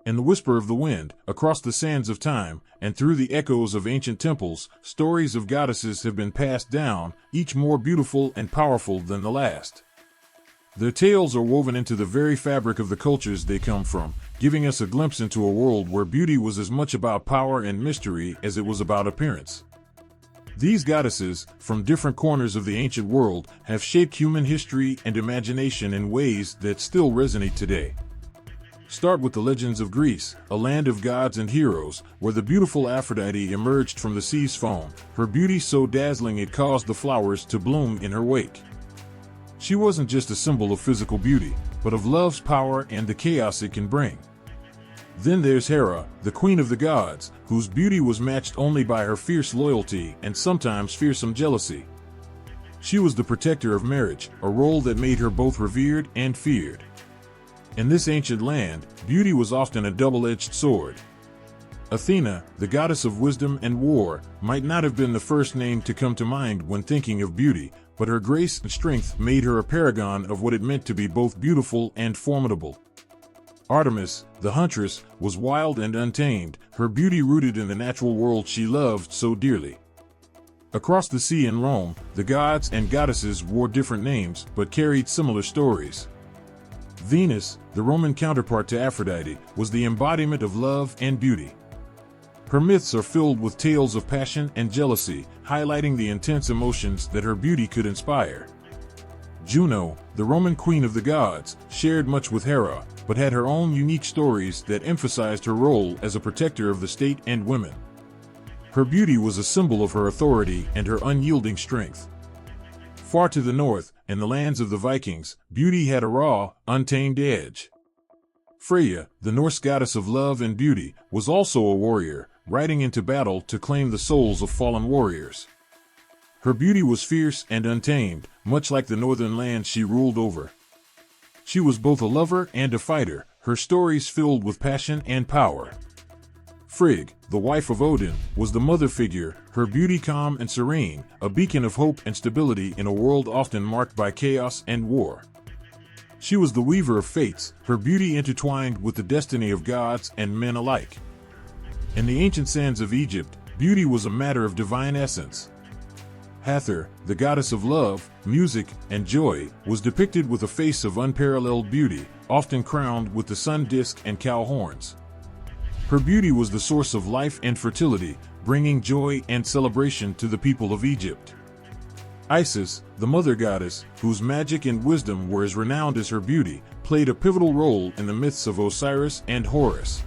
In the whisper of the wind, across the sands of time, and through the echoes of ancient temples, stories of goddesses have been passed down, each more beautiful and powerful than the last. Their tales are woven into the very fabric of the cultures they come from, giving us a glimpse into a world where beauty was as much about power and mystery as it was about appearance. These goddesses, from different corners of the ancient world, have shaped human history and imagination in ways that still resonate today. Start with the legends of Greece, a land of gods and heroes, where the beautiful Aphrodite emerged from the sea's foam, her beauty so dazzling it caused the flowers to bloom in her wake. She wasn't just a symbol of physical beauty, but of love's power and the chaos it can bring. Then there's Hera, the queen of the gods, whose beauty was matched only by her fierce loyalty and sometimes fearsome jealousy. She was the protector of marriage, a role that made her both revered and feared. In this ancient land, beauty was often a double-edged sword. Athena, the goddess of wisdom and war, might not have been the first name to come to mind when thinking of beauty, but her grace and strength made her a paragon of what it meant to be both beautiful and formidable. Artemis, the huntress, was wild and untamed, her beauty rooted in the natural world she loved so dearly. Across the sea in Rome, the gods and goddesses wore different names but carried similar stories. Venus, the Roman counterpart to Aphrodite, was the embodiment of love and beauty. Her myths are filled with tales of passion and jealousy, highlighting the intense emotions that her beauty could inspire. Juno, the Roman queen of the gods, shared much with Hera, but had her own unique stories that emphasized her role as a protector of the state and women. Her beauty was a symbol of her authority and her unyielding strength. Far to the north, in the lands of the Vikings, beauty had a raw, untamed edge. Freya, the Norse goddess of love and beauty, was also a warrior, riding into battle to claim the souls of fallen warriors. Her beauty was fierce and untamed, much like the northern lands she ruled over. She was both a lover and a fighter, her stories filled with passion and power. Frig, the wife of Odin, was the mother figure, her beauty calm and serene, a beacon of hope and stability in a world often marked by chaos and war. She was the weaver of fates, her beauty intertwined with the destiny of gods and men alike. In the ancient sands of Egypt, beauty was a matter of divine essence. Hathor, the goddess of love, music, and joy, was depicted with a face of unparalleled beauty, often crowned with the sun disk and cow horns. Her beauty was the source of life and fertility, bringing joy and celebration to the people of Egypt. Isis, the mother goddess, whose magic and wisdom were as renowned as her beauty, played a pivotal role in the myths of Osiris and Horus.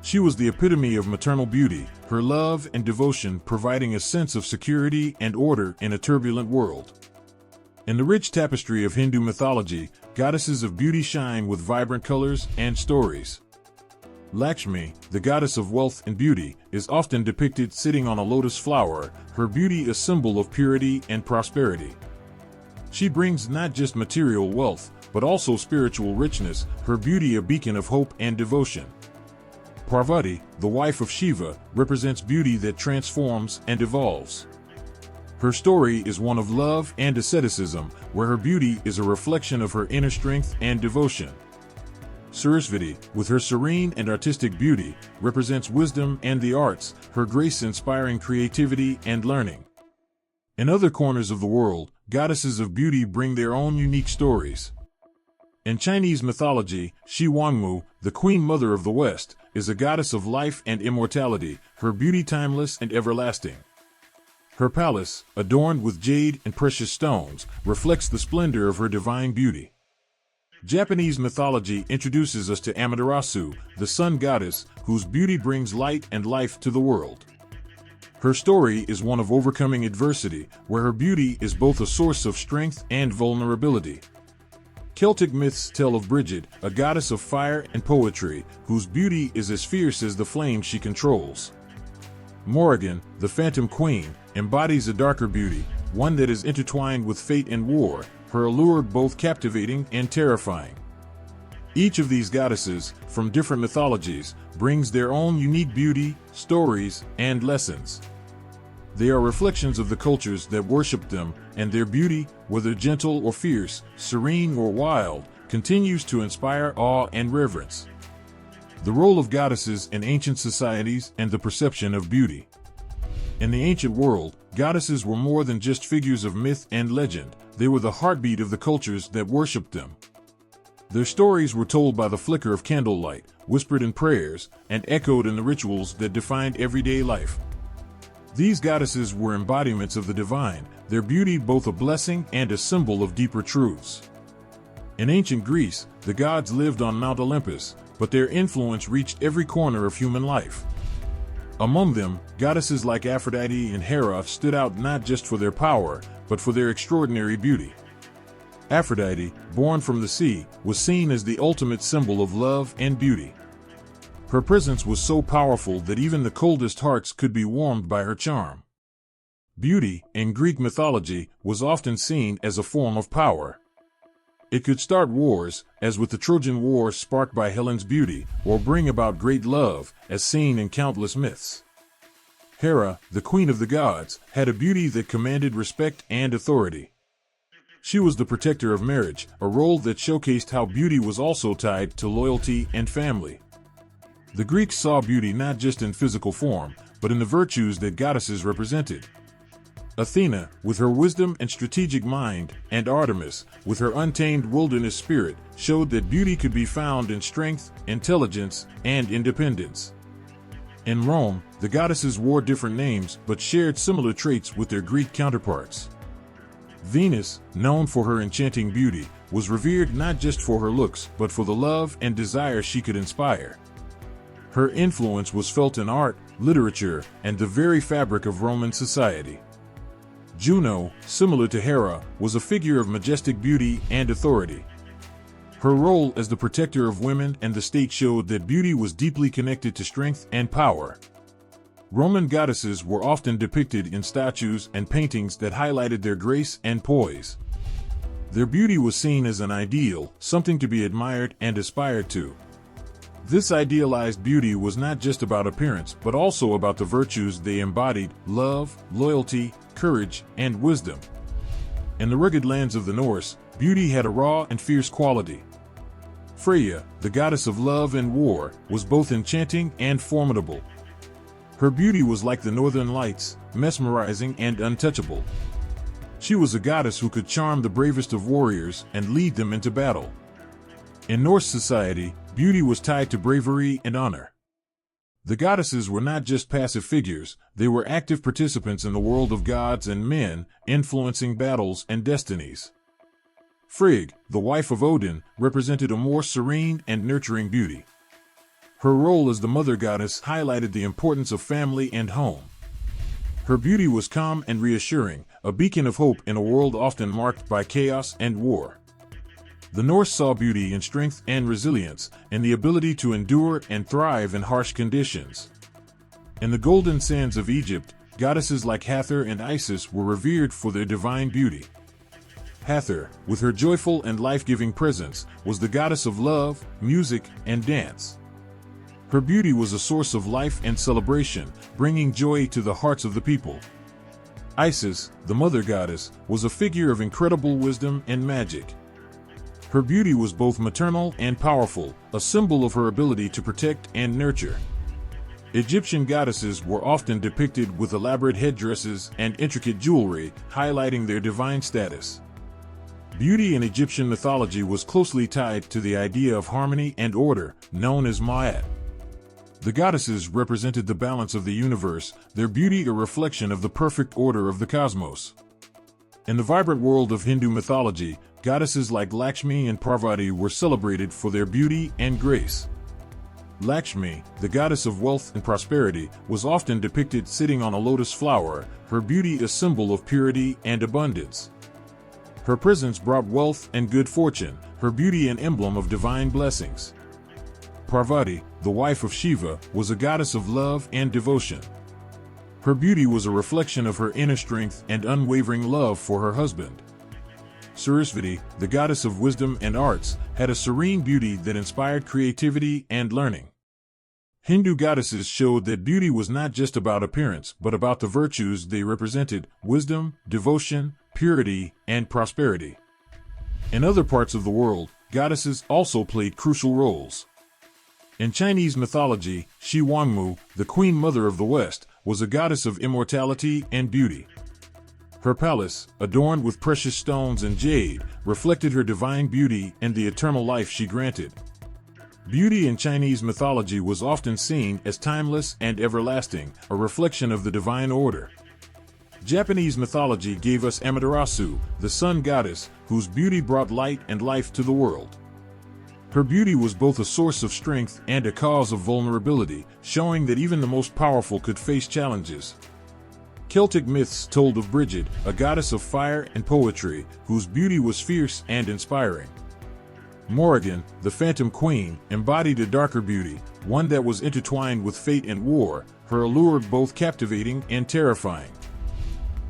She was the epitome of maternal beauty, her love and devotion providing a sense of security and order in a turbulent world. In the rich tapestry of Hindu mythology, goddesses of beauty shine with vibrant colors and stories. Lakshmi, the goddess of wealth and beauty, is often depicted sitting on a lotus flower, her beauty a symbol of purity and prosperity. She brings not just material wealth, but also spiritual richness, her beauty a beacon of hope and devotion. Parvati, the wife of Shiva, represents beauty that transforms and evolves. Her story is one of love and asceticism, where her beauty is a reflection of her inner strength and devotion. Saraswati, with her serene and artistic beauty, represents wisdom and the arts, her grace inspiring creativity and learning. In other corners of the world, goddesses of beauty bring their own unique stories. In Chinese mythology, Shi Huangmu, the Queen Mother of the West, is a goddess of life and immortality, her beauty timeless and everlasting. Her palace, adorned with jade and precious stones, reflects the splendor of her divine beauty. Japanese mythology introduces us to Amaterasu, the sun goddess, whose beauty brings light and life to the world. Her story is one of overcoming adversity, where her beauty is both a source of strength and vulnerability. Celtic myths tell of Bridget, a goddess of fire and poetry, whose beauty is as fierce as the flame she controls. Morrigan, the Phantom Queen, embodies a darker beauty, one that is intertwined with fate and war, her allure both captivating and terrifying. Each of these goddesses, from different mythologies, brings their own unique beauty, stories, and lessons. They are reflections of the cultures that worship them, and their beauty, whether gentle or fierce, serene or wild, continues to inspire awe and reverence. The role of goddesses in ancient societies and the perception of beauty. In the ancient world, goddesses were more than just figures of myth and legend. They were the heartbeat of the cultures that worshipped them. Their stories were told by the flicker of candlelight, whispered in prayers, and echoed in the rituals that defined everyday life. These goddesses were embodiments of the divine, their beauty both a blessing and a symbol of deeper truths. In ancient Greece, the gods lived on Mount Olympus, but their influence reached every corner of human life. Among them, goddesses like Aphrodite and Hera stood out not just for their power, but for their extraordinary beauty. Aphrodite, born from the sea, was seen as the ultimate symbol of love and beauty. Her presence was so powerful that even the coldest hearts could be warmed by her charm. Beauty, in Greek mythology, was often seen as a form of power. It could start wars, as with the Trojan War sparked by Helen's beauty, or bring about great love, as seen in countless myths. Hera, the queen of the gods, had a beauty that commanded respect and authority. She was the protector of marriage, a role that showcased how beauty was also tied to loyalty and family. The Greeks saw beauty not just in physical form, but in the virtues that goddesses represented. Athena, with her wisdom and strategic mind, and Artemis, with her untamed wilderness spirit, showed that beauty could be found in strength, intelligence, and independence. In Rome, the goddesses wore different names but shared similar traits with their Greek counterparts. Venus, known for her enchanting beauty, was revered not just for her looks but for the love and desire she could inspire. Her influence was felt in art, literature, and the very fabric of Roman society. Juno, similar to Hera, was a figure of majestic beauty and authority. Her role as the protector of women and the state showed that beauty was deeply connected to strength and power. Roman goddesses were often depicted in statues and paintings that highlighted their grace and poise. Their beauty was seen as an ideal, something to be admired and aspired to. This idealized beauty was not just about appearance, but also about the virtues they embodied: love, loyalty, courage, and wisdom. In the rugged lands of the Norse, beauty had a raw and fierce quality. Freya, the goddess of love and war, was both enchanting and formidable. Her beauty was like the northern lights, mesmerizing and untouchable. She was a goddess who could charm the bravest of warriors and lead them into battle. In Norse society, beauty was tied to bravery and honor. The goddesses were not just passive figures, they were active participants in the world of gods and men, influencing battles and destinies. Frig, the wife of Odin, represented a more serene and nurturing beauty. Her role as the mother goddess highlighted the importance of family and home. Her beauty was calm and reassuring, a beacon of hope in a world often marked by chaos and war. The Norse saw beauty in strength and resilience, in the ability to endure and thrive in harsh conditions. In the golden sands of Egypt, goddesses like Hathor and Isis were revered for their divine beauty. Hathor, with her joyful and life-giving presence, was the goddess of love, music, and dance. Her beauty was a source of life and celebration, bringing joy to the hearts of the people. Isis, the mother goddess, was a figure of incredible wisdom and magic. Her beauty was both maternal and powerful, a symbol of her ability to protect and nurture. Egyptian goddesses were often depicted with elaborate headdresses and intricate jewelry, highlighting their divine status. Beauty in Egyptian mythology was closely tied to the idea of harmony and order, known as Ma'at. The goddesses represented the balance of the universe, their beauty a reflection of the perfect order of the cosmos. In the vibrant world of Hindu mythology, goddesses like Lakshmi and Parvati were celebrated for their beauty and grace. Lakshmi, the goddess of wealth and prosperity, was often depicted sitting on a lotus flower, her beauty a symbol of purity and abundance. Her presence brought wealth and good fortune, her beauty an emblem of divine blessings. Parvati, the wife of Shiva, was a goddess of love and devotion. Her beauty was a reflection of her inner strength and unwavering love for her husband. Saraswati, the goddess of wisdom and arts, had a serene beauty that inspired creativity and learning. Hindu goddesses showed that beauty was not just about appearance, but about the virtues they represented: wisdom, devotion, purity, and prosperity. In other parts of the world, goddesses also played crucial roles. In Chinese mythology, Shi Huangmu, the Queen Mother of the West, was a goddess of immortality and beauty. Her palace, adorned with precious stones and jade, reflected her divine beauty and the eternal life she granted. Beauty in Chinese mythology was often seen as timeless and everlasting, a reflection of the divine order. Japanese mythology gave us Amaterasu, the sun goddess, whose beauty brought light and life to the world. Her beauty was both a source of strength and a cause of vulnerability, showing that even the most powerful could face challenges. Celtic myths told of Bridget, a goddess of fire and poetry, whose beauty was fierce and inspiring. Morgan, the Phantom Queen, embodied a darker beauty, one that was intertwined with fate and war, her allure both captivating and terrifying.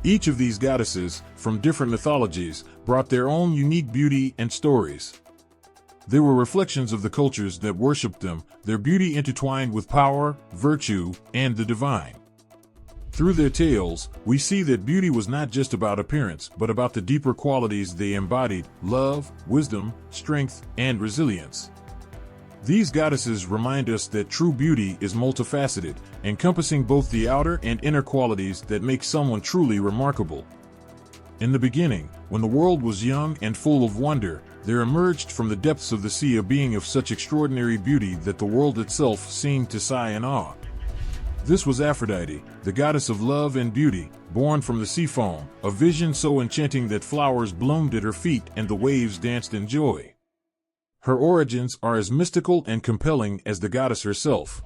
Each of these goddesses, from different mythologies, brought their own unique beauty and stories. They were reflections of the cultures that worshipped them, their beauty intertwined with power, virtue, and the divine. Through their tales, we see that beauty was not just about appearance, but about the deeper qualities they embodied: love, wisdom, strength, and resilience. These goddesses remind us that true beauty is multifaceted, encompassing both the outer and inner qualities that make someone truly remarkable. In the beginning, when the world was young and full of wonder, there emerged from the depths of the sea a being of such extraordinary beauty that the world itself seemed to sigh in awe. This was Aphrodite, the goddess of love and beauty, born from the sea foam, a vision so enchanting that flowers bloomed at her feet and the waves danced in joy. Her origins are as mystical and compelling as the goddess herself.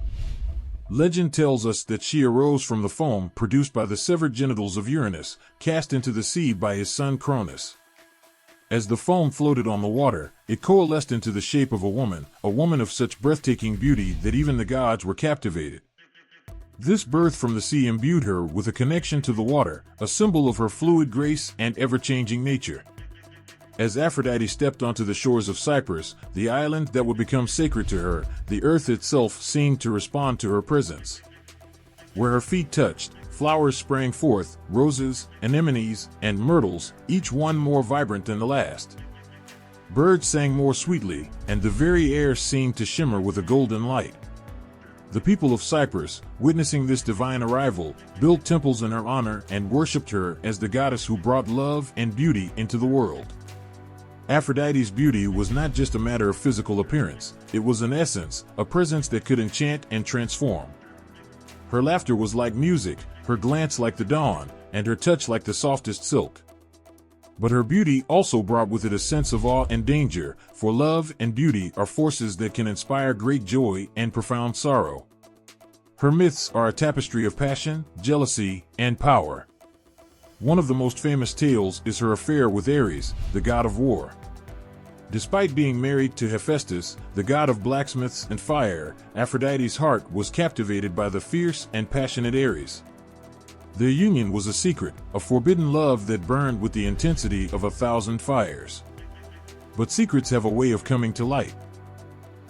Legend tells us that she arose from the foam produced by the severed genitals of Uranus, cast into the sea by his son Cronus. As the foam floated on the water, it coalesced into the shape of a woman of such breathtaking beauty that even the gods were captivated. This birth from the sea imbued her with a connection to the water, a symbol of her fluid grace and ever-changing nature. As Aphrodite stepped onto the shores of Cyprus, the island that would become sacred to her, the earth itself seemed to respond to her presence. Where her feet touched, flowers sprang forth, roses, anemones, and myrtles, each one more vibrant than the last. Birds sang more sweetly, and the very air seemed to shimmer with a golden light. The people of Cyprus, witnessing this divine arrival, built temples in her honor and worshipped her as the goddess who brought love and beauty into the world. Aphrodite's beauty was not just a matter of physical appearance, it was an essence, a presence that could enchant and transform. Her laughter was like music, her glance like the dawn, and her touch like the softest silk. But her beauty also brought with it a sense of awe and danger, for love and beauty are forces that can inspire great joy and profound sorrow. Her myths are a tapestry of passion, jealousy, and power. One of the most famous tales is her affair with Ares, the god of war. Despite being married to Hephaestus, the god of blacksmiths and fire, Aphrodite's heart was captivated by the fierce and passionate Ares. Their union was a secret, a forbidden love that burned with the intensity of 1,000 fires. But secrets have a way of coming to light.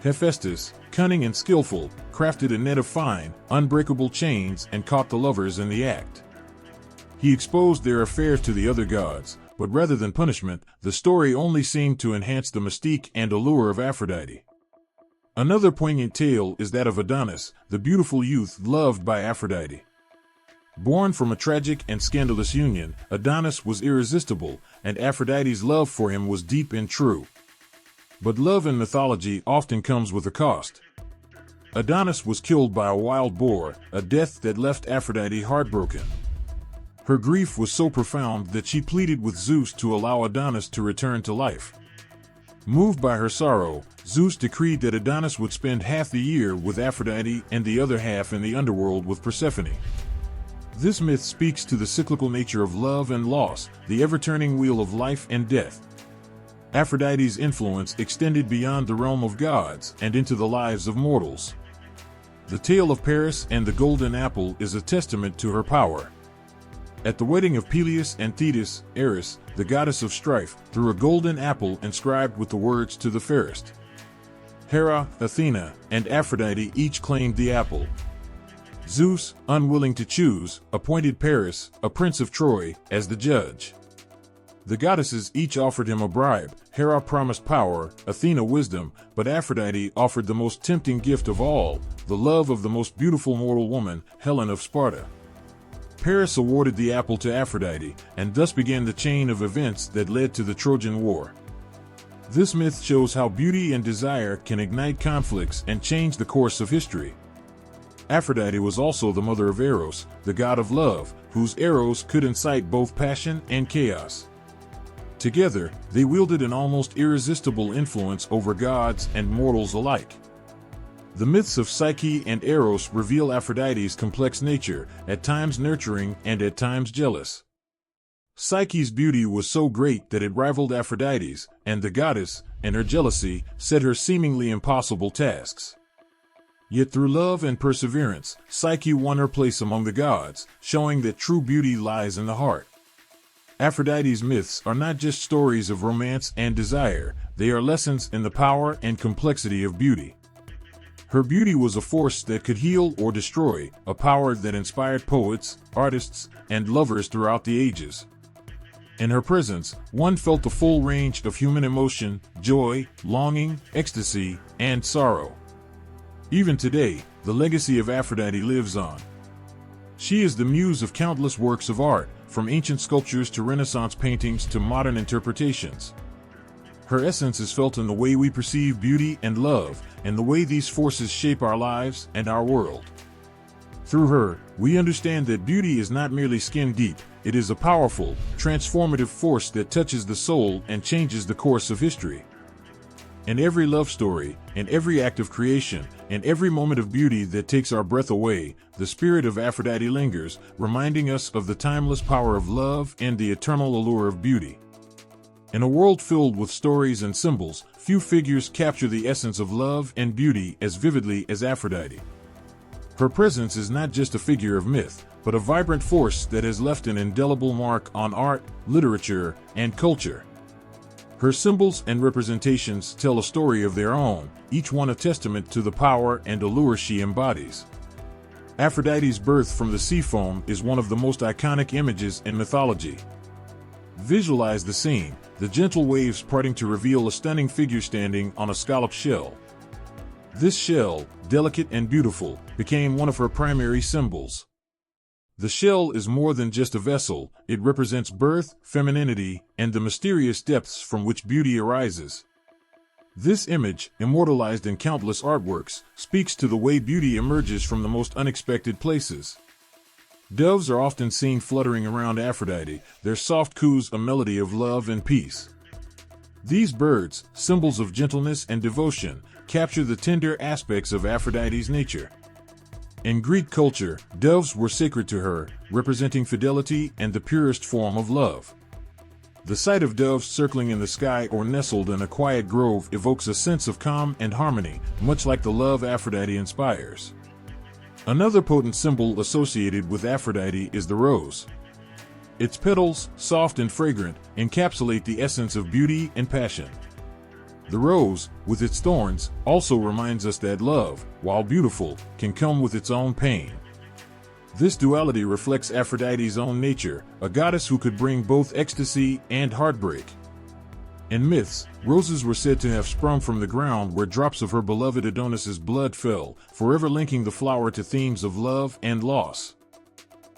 Hephaestus, cunning and skillful, crafted a net of fine, unbreakable chains and caught the lovers in the act. He exposed their affair to the other gods, but rather than punishment, the story only seemed to enhance the mystique and allure of Aphrodite. Another poignant tale is that of Adonis, the beautiful youth loved by Aphrodite. Born from a tragic and scandalous union, Adonis was irresistible, and Aphrodite's love for him was deep and true. But love in mythology often comes with a cost. Adonis was killed by a wild boar, a death that left Aphrodite heartbroken. Her grief was so profound that she pleaded with Zeus to allow Adonis to return to life. Moved by her sorrow, Zeus decreed that Adonis would spend half the year with Aphrodite and the other half in the underworld with Persephone. This myth speaks to the cyclical nature of love and loss, the ever-turning wheel of life and death. Aphrodite's influence extended beyond the realm of gods and into the lives of mortals. The tale of Paris and the Golden Apple is a testament to her power. At the wedding of Peleus and Thetis, Eris, the goddess of strife, threw a golden apple inscribed with the words "to the fairest." Hera, Athena, and Aphrodite each claimed the apple. Zeus, unwilling to choose, appointed Paris, a prince of Troy, as the judge. The goddesses each offered him a bribe. Hera promised power, Athena wisdom, but Aphrodite offered the most tempting gift of all, the love of the most beautiful mortal woman, Helen of Sparta. Paris awarded the apple to Aphrodite, and thus began the chain of events that led to the Trojan War. This myth shows how beauty and desire can ignite conflicts and change the course of history. Aphrodite was also the mother of Eros, the god of love, whose arrows could incite both passion and chaos. Together, they wielded an almost irresistible influence over gods and mortals alike. The myths of Psyche and Eros reveal Aphrodite's complex nature, at times nurturing and at times jealous. Psyche's beauty was so great that it rivaled Aphrodite's, and the goddess, in her jealousy, set her seemingly impossible tasks. Yet through love and perseverance, Psyche won her place among the gods, showing that true beauty lies in the heart. Aphrodite's myths are not just stories of romance and desire, they are lessons in the power and complexity of beauty. Her beauty was a force that could heal or destroy, a power that inspired poets, artists, and lovers throughout the ages. In her presence, one felt the full range of human emotion, joy, longing, ecstasy, and sorrow. Even today, the legacy of Aphrodite lives on. She is the muse of countless works of art, from ancient sculptures to Renaissance paintings to modern interpretations. Her essence is felt in the way we perceive beauty and love, and the way these forces shape our lives and our world. Through her, we understand that beauty is not merely skin deep, it is a powerful, transformative force that touches the soul and changes the course of history. In every love story, in every act of creation, in every moment of beauty that takes our breath away, the spirit of Aphrodite lingers, reminding us of the timeless power of love and the eternal allure of beauty. In a world filled with stories and symbols, few figures capture the essence of love and beauty as vividly as Aphrodite. Her presence is not just a figure of myth, but a vibrant force that has left an indelible mark on art, literature, and culture. Her symbols and representations tell a story of their own, each one a testament to the power and allure she embodies. Aphrodite's birth from the sea foam is one of the most iconic images in mythology. Visualize the scene, the gentle waves parting to reveal a stunning figure standing on a scalloped shell. This shell, delicate and beautiful, became one of her primary symbols. The shell is more than just a vessel, it represents birth, femininity, and the mysterious depths from which beauty arises. This image, immortalized in countless artworks, speaks to the way beauty emerges from the most unexpected places. Doves are often seen fluttering around Aphrodite, their soft coos a melody of love and peace. These birds, symbols of gentleness and devotion, capture the tender aspects of Aphrodite's nature. In Greek culture, doves were sacred to her, representing fidelity and the purest form of love. The sight of doves circling in the sky or nestled in a quiet grove evokes a sense of calm and harmony, much like the love Aphrodite inspires. Another potent symbol associated with Aphrodite is the rose. Its petals, soft and fragrant, encapsulate the essence of beauty and passion. The rose, with its thorns, also reminds us that love, while beautiful, can come with its own pain. This duality reflects Aphrodite's own nature, a goddess who could bring both ecstasy and heartbreak. In myths, roses were said to have sprung from the ground where drops of her beloved Adonis's blood fell, forever linking the flower to themes of love and loss.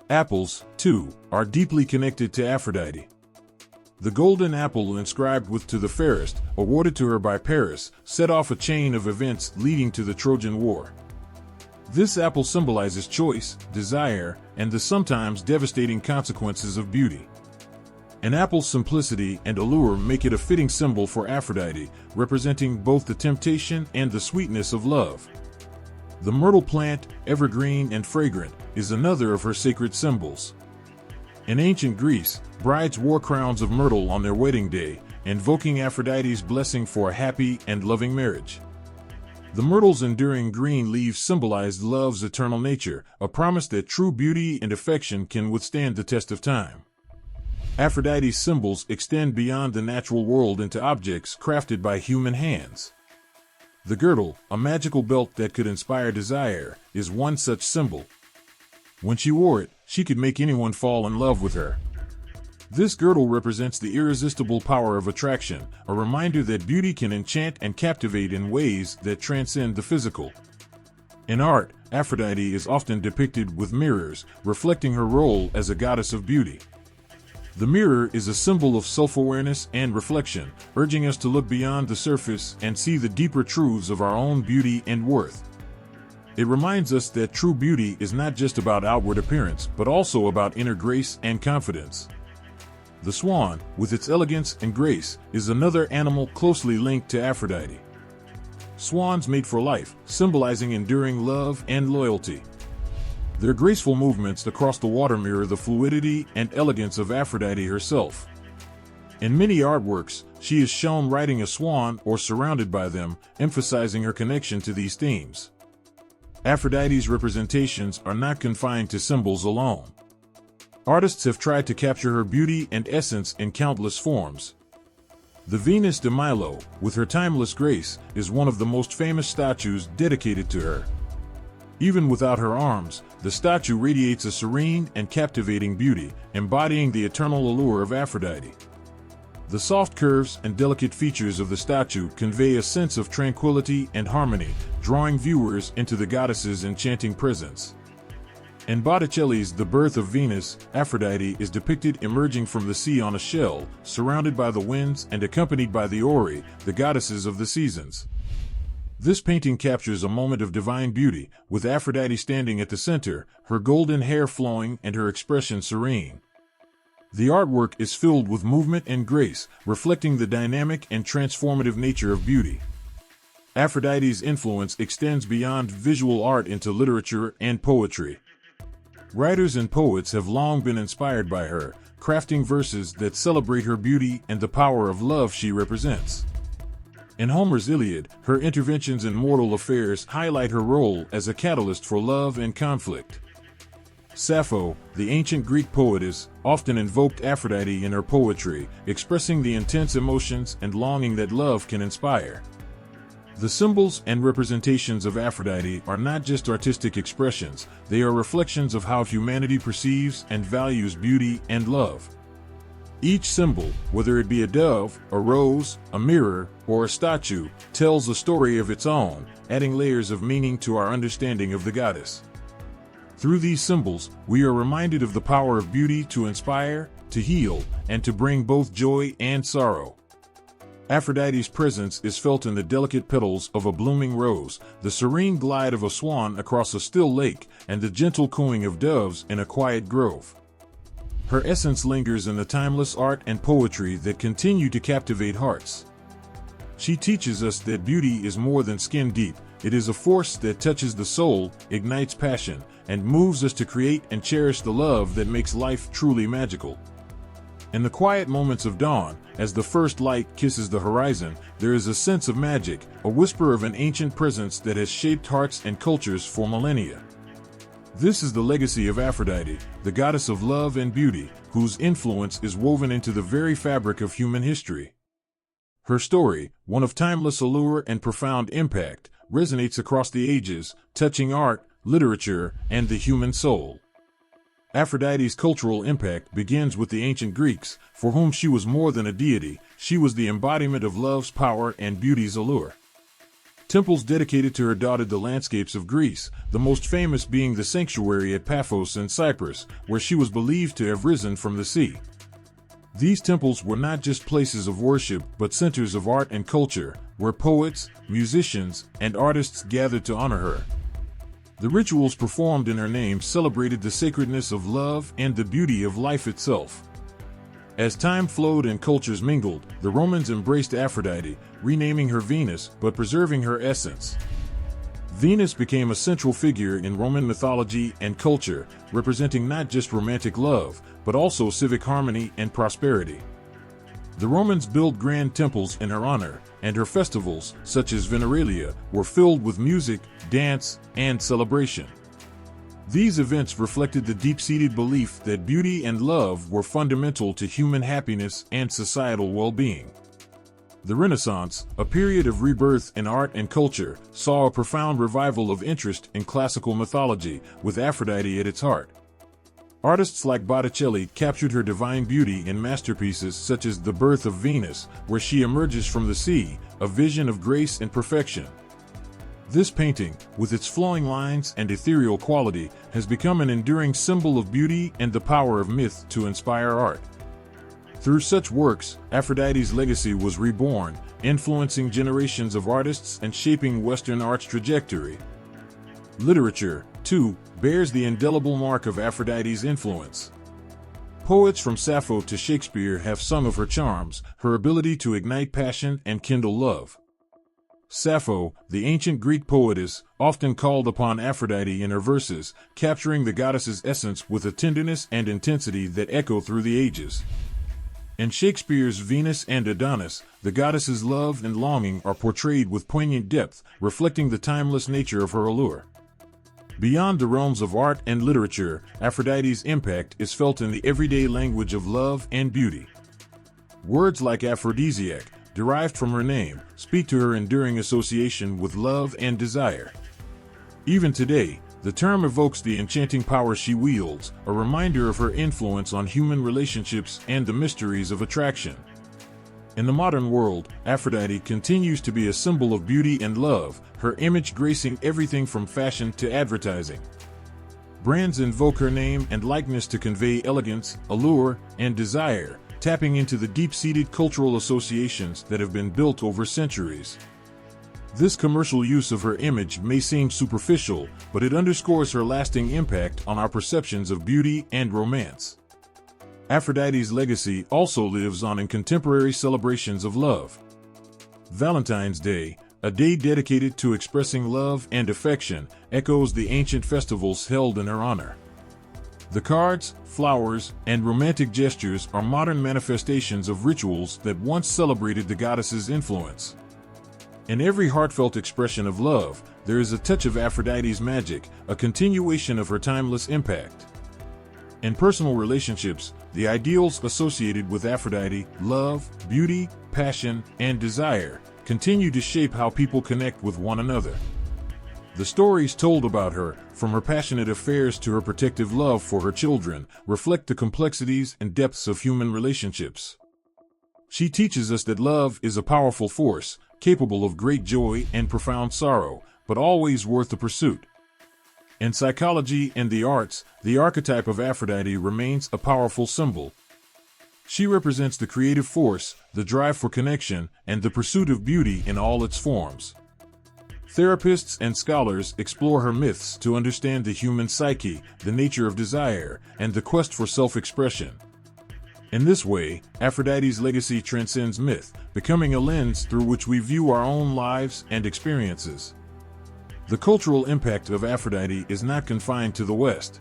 Apples, too, are deeply connected to Aphrodite. The golden apple inscribed with "to the fairest," awarded to her by Paris, set off a chain of events leading to the Trojan War. This apple symbolizes choice, desire, and the sometimes devastating consequences of beauty. An apple's simplicity and allure make it a fitting symbol for Aphrodite, representing both the temptation and the sweetness of love. The myrtle plant, evergreen and fragrant, is another of her sacred symbols. In ancient Greece, brides wore crowns of myrtle on their wedding day, invoking Aphrodite's blessing for a happy and loving marriage. The myrtle's enduring green leaves symbolized love's eternal nature, a promise that true beauty and affection can withstand the test of time. Aphrodite's symbols extend beyond the natural world into objects crafted by human hands. The girdle, a magical belt that could inspire desire, is one such symbol. When she wore it, she could make anyone fall in love with her. This girdle represents the irresistible power of attraction, a reminder that beauty can enchant and captivate in ways that transcend the physical. In art, Aphrodite is often depicted with mirrors, reflecting her role as a goddess of beauty. The mirror is a symbol of self-awareness and reflection, urging us to look beyond the surface and see the deeper truths of our own beauty and worth. It reminds us that true beauty is not just about outward appearance, but also about inner grace and confidence. The swan, with its elegance and grace, is another animal closely linked to Aphrodite. Swans mate for life, symbolizing enduring love and loyalty. Their graceful movements across the water mirror the fluidity and elegance of Aphrodite herself. In many artworks, she is shown riding a swan or surrounded by them, emphasizing her connection to these themes. Aphrodite's representations are not confined to symbols alone. Artists have tried to capture her beauty and essence in countless forms. The Venus de Milo, with her timeless grace, is one of the most famous statues dedicated to her. Even without her arms, the statue radiates a serene and captivating beauty, embodying the eternal allure of Aphrodite. The soft curves and delicate features of the statue convey a sense of tranquility and harmony, drawing viewers into the goddess's enchanting presence. In Botticelli's The Birth of Venus, Aphrodite is depicted emerging from the sea on a shell, surrounded by the winds and accompanied by the Auri, the goddesses of the seasons. This painting captures a moment of divine beauty, with Aphrodite standing at the center, her golden hair flowing and her expression serene. The artwork is filled with movement and grace, reflecting the dynamic and transformative nature of beauty. Aphrodite's influence extends beyond visual art into literature and poetry. Writers and poets have long been inspired by her, crafting verses that celebrate her beauty and the power of love she represents. In Homer's Iliad, her interventions in mortal affairs highlight her role as a catalyst for love and conflict. Sappho, the ancient Greek poetess, often invoked Aphrodite in her poetry, expressing the intense emotions and longing that love can inspire. The symbols and representations of Aphrodite are not just artistic expressions, they are reflections of how humanity perceives and values beauty and love. Each symbol, whether it be a dove, a rose, a mirror, or a statue, tells a story of its own, adding layers of meaning to our understanding of the goddess. Through these symbols, we are reminded of the power of beauty to inspire, to heal, and to bring both joy and sorrow. Aphrodite's presence is felt in the delicate petals of a blooming rose, the serene glide of a swan across a still lake, and the gentle cooing of doves in a quiet grove. Her essence lingers in the timeless art and poetry that continue to captivate hearts. She teaches us that beauty is more than skin deep. It is a force that touches the soul, ignites passion, and moves us to create and cherish the love that makes life truly magical. In the quiet moments of dawn, as the first light kisses the horizon, there is a sense of magic, a whisper of an ancient presence that has shaped hearts and cultures for millennia. This is the legacy of Aphrodite, the goddess of love and beauty, whose influence is woven into the very fabric of human history. Her story, one of timeless allure and profound impact, resonates across the ages, touching art, literature, and the human soul. Aphrodite's cultural impact begins with the ancient Greeks, for whom she was more than a deity. She was the embodiment of love's power and beauty's allure. Temples dedicated to her dotted the landscapes of Greece, the most famous being the sanctuary at Paphos in Cyprus, where she was believed to have risen from the sea. These temples were not just places of worship, but centers of art and culture, where poets, musicians, and artists gathered to honor her. The rituals performed in her name celebrated the sacredness of love and the beauty of life itself. As time flowed and cultures mingled, the Romans embraced Aphrodite, renaming her Venus but preserving her essence. Venus became a central figure in Roman mythology and culture, representing not just romantic love, but also civic harmony and prosperity. The Romans built grand temples in her honor, and her festivals, such as Veneralia, were filled with music, dance, and celebration. These events reflected the deep-seated belief that beauty and love were fundamental to human happiness and societal well-being. The Renaissance, a period of rebirth in art and culture, saw a profound revival of interest in classical mythology, with Aphrodite at its heart. Artists like Botticelli captured her divine beauty in masterpieces such as The Birth of Venus, where she emerges from the sea, a vision of grace and perfection. This painting, with its flowing lines and ethereal quality, has become an enduring symbol of beauty and the power of myth to inspire art. Through such works, Aphrodite's legacy was reborn, influencing generations of artists and shaping Western art's trajectory. Literature, too, bears the indelible mark of Aphrodite's influence. Poets from Sappho to Shakespeare have sung of her charms, her ability to ignite passion and kindle love. Sappho, the ancient Greek poetess, often called upon Aphrodite in her verses, capturing the goddess's essence with a tenderness and intensity that echo through the ages. In Shakespeare's Venus and Adonis, the goddess's love and longing are portrayed with poignant depth, reflecting the timeless nature of her allure. Beyond the realms of art and literature, Aphrodite's impact is felt in the everyday language of love and beauty. Words like aphrodisiac, derived from her name, speak to her enduring association with love and desire. Even today, the term evokes the enchanting power she wields, a reminder of her influence on human relationships and the mysteries of attraction. In the modern world, Aphrodite continues to be a symbol of beauty and love, her image gracing everything from fashion to advertising. Brands invoke her name and likeness to convey elegance, allure, and desire, tapping into the deep-seated cultural associations that have been built over centuries. This commercial use of her image may seem superficial, but it underscores her lasting impact on our perceptions of beauty and romance. Aphrodite's legacy also lives on in contemporary celebrations of love. Valentine's Day, a day dedicated to expressing love and affection, echoes the ancient festivals held in her honor. The cards, flowers, and romantic gestures are modern manifestations of rituals that once celebrated the goddess's influence. In every heartfelt expression of love, there is a touch of Aphrodite's magic, a continuation of her timeless impact. In personal relationships, the ideals associated with Aphrodite, love, beauty, passion, and desire, continue to shape how people connect with one another. The stories told about her, from her passionate affairs to her protective love for her children, reflect the complexities and depths of human relationships. She teaches us that love is a powerful force, capable of great joy and profound sorrow, but always worth the pursuit. In psychology and the arts, the archetype of Aphrodite remains a powerful symbol. She represents the creative force, the drive for connection, and the pursuit of beauty in all its forms. Therapists and scholars explore her myths to understand the human psyche, the nature of desire, and the quest for self-expression. In this way, Aphrodite's legacy transcends myth, becoming a lens through which we view our own lives and experiences. The cultural impact of Aphrodite is not confined to the West.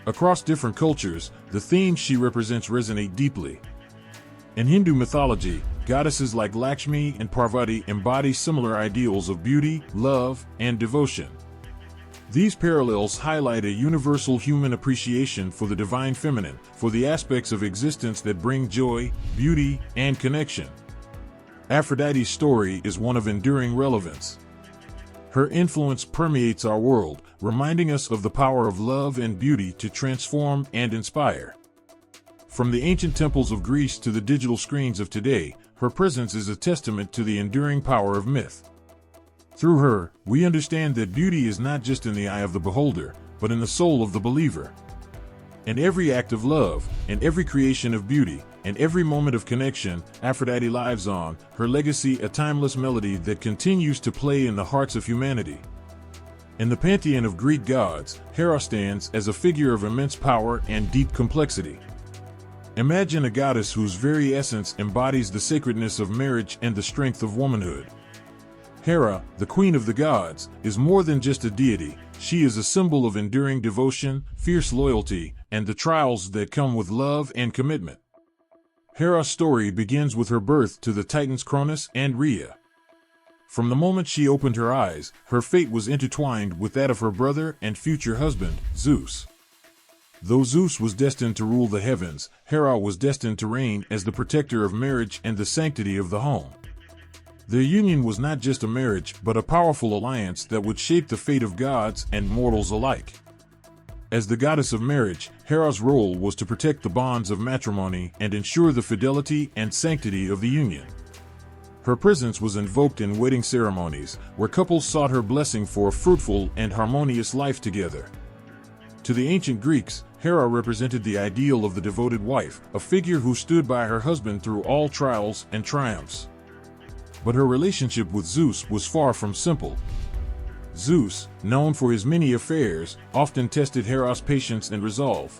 Across different cultures, the themes she represents resonate deeply. In Hindu mythology, goddesses like Lakshmi and Parvati embody similar ideals of beauty, love, and devotion. These parallels highlight a universal human appreciation for the divine feminine, for the aspects of existence that bring joy, beauty, and connection. Aphrodite's story is one of enduring relevance. Her influence permeates our world, reminding us of the power of love and beauty to transform and inspire. From the ancient temples of Greece to the digital screens of today, her presence is a testament to the enduring power of myth. Through her, we understand that beauty is not just in the eye of the beholder, but in the soul of the believer. In every act of love, in every creation of beauty, in every moment of connection, Aphrodite lives on, her legacy a timeless melody that continues to play in the hearts of humanity. In the pantheon of Greek gods, Hera stands as a figure of immense power and deep complexity. Imagine a goddess whose very essence embodies the sacredness of marriage and the strength of womanhood. Hera, the queen of the gods, is more than just a deity. She is a symbol of enduring devotion, fierce loyalty, and the trials that come with love and commitment. Hera's story begins with her birth to the titans Cronus and Rhea. From the moment she opened her eyes, her fate was intertwined with that of her brother and future husband, Zeus. Though Zeus was destined to rule the heavens, Hera was destined to reign as the protector of marriage and the sanctity of the home. Their union was not just a marriage, but a powerful alliance that would shape the fate of gods and mortals alike. As the goddess of marriage, Hera's role was to protect the bonds of matrimony and ensure the fidelity and sanctity of the union. Her presence was invoked in wedding ceremonies, where couples sought her blessing for a fruitful and harmonious life together. To the ancient Greeks, Hera represented the ideal of the devoted wife, a figure who stood by her husband through all trials and triumphs. But her relationship with Zeus was far from simple. Zeus, known for his many affairs, often tested Hera's patience and resolve.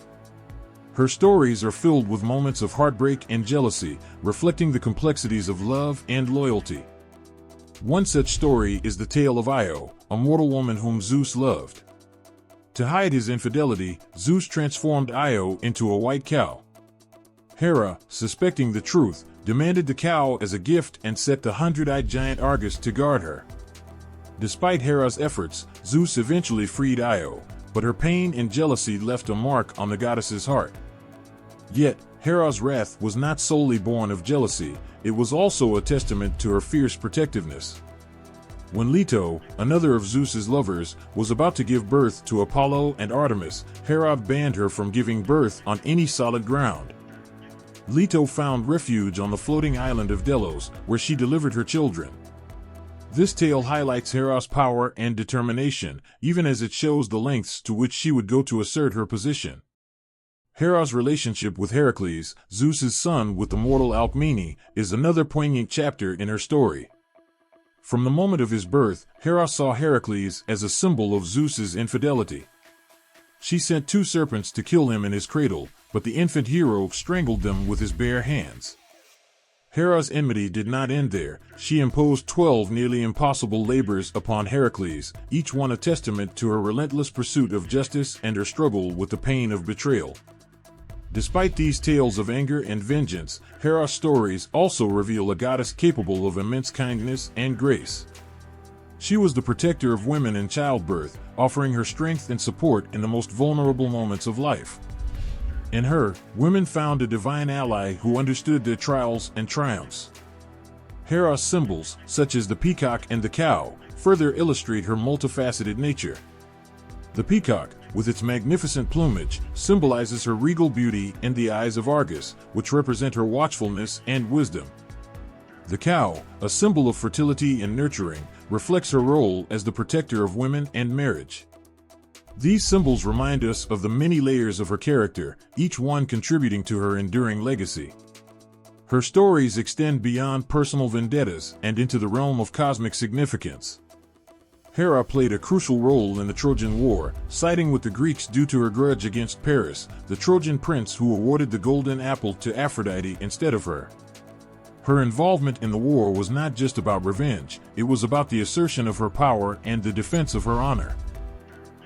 Her stories are filled with moments of heartbreak and jealousy, reflecting the complexities of love and loyalty. One such story is the tale of Io, a mortal woman whom Zeus loved. To hide his infidelity, Zeus transformed Io into a white cow. Hera, suspecting the truth, demanded the cow as a gift and set the 100-eyed giant Argus to guard her. Despite Hera's efforts, Zeus eventually freed Io, but her pain and jealousy left a mark on the goddess's heart. Yet, Hera's wrath was not solely born of jealousy, it was also a testament to her fierce protectiveness. When Leto, another of Zeus's lovers, was about to give birth to Apollo and Artemis, Hera banned her from giving birth on any solid ground. Leto found refuge on the floating island of Delos, where she delivered her children. This tale highlights Hera's power and determination, even as it shows the lengths to which she would go to assert her position. Hera's relationship with Heracles, Zeus's son with the mortal Alcmene, is another poignant chapter in her story. From the moment of his birth, Hera saw Heracles as a symbol of Zeus's infidelity. She sent 2 serpents to kill him in his cradle, but the infant hero strangled them with his bare hands. Hera's enmity did not end there. She imposed 12 nearly impossible labors upon Heracles, each one a testament to her relentless pursuit of justice and her struggle with the pain of betrayal. Despite these tales of anger and vengeance, Hera's stories also reveal a goddess capable of immense kindness and grace. She was the protector of women in childbirth, offering her strength and support in the most vulnerable moments of life. In her, women found a divine ally who understood their trials and triumphs. Hera's symbols, such as the peacock and the cow, further illustrate her multifaceted nature. The peacock, with its magnificent plumage, symbolizes her regal beauty and the eyes of Argus, which represent her watchfulness and wisdom. The cow, a symbol of fertility and nurturing, reflects her role as the protector of women and marriage. These symbols remind us of the many layers of her character, each one contributing to her enduring legacy. Her stories extend beyond personal vendettas and into the realm of cosmic significance. Hera played a crucial role in the Trojan War, siding with the Greeks due to her grudge against Paris, the Trojan prince who awarded the golden apple to Aphrodite instead of her. Her involvement in the war was not just about revenge, it was about the assertion of her power and the defense of her honor.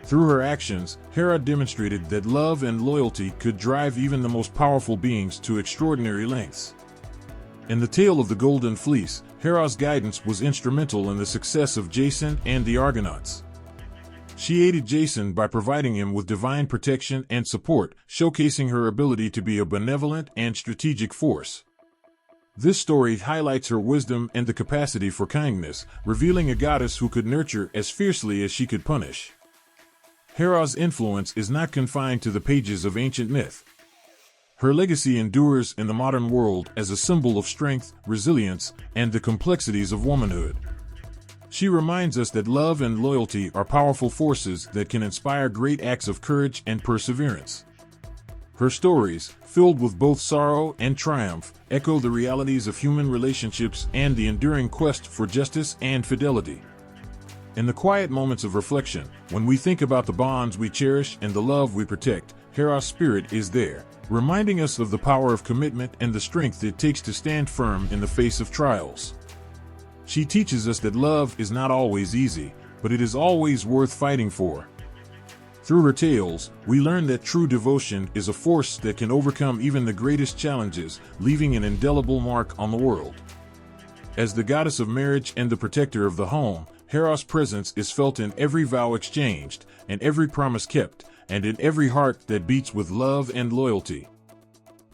Through her actions, Hera demonstrated that love and loyalty could drive even the most powerful beings to extraordinary lengths. In the tale of the Golden Fleece, Hera's guidance was instrumental in the success of Jason and the Argonauts. She aided Jason by providing him with divine protection and support, showcasing her ability to be a benevolent and strategic force. This story highlights her wisdom and the capacity for kindness, revealing a goddess who could nurture as fiercely as she could punish. Hera's influence is not confined to the pages of ancient myth. Her legacy endures in the modern world as a symbol of strength, resilience, and the complexities of womanhood. She reminds us that love and loyalty are powerful forces that can inspire great acts of courage and perseverance. Her stories, filled with both sorrow and triumph, echo the realities of human relationships and the enduring quest for justice and fidelity. In the quiet moments of reflection, when we think about the bonds we cherish and the love we protect, Hera's spirit is there, reminding us of the power of commitment and the strength it takes to stand firm in the face of trials. She teaches us that love is not always easy, but it is always worth fighting for. Through her tales, we learn that true devotion is a force that can overcome even the greatest challenges, leaving an indelible mark on the world. As the goddess of marriage and the protector of the home, Hera's presence is felt in every vow exchanged, and every promise kept, and in every heart that beats with love and loyalty.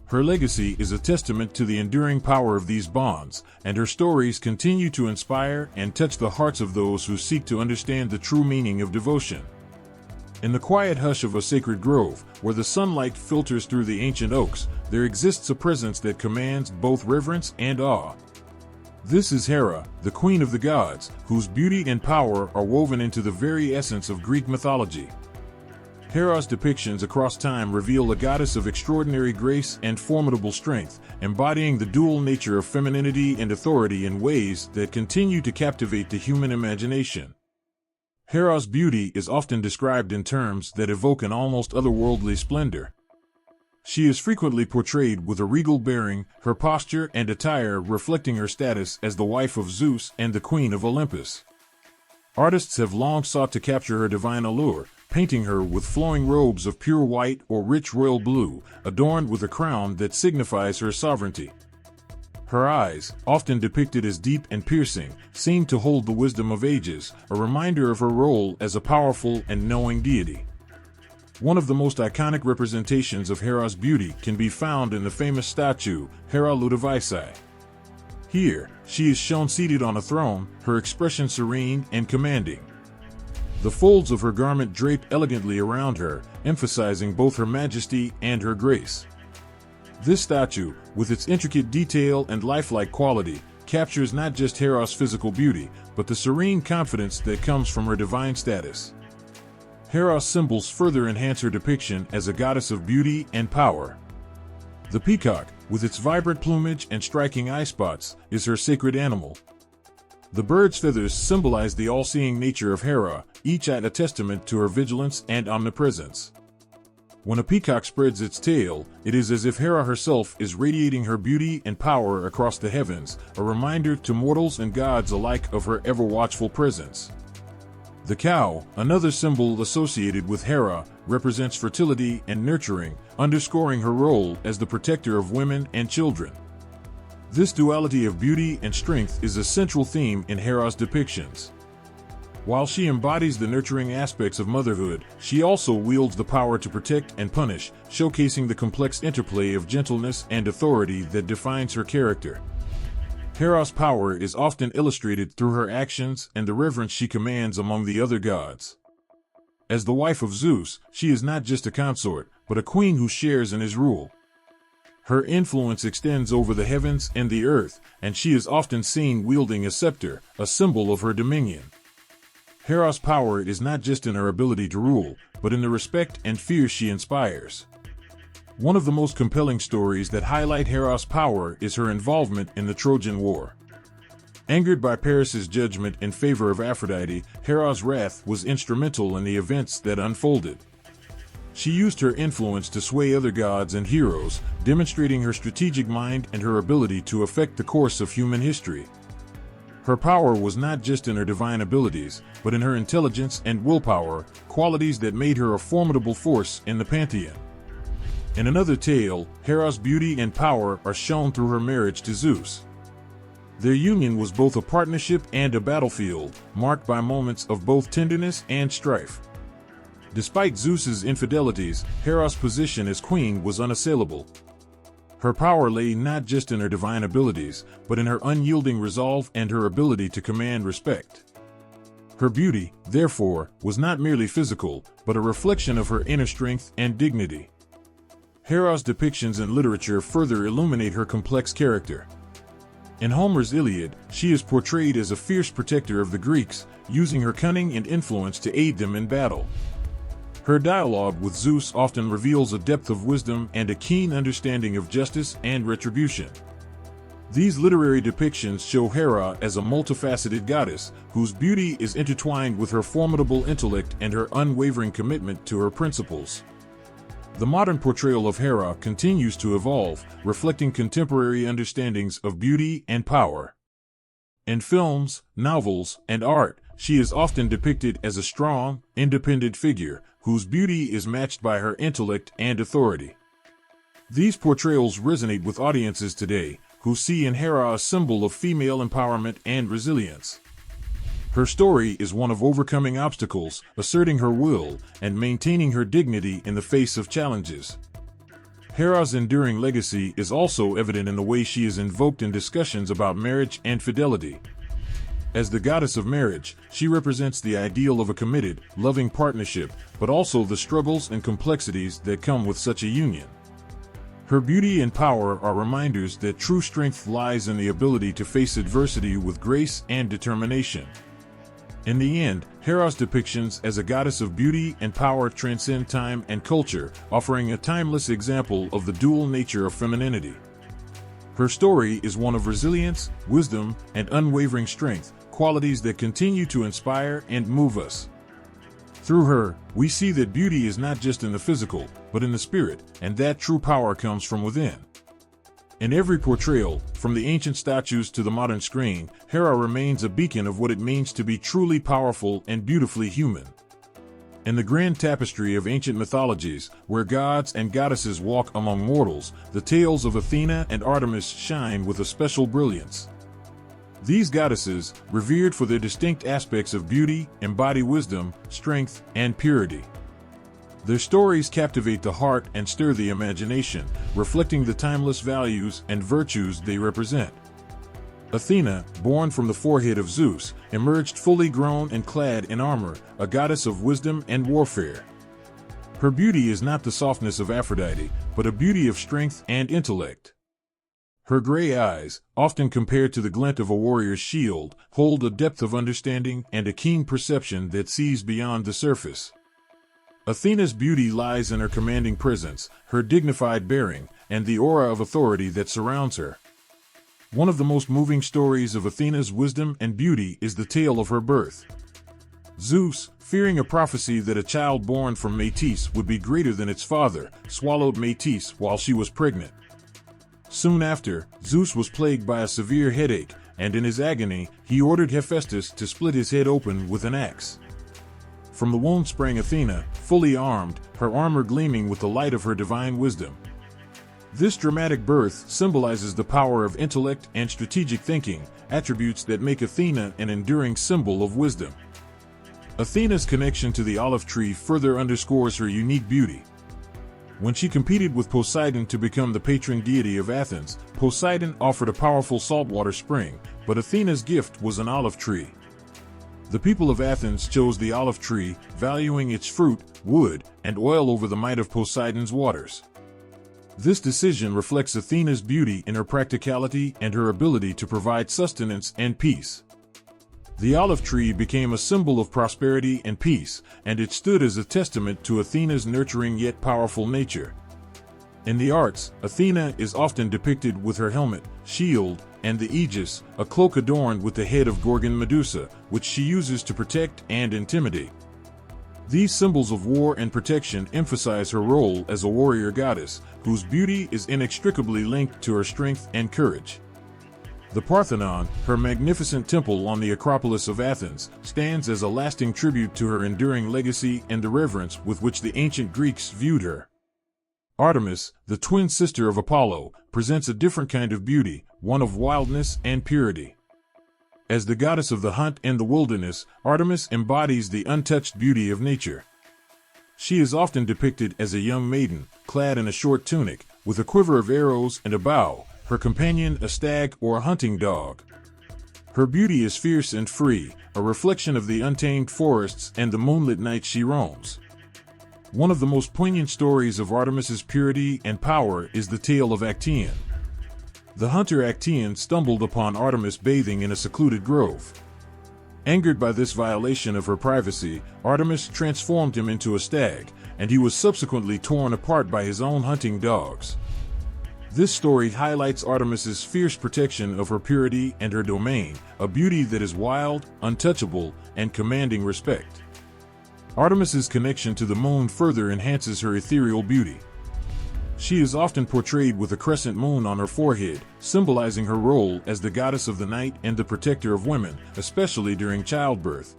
Her legacy is a testament to the enduring power of these bonds, and her stories continue to inspire and touch the hearts of those who seek to understand the true meaning of devotion. In the quiet hush of a sacred grove, where the sunlight filters through the ancient oaks, there exists a presence that commands both reverence and awe. This is Hera, the queen of the gods, whose beauty and power are woven into the very essence of Greek mythology. Hera's depictions across time reveal a goddess of extraordinary grace and formidable strength, embodying the dual nature of femininity and authority in ways that continue to captivate the human imagination. Hera's beauty is often described in terms that evoke an almost otherworldly splendor. She is frequently portrayed with a regal bearing, her posture and attire reflecting her status as the wife of Zeus and the queen of Olympus. Artists have long sought to capture her divine allure, painting her with flowing robes of pure white or rich royal blue, adorned with a crown that signifies her sovereignty. Her eyes, often depicted as deep and piercing, seem to hold the wisdom of ages, a reminder of her role as a powerful and knowing deity. One of the most iconic representations of Hera's beauty can be found in the famous statue, Hera Ludovisi. Here, she is shown seated on a throne, her expression serene and commanding. The folds of her garment drape elegantly around her, emphasizing both her majesty and her grace. This statue, with its intricate detail and lifelike quality, captures not just Hera's physical beauty, but the serene confidence that comes from her divine status. Hera's symbols further enhance her depiction as a goddess of beauty and power. The peacock, with its vibrant plumage and striking eye spots, is her sacred animal. The bird's feathers symbolize the all-seeing nature of Hera, each a testament to her vigilance and omnipresence. When a peacock spreads its tail, it is as if Hera herself is radiating her beauty and power across the heavens, a reminder to mortals and gods alike of her ever-watchful presence. The cow, another symbol associated with Hera, represents fertility and nurturing, underscoring her role as the protector of women and children. This duality of beauty and strength is a central theme in Hera's depictions. While she embodies the nurturing aspects of motherhood, she also wields the power to protect and punish, showcasing the complex interplay of gentleness and authority that defines her character. Hera's power is often illustrated through her actions and the reverence she commands among the other gods. As the wife of Zeus, she is not just a consort, but a queen who shares in his rule. Her influence extends over the heavens and the earth, and she is often seen wielding a scepter, a symbol of her dominion. Hera's power is not just in her ability to rule, but in the respect and fear she inspires. One of the most compelling stories that highlight Hera's power is her involvement in the Trojan War. Angered by Paris's judgment in favor of Aphrodite, Hera's wrath was instrumental in the events that unfolded. She used her influence to sway other gods and heroes, demonstrating her strategic mind and her ability to affect the course of human history. Her power was not just in her divine abilities, but in her intelligence and willpower, qualities that made her a formidable force in the pantheon. In another tale, Hera's beauty and power are shown through her marriage to Zeus. Their union was both a partnership and a battlefield, marked by moments of both tenderness and strife. Despite Zeus's infidelities, Hera's position as queen was unassailable. Her power lay not just in her divine abilities, but in her unyielding resolve and her ability to command respect. Her beauty, therefore, was not merely physical, but a reflection of her inner strength and dignity. Hera's depictions in literature further illuminate her complex character. In Homer's Iliad, she is portrayed as a fierce protector of the Greeks, using her cunning and influence to aid them in battle. Her dialogue with Zeus often reveals a depth of wisdom and a keen understanding of justice and retribution. These literary depictions show Hera as a multifaceted goddess, whose beauty is intertwined with her formidable intellect and her unwavering commitment to her principles. The modern portrayal of Hera continues to evolve, reflecting contemporary understandings of beauty and power. In films, novels, and art, she is often depicted as a strong, independent figure, whose beauty is matched by her intellect and authority. These portrayals resonate with audiences today, who see in Hera a symbol of female empowerment and resilience. Her story is one of overcoming obstacles, asserting her will, and maintaining her dignity in the face of challenges. Hera's enduring legacy is also evident in the way she is invoked in discussions about marriage and fidelity. As the goddess of marriage, she represents the ideal of a committed, loving partnership, but also the struggles and complexities that come with such a union. Her beauty and power are reminders that true strength lies in the ability to face adversity with grace and determination. In the end, Hera's depictions as a goddess of beauty and power transcend time and culture, offering a timeless example of the dual nature of femininity. Her story is one of resilience, wisdom, and unwavering strength, qualities that continue to inspire and move us. Through her, we see that beauty is not just in the physical, but in the spirit, and that true power comes from within. In every portrayal, from the ancient statues to the modern screen, Hera remains a beacon of what it means to be truly powerful and beautifully human. In the grand tapestry of ancient mythologies, where gods and goddesses walk among mortals, the tales of Athena and Artemis shine with a special brilliance. These goddesses, revered for their distinct aspects of beauty, embody wisdom, strength, and purity. Their stories captivate the heart and stir the imagination, reflecting the timeless values and virtues they represent. Athena, born from the forehead of Zeus, emerged fully grown and clad in armor, a goddess of wisdom and warfare. Her beauty is not the softness of Aphrodite, but a beauty of strength and intellect. Her gray eyes, often compared to the glint of a warrior's shield, hold a depth of understanding and a keen perception that sees beyond the surface. Athena's beauty lies in her commanding presence, her dignified bearing, and the aura of authority that surrounds her. One of the most moving stories of Athena's wisdom and beauty is the tale of her birth. Zeus, fearing a prophecy that a child born from Métis would be greater than its father, swallowed Métis while she was pregnant. Soon after, Zeus was plagued by a severe headache, and in his agony, he ordered Hephaestus to split his head open with an axe. From the wound sprang Athena, fully armed, her armor gleaming with the light of her divine wisdom. This dramatic birth symbolizes the power of intellect and strategic thinking, attributes that make Athena an enduring symbol of wisdom. Athena's connection to the olive tree further underscores her unique beauty. When she competed with Poseidon to become the patron deity of Athens, Poseidon offered a powerful saltwater spring, but Athena's gift was an olive tree. The people of Athens chose the olive tree, valuing its fruit, wood, and oil over the might of Poseidon's waters. This decision reflects Athena's beauty in her practicality and her ability to provide sustenance and peace. The olive tree became a symbol of prosperity and peace, and it stood as a testament to Athena's nurturing yet powerful nature. In the arts, Athena is often depicted with her helmet, shield, and the aegis, a cloak adorned with the head of Gorgon Medusa, which she uses to protect and intimidate. These symbols of war and protection emphasize her role as a warrior goddess, whose beauty is inextricably linked to her strength and courage. The Parthenon, her magnificent temple on the Acropolis of Athens, stands as a lasting tribute to her enduring legacy and the reverence with which the ancient Greeks viewed her. Artemis, the twin sister of Apollo, presents a different kind of beauty, one of wildness and purity. As the goddess of the hunt and the wilderness, Artemis embodies the untouched beauty of nature. She is often depicted as a young maiden, clad in a short tunic, with a quiver of arrows and a bow, her companion a stag or a hunting dog. Her beauty is fierce and free, a reflection of the untamed forests and the moonlit nights she roams. One of the most poignant stories of Artemis's purity and power is the tale of Actaeon. The hunter Actaeon stumbled upon Artemis bathing in a secluded grove. Angered by this violation of her privacy, Artemis transformed him into a stag, and he was subsequently torn apart by his own hunting dogs. This story highlights Artemis's fierce protection of her purity and her domain, a beauty that is wild, untouchable, and commanding respect. Artemis's connection to the moon further enhances her ethereal beauty. She is often portrayed with a crescent moon on her forehead, symbolizing her role as the goddess of the night and the protector of women, especially during childbirth.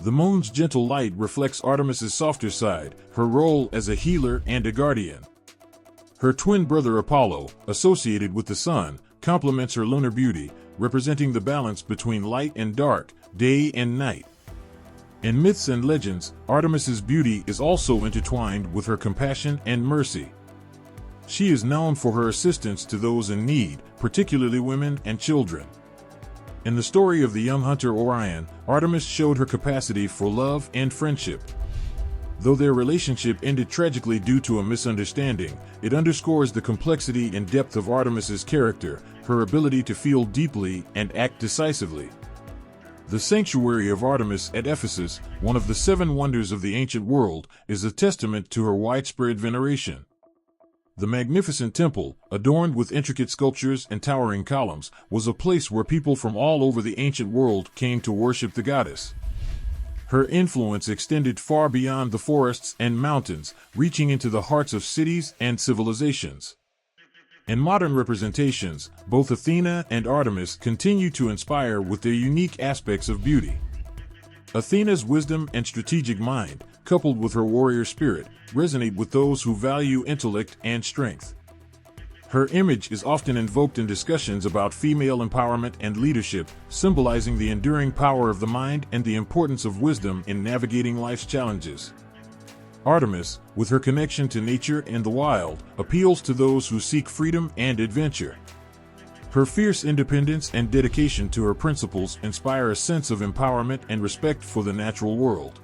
The moon's gentle light reflects Artemis's softer side, her role as a healer and a guardian. Her twin brother Apollo, associated with the sun, complements her lunar beauty, representing the balance between light and dark, day and night. In myths and legends, Artemis's beauty is also intertwined with her compassion and mercy. She is known for her assistance to those in need, particularly women and children. In the story of the young hunter Orion, Artemis showed her capacity for love and friendship. Though their relationship ended tragically due to a misunderstanding, it underscores the complexity and depth of Artemis's character, her ability to feel deeply and act decisively. The sanctuary of Artemis at Ephesus, one of the 7 wonders of the ancient world, is a testament to her widespread veneration. The magnificent temple, adorned with intricate sculptures and towering columns, was a place where people from all over the ancient world came to worship the goddess. Her influence extended far beyond the forests and mountains, reaching into the hearts of cities and civilizations. In modern representations, both Athena and Artemis continue to inspire with their unique aspects of beauty. Athena's wisdom and strategic mind, coupled with her warrior spirit, resonate with those who value intellect and strength. Her image is often invoked in discussions about female empowerment and leadership, symbolizing the enduring power of the mind and the importance of wisdom in navigating life's challenges. Artemis, with her connection to nature and the wild, appeals to those who seek freedom and adventure. Her fierce independence and dedication to her principles inspire a sense of empowerment and respect for the natural world.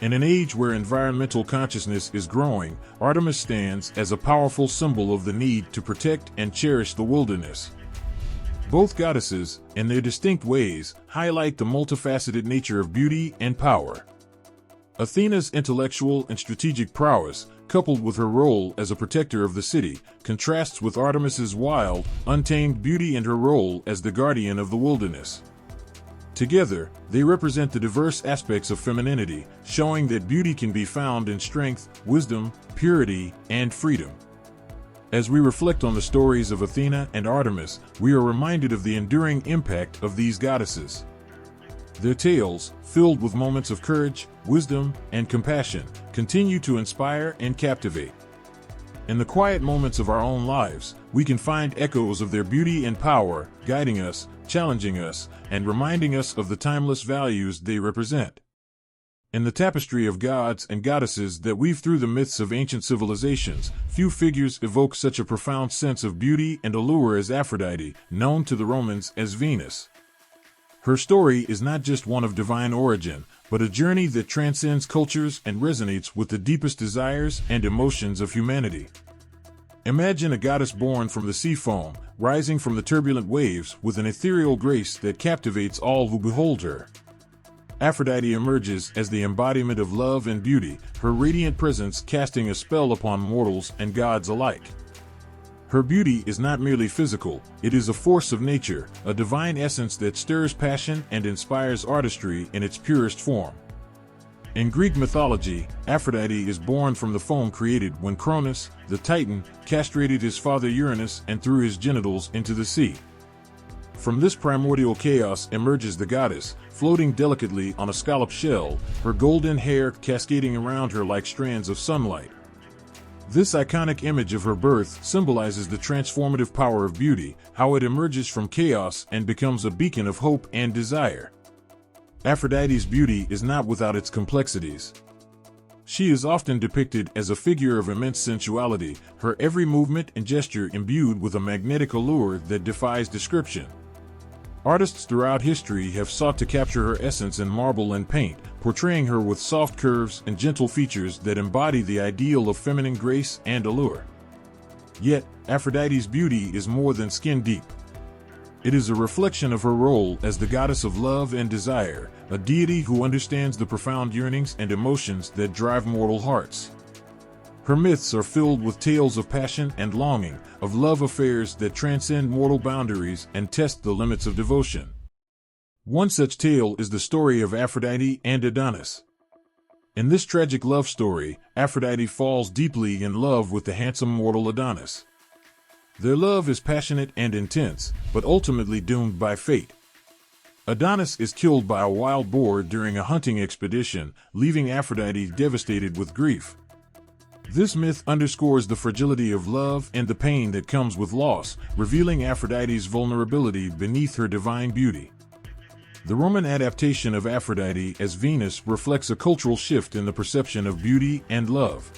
In an age where environmental consciousness is growing, Artemis stands as a powerful symbol of the need to protect and cherish the wilderness. Both goddesses, in their distinct ways, highlight the multifaceted nature of beauty and power. Athena's intellectual and strategic prowess, coupled with her role as a protector of the city, contrasts with Artemis's wild, untamed beauty and her role as the guardian of the wilderness. Together, they represent the diverse aspects of femininity, showing that beauty can be found in strength, wisdom, purity, and freedom. As we reflect on the stories of Athena and Artemis, we are reminded of the enduring impact of these goddesses. Their tales, filled with moments of courage, wisdom, and compassion, continue to inspire and captivate. In the quiet moments of our own lives, we can find echoes of their beauty and power, guiding us, challenging us, and reminding us of the timeless values they represent. In the tapestry of gods and goddesses that weave through the myths of ancient civilizations, few figures evoke such a profound sense of beauty and allure as Aphrodite, known to the Romans as Venus. Her story is not just one of divine origin, but a journey that transcends cultures and resonates with the deepest desires and emotions of humanity. Imagine a goddess born from the sea foam, rising from the turbulent waves with an ethereal grace that captivates all who behold her. Aphrodite emerges as the embodiment of love and beauty, her radiant presence casting a spell upon mortals and gods alike. Her beauty is not merely physical, it is a force of nature, a divine essence that stirs passion and inspires artistry in its purest form. In Greek mythology, Aphrodite is born from the foam created when Cronus, the Titan, castrated his father Uranus and threw his genitals into the sea. From this primordial chaos emerges the goddess, floating delicately on a scalloped shell, her golden hair cascading around her like strands of sunlight. This iconic image of her birth symbolizes the transformative power of beauty, how it emerges from chaos and becomes a beacon of hope and desire. Aphrodite's beauty is not without its complexities. She is often depicted as a figure of immense sensuality, her every movement and gesture imbued with a magnetic allure that defies description. Artists throughout history have sought to capture her essence in marble and paint, portraying her with soft curves and gentle features that embody the ideal of feminine grace and allure. Yet, Aphrodite's beauty is more than skin deep. It is a reflection of her role as the goddess of love and desire, a deity who understands the profound yearnings and emotions that drive mortal hearts. Her myths are filled with tales of passion and longing, of love affairs that transcend mortal boundaries and test the limits of devotion. One such tale is the story of Aphrodite and Adonis. In this tragic love story, Aphrodite falls deeply in love with the handsome mortal Adonis. Their love is passionate and intense, but ultimately doomed by fate. Adonis is killed by a wild boar during a hunting expedition, leaving Aphrodite devastated with grief. This myth underscores the fragility of love and the pain that comes with loss, revealing Aphrodite's vulnerability beneath her divine beauty. The Roman adaptation of Aphrodite as Venus reflects a cultural shift in the perception of beauty and love.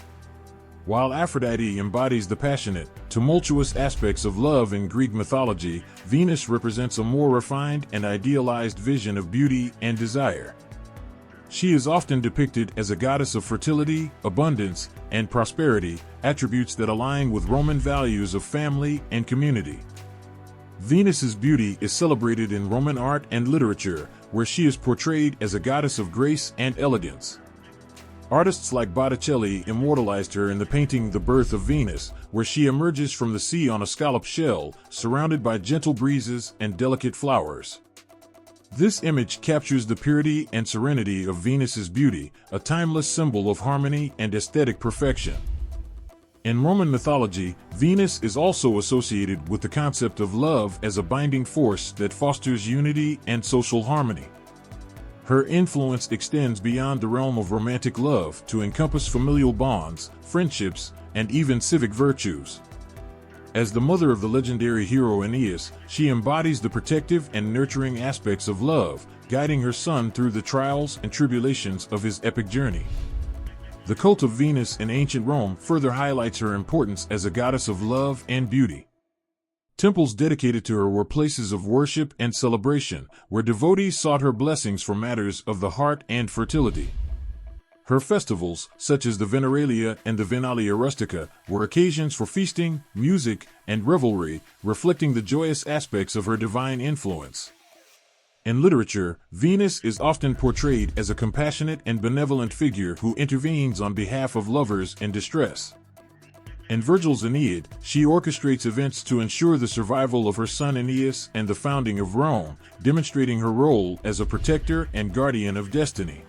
While Aphrodite embodies the passionate, tumultuous aspects of love in Greek mythology, Venus represents a more refined and idealized vision of beauty and desire. She is often depicted as a goddess of fertility, abundance, and prosperity, attributes that align with Roman values of family and community. Venus's beauty is celebrated in Roman art and literature, where she is portrayed as a goddess of grace and elegance. Artists like Botticelli immortalized her in the painting The Birth of Venus, where she emerges from the sea on a scallop shell, surrounded by gentle breezes and delicate flowers. This image captures the purity and serenity of Venus's beauty, a timeless symbol of harmony and aesthetic perfection. In Roman mythology, Venus is also associated with the concept of love as a binding force that fosters unity and social harmony. Her influence extends beyond the realm of romantic love to encompass familial bonds, friendships, and even civic virtues. As the mother of the legendary hero Aeneas, she embodies the protective and nurturing aspects of love, guiding her son through the trials and tribulations of his epic journey. The cult of Venus in ancient Rome further highlights her importance as a goddess of love and beauty. Temples dedicated to her were places of worship and celebration, where devotees sought her blessings for matters of the heart and fertility. Her festivals, such as the Veneralia and the Venalia Rustica, were occasions for feasting, music, and revelry, reflecting the joyous aspects of her divine influence. In literature, Venus is often portrayed as a compassionate and benevolent figure who intervenes on behalf of lovers in distress. In Virgil's Aeneid, she orchestrates events to ensure the survival of her son Aeneas and the founding of Rome, demonstrating her role as a protector and guardian of destiny.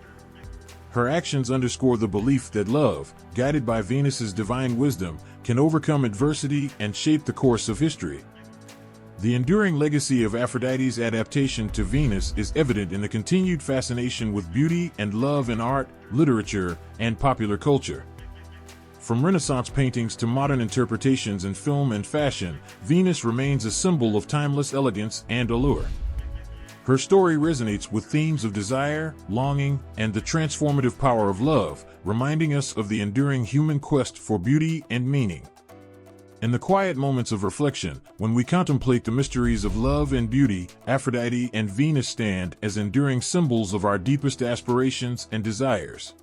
Her actions underscore the belief that love, guided by Venus's divine wisdom, can overcome adversity and shape the course of history. The enduring legacy of Aphrodite's adaptation to Venus is evident in the continued fascination with beauty and love in art, literature, and popular culture. From Renaissance paintings to modern interpretations in film and fashion, Venus remains a symbol of timeless elegance and allure. Her story resonates with themes of desire, longing, and the transformative power of love, reminding us of the enduring human quest for beauty and meaning. In the quiet moments of reflection, when we contemplate the mysteries of love and beauty, Aphrodite and Venus stand as enduring symbols of our deepest aspirations and desires.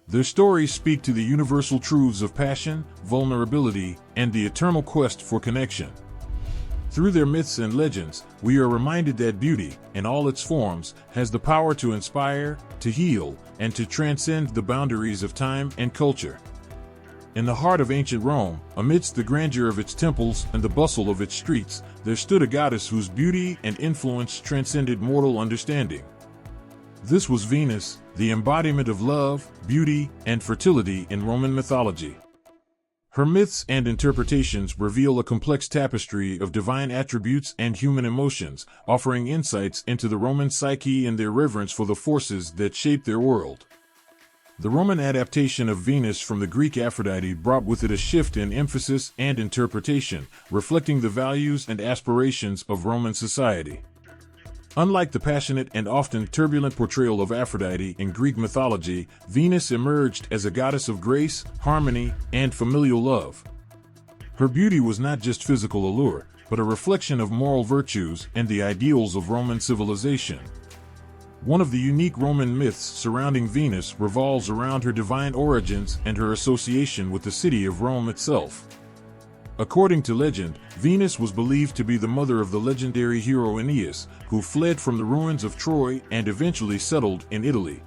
Their stories speak to the universal truths of passion, vulnerability, and the eternal quest for connection. Through their myths and legends, we are reminded that beauty, in all its forms, has the power to inspire, to heal, and to transcend the boundaries of time and culture. In the heart of ancient Rome, amidst the grandeur of its temples and the bustle of its streets, there stood a goddess whose beauty and influence transcended mortal understanding. This was Venus, the embodiment of love, beauty, and fertility in Roman mythology. Her myths and interpretations reveal a complex tapestry of divine attributes and human emotions, offering insights into the Roman psyche and their reverence for the forces that shape their world. The Roman adaptation of Venus from the Greek Aphrodite brought with it a shift in emphasis and interpretation, reflecting the values and aspirations of Roman society. Unlike the passionate and often turbulent portrayal of Aphrodite in Greek mythology, Venus emerged as a goddess of grace, harmony, and familial love. Her beauty was not just physical allure, but a reflection of moral virtues and the ideals of Roman civilization. One of the unique Roman myths surrounding Venus revolves around her divine origins and her association with the city of Rome itself. According to legend, Venus was believed to be the mother of the legendary hero Aeneas, who fled from the ruins of Troy and eventually settled in Italy.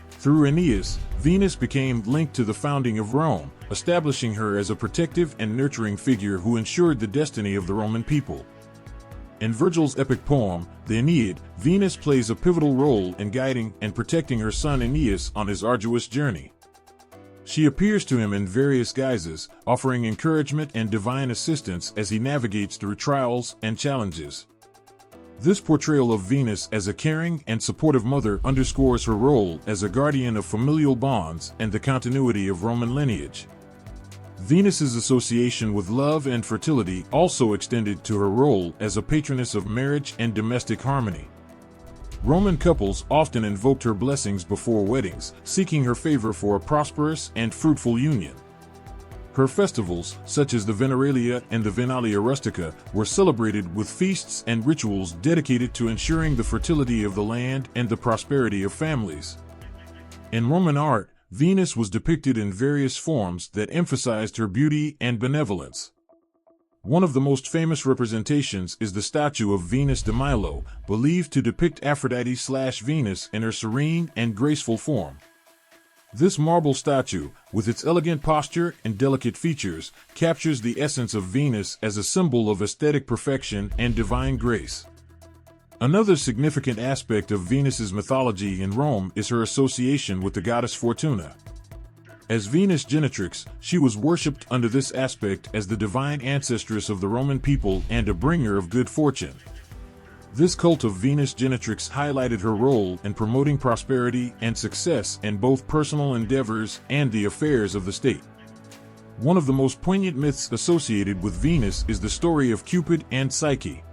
Through Aeneas, Venus became linked to the founding of Rome, establishing her as a protective and nurturing figure who ensured the destiny of the Roman people. In Virgil's epic poem, the Aeneid, Venus plays a pivotal role in guiding and protecting her son Aeneas on his arduous journey. She appears to him in various guises, offering encouragement and divine assistance as he navigates through trials and challenges. This portrayal of Venus as a caring and supportive mother underscores her role as a guardian of familial bonds and the continuity of Roman lineage. Venus's association with love and fertility also extended to her role as a patroness of marriage and domestic harmony. Roman couples often invoked her blessings before weddings, seeking her favor for a prosperous and fruitful union. Her festivals, such as the Veneralia and the Venalia Rustica, were celebrated with feasts and rituals dedicated to ensuring the fertility of the land and the prosperity of families. In Roman art, Venus was depicted in various forms that emphasized her beauty and benevolence. One of the most famous representations is the statue of Venus de Milo, believed to depict Aphrodite/Venus in her serene and graceful form. This marble statue, with its elegant posture and delicate features, captures the essence of Venus as a symbol of aesthetic perfection and divine grace. Another significant aspect of Venus's mythology in Rome is her association with the goddess Fortuna. As Venus Genetrix, she was worshipped under this aspect as the divine ancestress of the Roman people and a bringer of good fortune. This cult of Venus Genetrix highlighted her role in promoting prosperity and success in both personal endeavors and the affairs of the state. One of the most poignant myths associated with Venus is the story of Cupid and Psyche.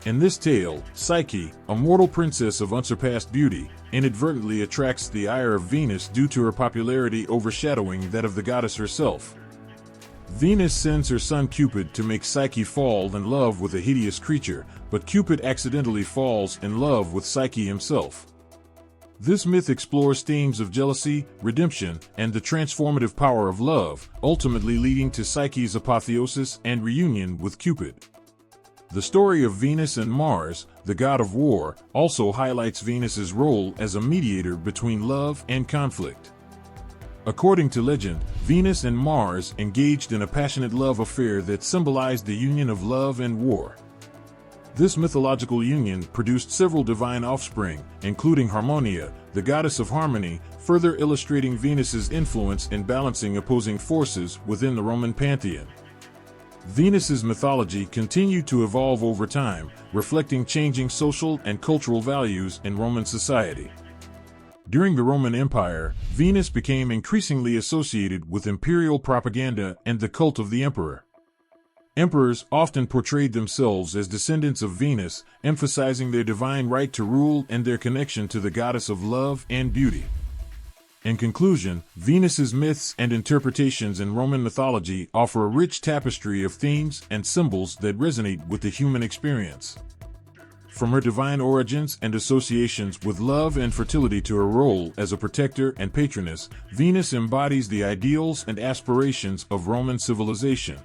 In this tale, Psyche, a mortal princess of unsurpassed beauty, inadvertently attracts the ire of Venus due to her popularity overshadowing that of the goddess herself. Venus sends her son Cupid to make Psyche fall in love with a hideous creature, but Cupid accidentally falls in love with Psyche himself. This myth explores themes of jealousy, redemption, and the transformative power of love, ultimately leading to Psyche's apotheosis and reunion with Cupid. The story of Venus and Mars, the god of war, also highlights Venus's role as a mediator between love and conflict. According to legend, Venus and Mars engaged in a passionate love affair that symbolized the union of love and war. This mythological union produced several divine offspring, including Harmonia, the goddess of harmony, further illustrating Venus's influence in balancing opposing forces within the Roman pantheon. Venus's mythology continued to evolve over time, reflecting changing social and cultural values in Roman society. During the Roman Empire, Venus became increasingly associated with imperial propaganda and the cult of the emperor. Emperors often portrayed themselves as descendants of Venus, emphasizing their divine right to rule and their connection to the goddess of love and beauty. In conclusion, Venus's myths and interpretations in Roman mythology offer a rich tapestry of themes and symbols that resonate with the human experience. From her divine origins and associations with love and fertility to her role as a protector and patroness, Venus embodies the ideals and aspirations of Roman civilization.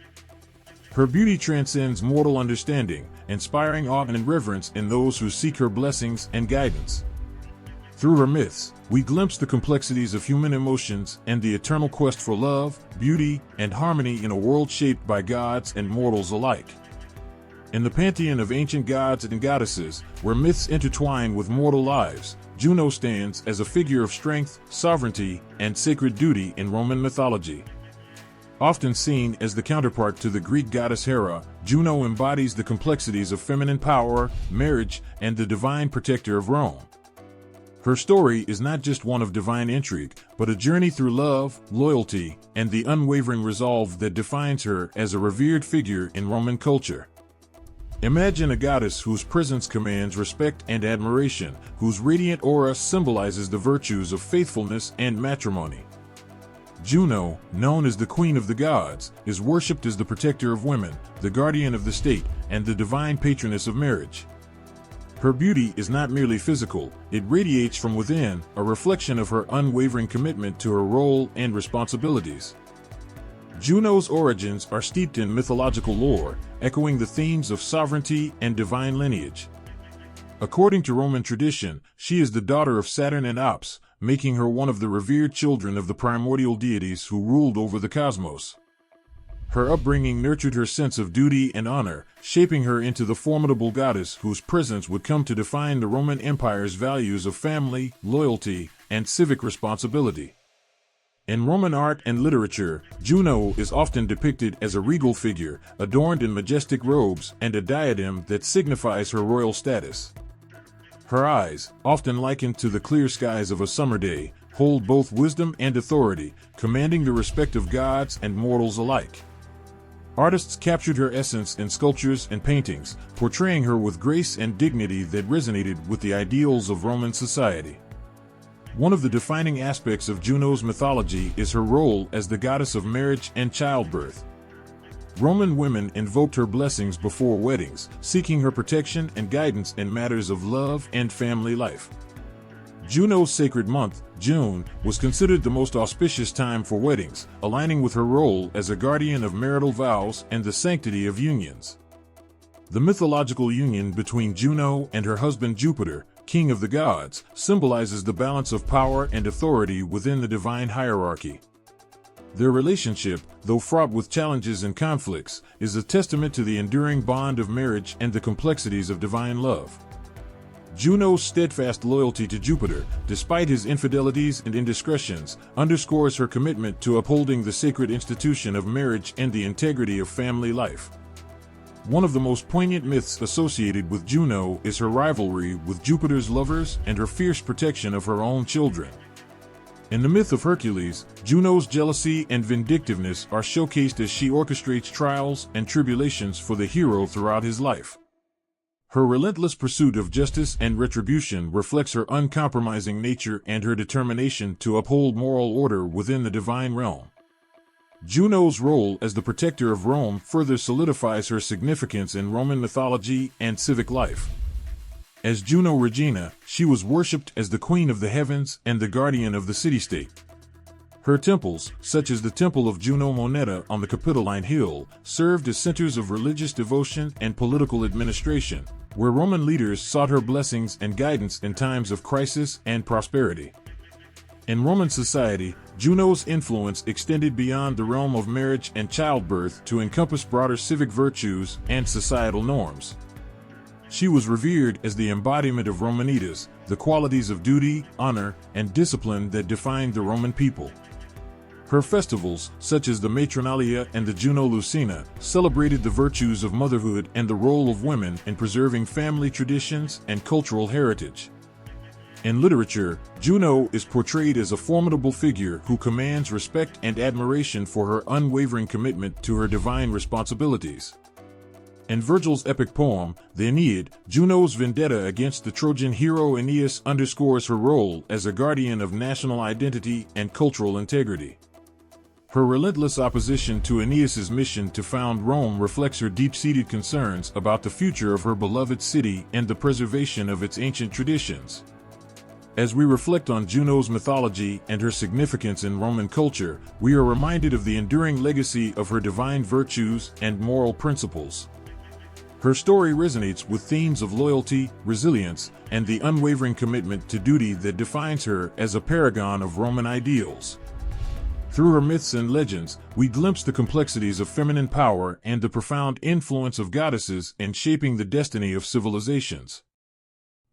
Her beauty transcends mortal understanding, inspiring awe and reverence in those who seek her blessings and guidance. Through her myths, we glimpse the complexities of human emotions and the eternal quest for love, beauty, and harmony in a world shaped by gods and mortals alike. In the pantheon of ancient gods and goddesses, where myths intertwine with mortal lives, Juno stands as a figure of strength, sovereignty, and sacred duty in Roman mythology. Often seen as the counterpart to the Greek goddess Hera, Juno embodies the complexities of feminine power, marriage, and the divine protector of Rome. Her story is not just one of divine intrigue, but a journey through love, loyalty, and the unwavering resolve that defines her as a revered figure in Roman culture. Imagine a goddess whose presence commands respect and admiration, whose radiant aura symbolizes the virtues of faithfulness and matrimony. Juno, known as the Queen of the Gods, is worshipped as the protector of women, the guardian of the state, and the divine patroness of marriage. Her beauty is not merely physical, it radiates from within, a reflection of her unwavering commitment to her role and responsibilities. Juno's origins are steeped in mythological lore, echoing the themes of sovereignty and divine lineage. According to Roman tradition, she is the daughter of Saturn and Ops, making her one of the revered children of the primordial deities who ruled over the cosmos. Her upbringing nurtured her sense of duty and honor, shaping her into the formidable goddess whose presence would come to define the Roman Empire's values of family, loyalty, and civic responsibility. In Roman art and literature, Juno is often depicted as a regal figure, adorned in majestic robes and a diadem that signifies her royal status. Her eyes, often likened to the clear skies of a summer day, hold both wisdom and authority, commanding the respect of gods and mortals alike. Artists captured her essence in sculptures and paintings, portraying her with grace and dignity that resonated with the ideals of Roman society. One of the defining aspects of Juno's mythology is her role as the goddess of marriage and childbirth. Roman women invoked her blessings before weddings, seeking her protection and guidance in matters of love and family life. Juno's sacred month, June, was considered the most auspicious time for weddings, aligning with her role as a guardian of marital vows and the sanctity of unions. The mythological union between Juno and her husband Jupiter, king of the gods, symbolizes the balance of power and authority within the divine hierarchy. Their relationship, though fraught with challenges and conflicts, is a testament to the enduring bond of marriage and the complexities of divine love. Juno's steadfast loyalty to Jupiter, despite his infidelities and indiscretions, underscores her commitment to upholding the sacred institution of marriage and the integrity of family life. One of the most poignant myths associated with Juno is her rivalry with Jupiter's lovers and her fierce protection of her own children. In the myth of Hercules, Juno's jealousy and vindictiveness are showcased as she orchestrates trials and tribulations for the hero throughout his life. Her relentless pursuit of justice and retribution reflects her uncompromising nature and her determination to uphold moral order within the divine realm. Juno's role as the protector of Rome further solidifies her significance in Roman mythology and civic life. As Juno Regina, she was worshipped as the queen of the heavens and the guardian of the city-state. Her temples, such as the Temple of Juno Moneta on the Capitoline Hill, served as centers of religious devotion and political administration, where Roman leaders sought her blessings and guidance in times of crisis and prosperity. In Roman society, Juno's influence extended beyond the realm of marriage and childbirth to encompass broader civic virtues and societal norms. She was revered as the embodiment of Romanitas, the qualities of duty, honor, and discipline that defined the Roman people. Her festivals, such as the Matronalia and the Juno Lucina, celebrated the virtues of motherhood and the role of women in preserving family traditions and cultural heritage. In literature, Juno is portrayed as a formidable figure who commands respect and admiration for her unwavering commitment to her divine responsibilities. In Virgil's epic poem, the Aeneid, Juno's vendetta against the Trojan hero Aeneas underscores her role as a guardian of national identity and cultural integrity. Her relentless opposition to Aeneas's mission to found Rome reflects her deep-seated concerns about the future of her beloved city and the preservation of its ancient traditions. As we reflect on Juno's mythology and her significance in Roman culture, we are reminded of the enduring legacy of her divine virtues and moral principles. Her story resonates with themes of loyalty, resilience, and the unwavering commitment to duty that defines her as a paragon of Roman ideals. Through her myths and legends, we glimpse the complexities of feminine power and the profound influence of goddesses in shaping the destiny of civilizations.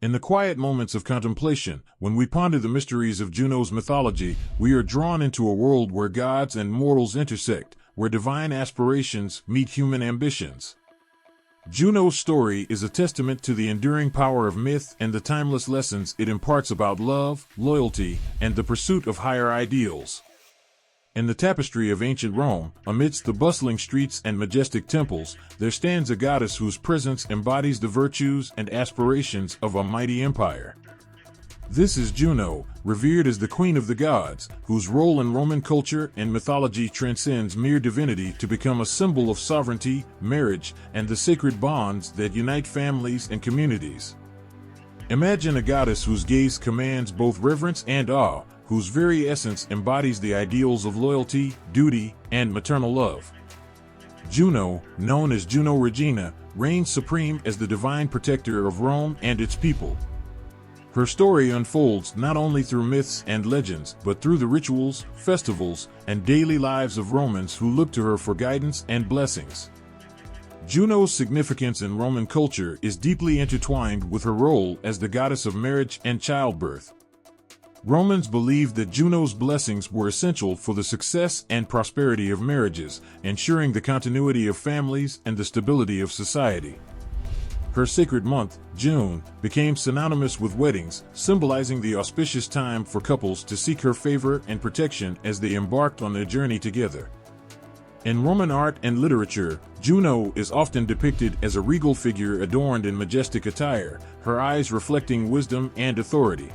In the quiet moments of contemplation, when we ponder the mysteries of Juno's mythology, we are drawn into a world where gods and mortals intersect, where divine aspirations meet human ambitions. Juno's story is a testament to the enduring power of myth and the timeless lessons it imparts about love, loyalty, and the pursuit of higher ideals. In the tapestry of ancient Rome, amidst the bustling streets and majestic temples, there stands a goddess whose presence embodies the virtues and aspirations of a mighty empire. This is Juno, revered as the queen of the gods, whose role in Roman culture and mythology transcends mere divinity to become a symbol of sovereignty, marriage, and the sacred bonds that unite families and communities. Imagine a goddess whose gaze commands both reverence and awe, whose very essence embodies the ideals of loyalty, duty, and maternal love. Juno, known as Juno Regina, reigns supreme as the divine protector of Rome and its people. Her story unfolds not only through myths and legends, but through the rituals, festivals, and daily lives of Romans who look to her for guidance and blessings. Juno's significance in Roman culture is deeply intertwined with her role as the goddess of marriage and childbirth. Romans believed that Juno's blessings were essential for the success and prosperity of marriages, ensuring the continuity of families and the stability of society. Her sacred month, June, became synonymous with weddings, symbolizing the auspicious time for couples to seek her favor and protection as they embarked on their journey together. In Roman art and literature, Juno is often depicted as a regal figure adorned in majestic attire, her eyes reflecting wisdom and authority.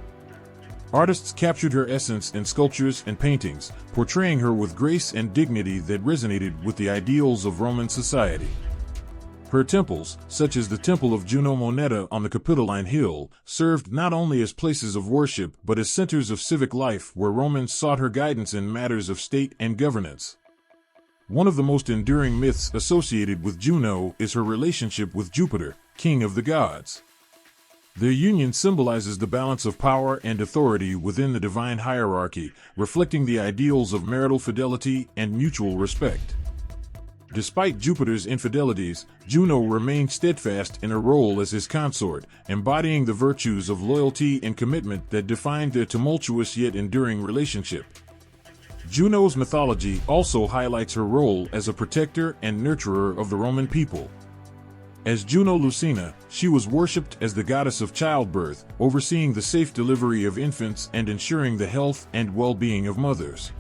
Artists captured her essence in sculptures and paintings, portraying her with grace and dignity that resonated with the ideals of Roman society. Her temples, such as the Temple of Juno Moneta on the Capitoline Hill, served not only as places of worship but as centers of civic life where Romans sought her guidance in matters of state and governance. One of the most enduring myths associated with Juno is her relationship with Jupiter, king of the gods. Their union symbolizes the balance of power and authority within the divine hierarchy, reflecting the ideals of marital fidelity and mutual respect. Despite Jupiter's infidelities, Juno remained steadfast in her role as his consort, embodying the virtues of loyalty and commitment that defined their tumultuous yet enduring relationship. Juno's mythology also highlights her role as a protector and nurturer of the Roman people. As Juno Lucina, she was worshipped as the goddess of childbirth, overseeing the safe delivery of infants and ensuring the health and well-being of mothers.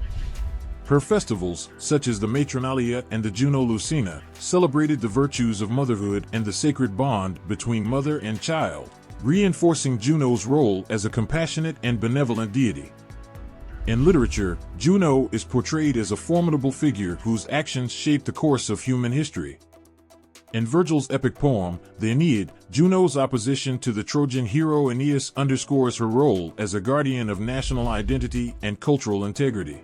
Her festivals, such as the Matronalia and the Juno Lucina, celebrated the virtues of motherhood and the sacred bond between mother and child, reinforcing Juno's role as a compassionate and benevolent deity. In literature, Juno is portrayed as a formidable figure whose actions shaped the course of human history. In Virgil's epic poem, the Aeneid, Juno's opposition to the Trojan hero Aeneas underscores her role as a guardian of national identity and cultural integrity.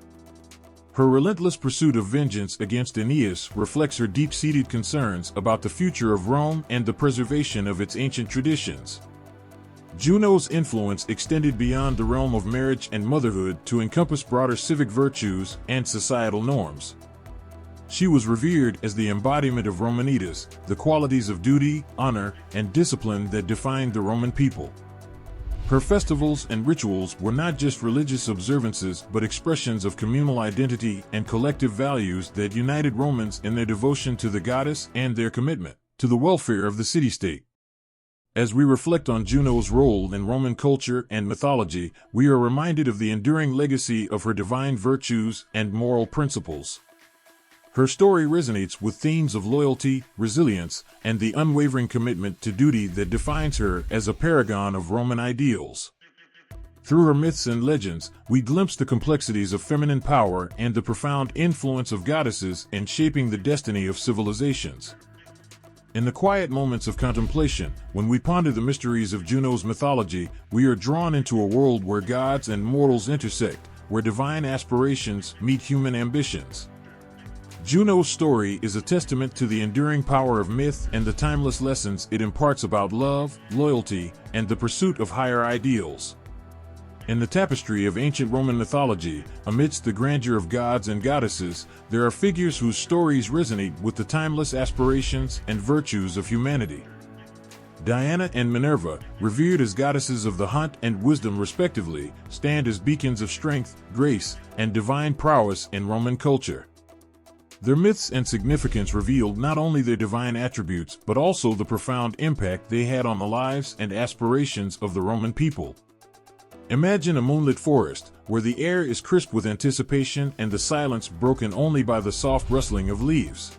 Her relentless pursuit of vengeance against Aeneas reflects her deep-seated concerns about the future of Rome and the preservation of its ancient traditions. Juno's influence extended beyond the realm of marriage and motherhood to encompass broader civic virtues and societal norms. She was revered as the embodiment of Romanitas, the qualities of duty, honor, and discipline that defined the Roman people. Her festivals and rituals were not just religious observances but expressions of communal identity and collective values that united Romans in their devotion to the goddess and their commitment to the welfare of the city-state. As we reflect on Juno's role in Roman culture and mythology, we are reminded of the enduring legacy of her divine virtues and moral principles. Her story resonates with themes of loyalty, resilience, and the unwavering commitment to duty that defines her as a paragon of Roman ideals. Through her myths and legends, we glimpse the complexities of feminine power and the profound influence of goddesses in shaping the destiny of civilizations. In the quiet moments of contemplation, when we ponder the mysteries of Juno's mythology, we are drawn into a world where gods and mortals intersect, where divine aspirations meet human ambitions. Juno's story is a testament to the enduring power of myth and the timeless lessons it imparts about love, loyalty, and the pursuit of higher ideals. In the tapestry of ancient Roman mythology, amidst the grandeur of gods and goddesses, there are figures whose stories resonate with the timeless aspirations and virtues of humanity. Diana and Minerva, revered as goddesses of the hunt and wisdom respectively, stand as beacons of strength, grace, and divine prowess in Roman culture. Their myths and significance revealed not only their divine attributes but also the profound impact they had on the lives and aspirations of the Roman people. Imagine a moonlit forest, where the air is crisp with anticipation and the silence broken only by the soft rustling of leaves.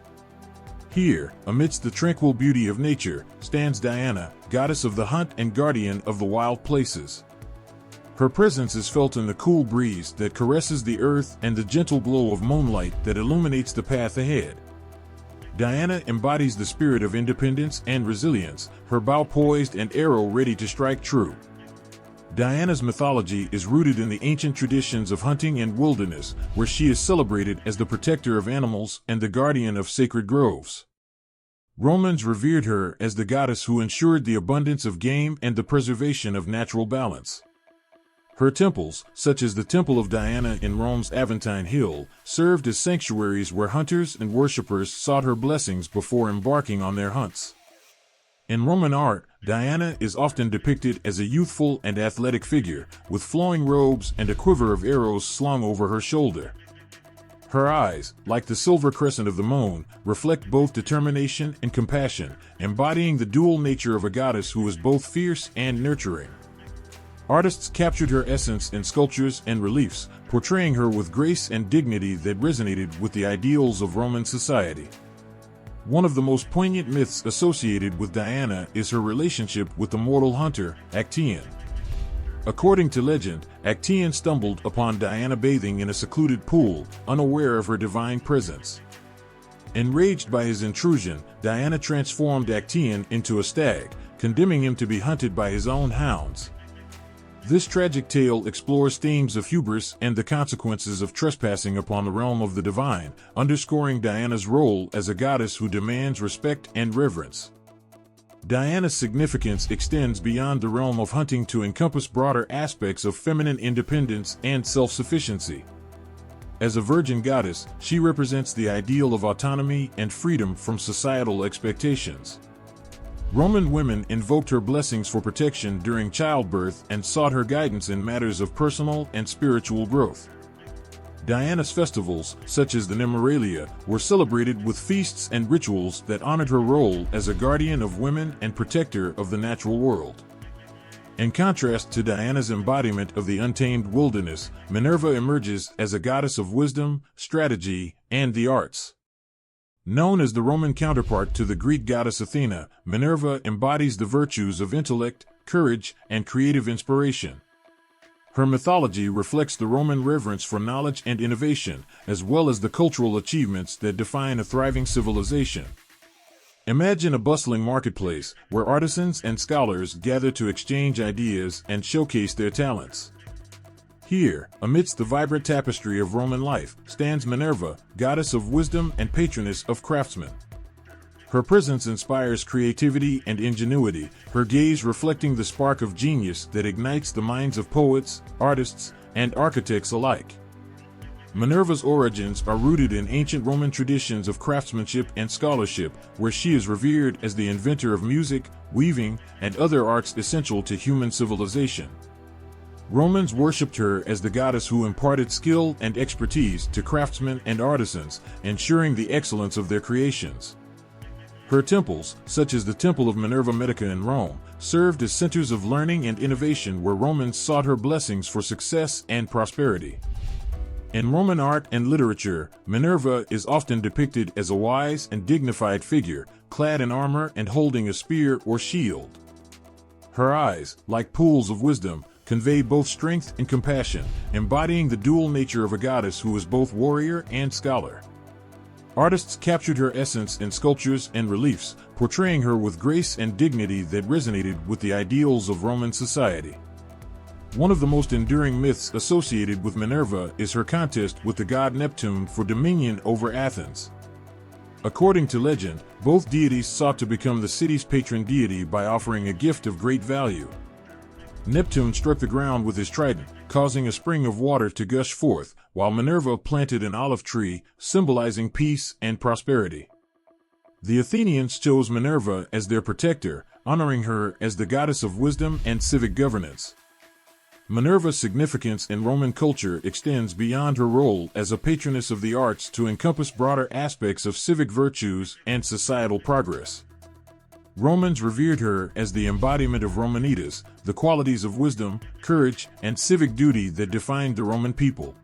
Here, amidst the tranquil beauty of nature, stands Diana, goddess of the hunt and guardian of the wild places. Her presence is felt in the cool breeze that caresses the earth and the gentle glow of moonlight that illuminates the path ahead. Diana embodies the spirit of independence and resilience, her bow poised and arrow ready to strike true. Diana's mythology is rooted in the ancient traditions of hunting and wilderness, where she is celebrated as the protector of animals and the guardian of sacred groves. Romans revered her as the goddess who ensured the abundance of game and the preservation of natural balance. Her temples, such as the Temple of Diana in Rome's Aventine Hill, served as sanctuaries where hunters and worshippers sought her blessings before embarking on their hunts. In Roman art, Diana is often depicted as a youthful and athletic figure, with flowing robes and a quiver of arrows slung over her shoulder. Her eyes, like the silver crescent of the moon, reflect both determination and compassion, embodying the dual nature of a goddess who is both fierce and nurturing. Artists captured her essence in sculptures and reliefs, portraying her with grace and dignity that resonated with the ideals of Roman society. One of the most poignant myths associated with Diana is her relationship with the mortal hunter, Actaeon. According to legend, Actaeon stumbled upon Diana bathing in a secluded pool, unaware of her divine presence. Enraged by his intrusion, Diana transformed Actaeon into a stag, condemning him to be hunted by his own hounds. This tragic tale explores themes of hubris and the consequences of trespassing upon the realm of the divine, underscoring Diana's role as a goddess who demands respect and reverence. Diana's significance extends beyond the realm of hunting to encompass broader aspects of feminine independence and self-sufficiency. As a virgin goddess, she represents the ideal of autonomy and freedom from societal expectations. Roman women invoked her blessings for protection during childbirth and sought her guidance in matters of personal and spiritual growth. Diana's festivals, such as the Nemeralia, were celebrated with feasts and rituals that honored her role as a guardian of women and protector of the natural world. In contrast to Diana's embodiment of the untamed wilderness, Minerva emerges as a goddess of wisdom, strategy, and the arts. Known as the Roman counterpart to the Greek goddess Athena, Minerva embodies the virtues of intellect, courage, and creative inspiration. Her mythology reflects the Roman reverence for knowledge and innovation, as well as the cultural achievements that define a thriving civilization. Imagine a bustling marketplace where artisans and scholars gather to exchange ideas and showcase their talents. Here, amidst the vibrant tapestry of Roman life, stands Minerva, goddess of wisdom and patroness of craftsmen. Her presence inspires creativity and ingenuity, her gaze reflecting the spark of genius that ignites the minds of poets, artists, and architects alike. Minerva's origins are rooted in ancient Roman traditions of craftsmanship and scholarship, where she is revered as the inventor of music, weaving, and other arts essential to human civilization. Romans worshipped her as the goddess who imparted skill and expertise to craftsmen and artisans, ensuring the excellence of their creations. Her temples, such as the Temple of Minerva Medica in Rome, served as centers of learning and innovation where Romans sought her blessings for success and prosperity. In Roman art and literature, Minerva is often depicted as a wise and dignified figure, clad in armor and holding a spear or shield. Her eyes, like pools of wisdom, convey both strength and compassion, embodying the dual nature of a goddess who is both warrior and scholar. Artists captured her essence in sculptures and reliefs, portraying her with grace and dignity that resonated with the ideals of Roman society. One of the most enduring myths associated with Minerva is her contest with the god Neptune for dominion over Athens. According to legend, both deities sought to become the city's patron deity by offering a gift of great value. Neptune struck the ground with his trident, causing a spring of water to gush forth, while Minerva planted an olive tree, symbolizing peace and prosperity. The Athenians chose Minerva as their protector, honoring her as the goddess of wisdom and civic governance. Minerva's significance in Roman culture extends beyond her role as a patroness of the arts to encompass broader aspects of civic virtues and societal progress. Romans revered her as the embodiment of Romanitas, the qualities of wisdom, courage, and civic duty that defined the Roman people.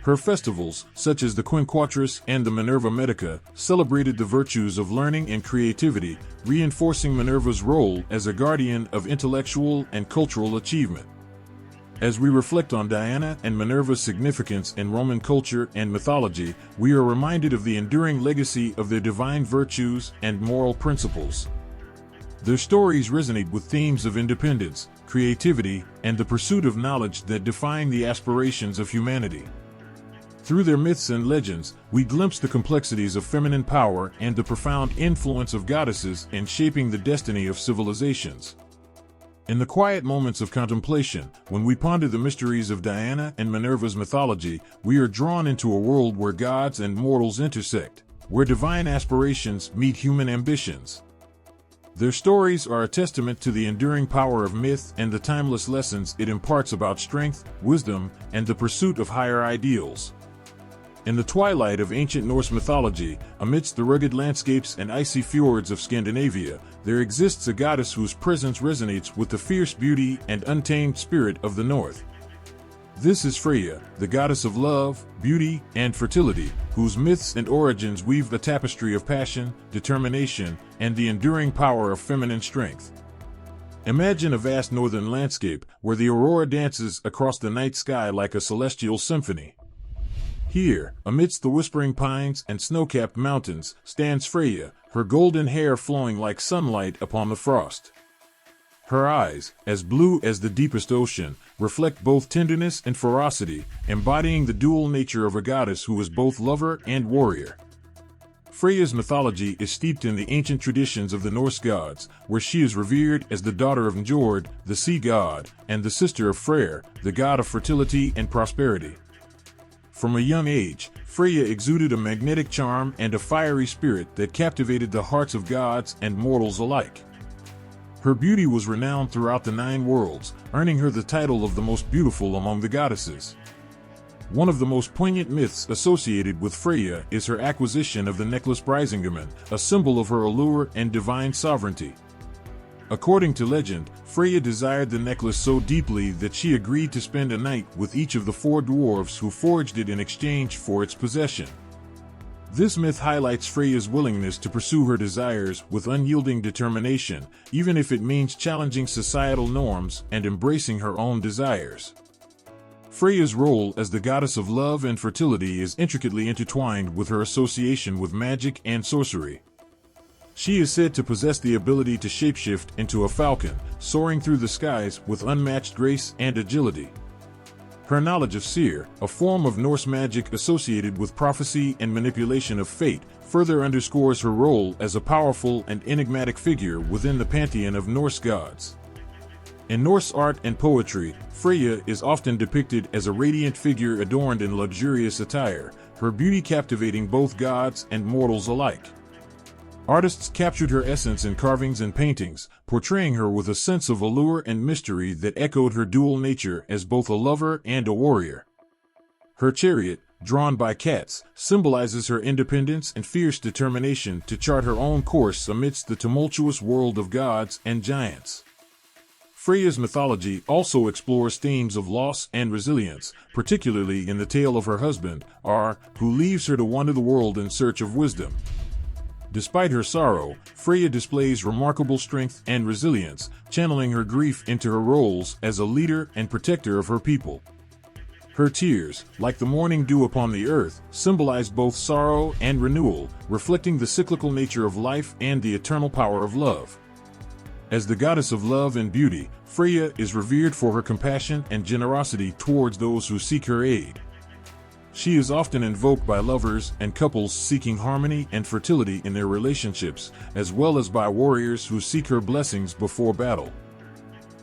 Her festivals, such as the Quinquatris and the Minerva Medica, celebrated the virtues of learning and creativity, reinforcing Minerva's role as a guardian of intellectual and cultural achievement. As we reflect on Diana and Minerva's significance in Roman culture and mythology, we are reminded of the enduring legacy of their divine virtues and moral principles. Their stories resonate with themes of independence, creativity, and the pursuit of knowledge that define the aspirations of humanity. Through their myths and legends, we glimpse the complexities of feminine power and the profound influence of goddesses in shaping the destiny of civilizations. In the quiet moments of contemplation, when we ponder the mysteries of Diana and Minerva's mythology, we are drawn into a world where gods and mortals intersect, where divine aspirations meet human ambitions. Their stories are a testament to the enduring power of myth and the timeless lessons it imparts about strength, wisdom, and the pursuit of higher ideals. In the twilight of ancient Norse mythology, amidst the rugged landscapes and icy fjords of Scandinavia, there exists a goddess whose presence resonates with the fierce beauty and untamed spirit of the North. This is Freya, the goddess of love, beauty, and fertility, whose myths and origins weave the tapestry of passion, determination, and the enduring power of feminine strength. Imagine a vast northern landscape where the aurora dances across the night sky like a celestial symphony. Here, amidst the whispering pines and snow-capped mountains, stands Freya, her golden hair flowing like sunlight upon the frost. Her eyes, as blue as the deepest ocean, reflect both tenderness and ferocity, embodying the dual nature of a goddess who is both lover and warrior. Freya's mythology is steeped in the ancient traditions of the Norse gods, where she is revered as the daughter of Njord, the sea god, and the sister of Freyr, the god of fertility and prosperity. From a young age, Freya exuded a magnetic charm and a fiery spirit that captivated the hearts of gods and mortals alike. Her beauty was renowned throughout the 9 worlds, earning her the title of the most beautiful among the goddesses. One of the most poignant myths associated with Freya is her acquisition of the necklace Brisingamen, a symbol of her allure and divine sovereignty. According to legend, Freya desired the necklace so deeply that she agreed to spend a night with each of the 4 dwarves who forged it in exchange for its possession. This myth highlights Freya's willingness to pursue her desires with unyielding determination, even if it means challenging societal norms and embracing her own desires. Freya's role as the goddess of love and fertility is intricately intertwined with her association with magic and sorcery. She is said to possess the ability to shapeshift into a falcon, soaring through the skies with unmatched grace and agility. Her knowledge of seer, a form of Norse magic associated with prophecy and manipulation of fate, further underscores her role as a powerful and enigmatic figure within the pantheon of Norse gods. In Norse art and poetry, Freya is often depicted as a radiant figure adorned in luxurious attire, her beauty captivating both gods and mortals alike. Artists captured her essence in carvings and paintings, portraying her with a sense of allure and mystery that echoed her dual nature as both a lover and a warrior. Her chariot, drawn by cats, symbolizes her independence and fierce determination to chart her own course amidst the tumultuous world of gods and giants. Freya's mythology also explores themes of loss and resilience, particularly in the tale of her husband, Ar, who leaves her to wander the world in search of wisdom. Despite her sorrow, Freya displays remarkable strength and resilience, channeling her grief into her roles as a leader and protector of her people. Her tears, like the morning dew upon the earth, symbolize both sorrow and renewal, reflecting the cyclical nature of life and the eternal power of love. As the goddess of love and beauty, Freya is revered for her compassion and generosity towards those who seek her aid. She is often invoked by lovers and couples seeking harmony and fertility in their relationships, as well as by warriors who seek her blessings before battle.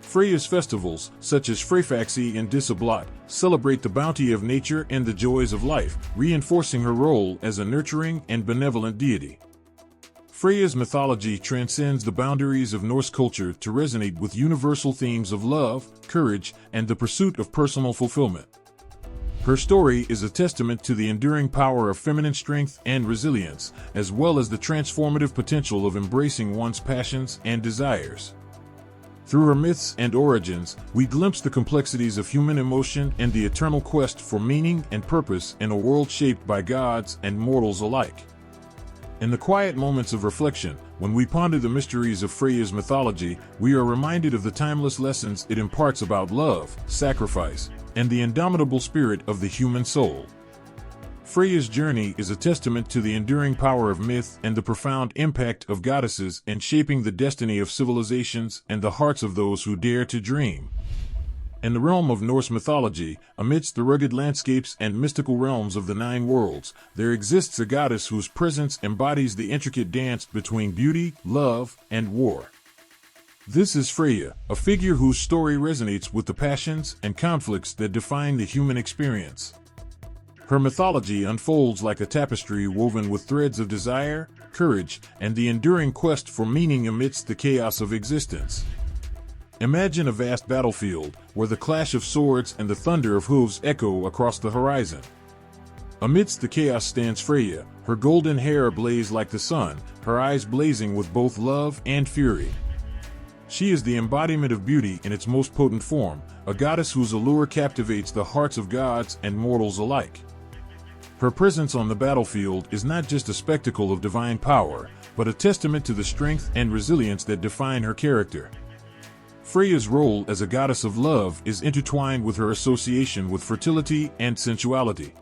Freya's festivals, such as Freyfaxi and Disablat, celebrate the bounty of nature and the joys of life, reinforcing her role as a nurturing and benevolent deity. Freya's mythology transcends the boundaries of Norse culture to resonate with universal themes of love, courage, and the pursuit of personal fulfillment. Her story is a testament to the enduring power of feminine strength and resilience, as well as the transformative potential of embracing one's passions and desires. Through her myths and origins, we glimpse the complexities of human emotion and the eternal quest for meaning and purpose in a world shaped by gods and mortals alike. In the quiet moments of reflection, when we ponder the mysteries of Freya's mythology, we are reminded of the timeless lessons it imparts about love, sacrifice, and the indomitable spirit of the human soul. Freya's journey is a testament to the enduring power of myth and the profound impact of goddesses in shaping the destiny of civilizations and the hearts of those who dare to dream. In the realm of Norse mythology, amidst the rugged landscapes and mystical realms of the 9 worlds, there exists a goddess whose presence embodies the intricate dance between beauty, love, and war. This is Freya, a figure whose story resonates with the passions and conflicts that define the human experience. Her mythology unfolds like a tapestry woven with threads of desire, courage, and the enduring quest for meaning amidst the chaos of existence. Imagine a vast battlefield, where the clash of swords and the thunder of hooves echo across the horizon. Amidst the chaos stands Freya, her golden hair ablaze like the sun, her eyes blazing with both love and fury. She is the embodiment of beauty in its most potent form, a goddess whose allure captivates the hearts of gods and mortals alike. Her presence on the battlefield is not just a spectacle of divine power, but a testament to the strength and resilience that define her character. Freya's role as a goddess of love is intertwined with her association with fertility and sensuality.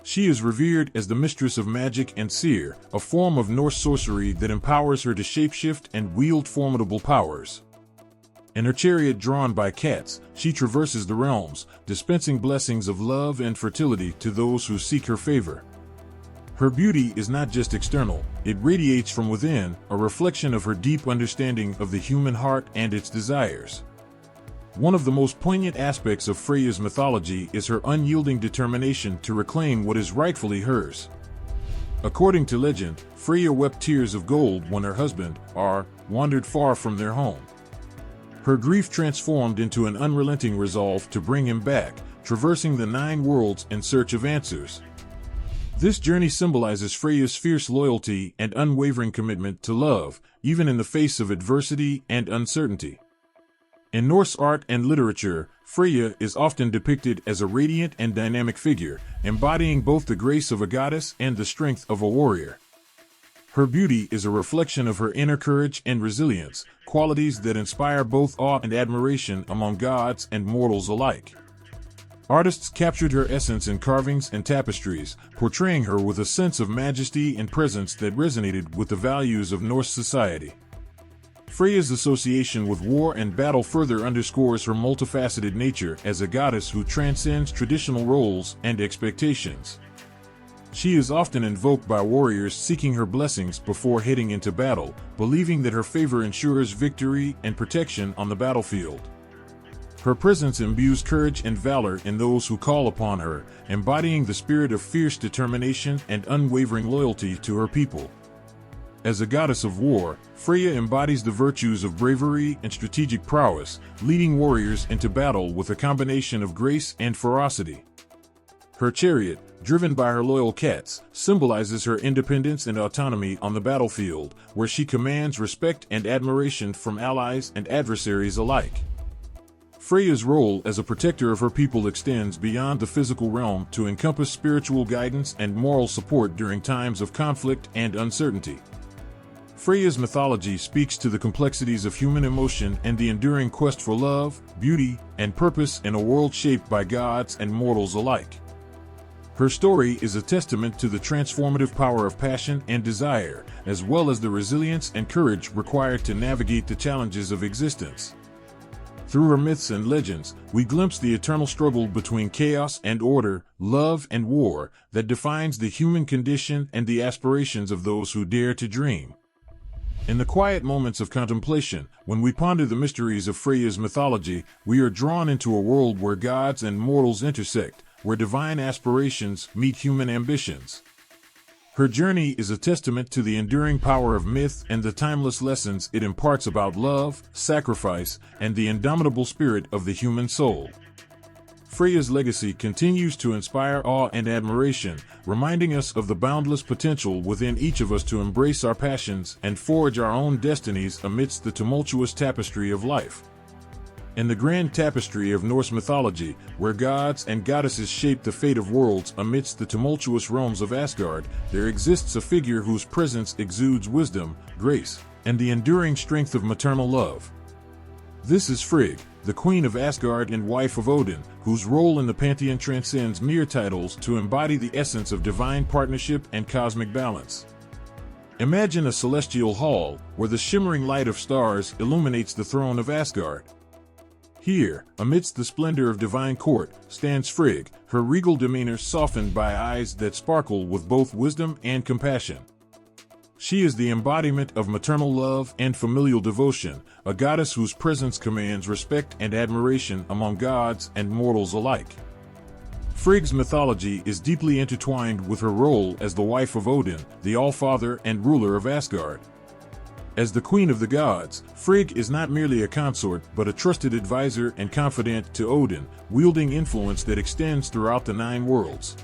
She is revered as the mistress of magic and seer, a form of Norse sorcery that empowers her to shapeshift and wield formidable powers. In her chariot drawn by cats, she traverses the realms, dispensing blessings of love and fertility to those who seek her favor. Her beauty is not just external, it radiates from within, a reflection of her deep understanding of the human heart and its desires. One of the most poignant aspects of Freya's mythology is her unyielding determination to reclaim what is rightfully hers. According to legend, Freya wept tears of gold when her husband, Ar, wandered far from their home. Her grief transformed into an unrelenting resolve to bring him back, traversing the 9 worlds in search of answers. This journey symbolizes Freya's fierce loyalty and unwavering commitment to love, even in the face of adversity and uncertainty. In Norse art and literature, Freya is often depicted as a radiant and dynamic figure, embodying both the grace of a goddess and the strength of a warrior. Her beauty is a reflection of her inner courage and resilience, qualities that inspire both awe and admiration among gods and mortals alike. Artists captured her essence in carvings and tapestries, portraying her with a sense of majesty and presence that resonated with the values of Norse society. Freya's association with war and battle further underscores her multifaceted nature as a goddess who transcends traditional roles and expectations. She is often invoked by warriors seeking her blessings before heading into battle, believing that her favor ensures victory and protection on the battlefield. Her presence imbues courage and valor in those who call upon her, embodying the spirit of fierce determination and unwavering loyalty to her people. As a goddess of war, Freya embodies the virtues of bravery and strategic prowess, leading warriors into battle with a combination of grace and ferocity. Her chariot, driven by her loyal cats, symbolizes her independence and autonomy on the battlefield, where she commands respect and admiration from allies and adversaries alike. Freya's role as a protector of her people extends beyond the physical realm to encompass spiritual guidance and moral support during times of conflict and uncertainty. Freya's mythology speaks to the complexities of human emotion and the enduring quest for love, beauty, and purpose in a world shaped by gods and mortals alike. Her story is a testament to the transformative power of passion and desire, as well as the resilience and courage required to navigate the challenges of existence. Through her myths and legends, we glimpse the eternal struggle between chaos and order, love and war, that defines the human condition and the aspirations of those who dare to dream. In the quiet moments of contemplation, when we ponder the mysteries of Freya's mythology, we are drawn into a world where gods and mortals intersect, where divine aspirations meet human ambitions. Her journey is a testament to the enduring power of myth and the timeless lessons it imparts about love, sacrifice, and the indomitable spirit of the human soul. Freya's legacy continues to inspire awe and admiration, reminding us of the boundless potential within each of us to embrace our passions and forge our own destinies amidst the tumultuous tapestry of life. In the grand tapestry of Norse mythology, where gods and goddesses shape the fate of worlds amidst the tumultuous realms of Asgard, there exists a figure whose presence exudes wisdom, grace, and the enduring strength of maternal love. This is Frigg, the queen of Asgard and wife of Odin, whose role in the pantheon transcends mere titles to embody the essence of divine partnership and cosmic balance. Imagine a celestial hall, where the shimmering light of stars illuminates the throne of Asgard. Here, amidst the splendor of divine court, stands Frigg, her regal demeanor softened by eyes that sparkle with both wisdom and compassion. She is the embodiment of maternal love and familial devotion, a goddess whose presence commands respect and admiration among gods and mortals alike. Frigg's mythology is deeply intertwined with her role as the wife of Odin, the All-Father and ruler of Asgard. As the queen of the gods, Frigg is not merely a consort but a trusted advisor and confidant to Odin, wielding influence that extends throughout the 9 worlds.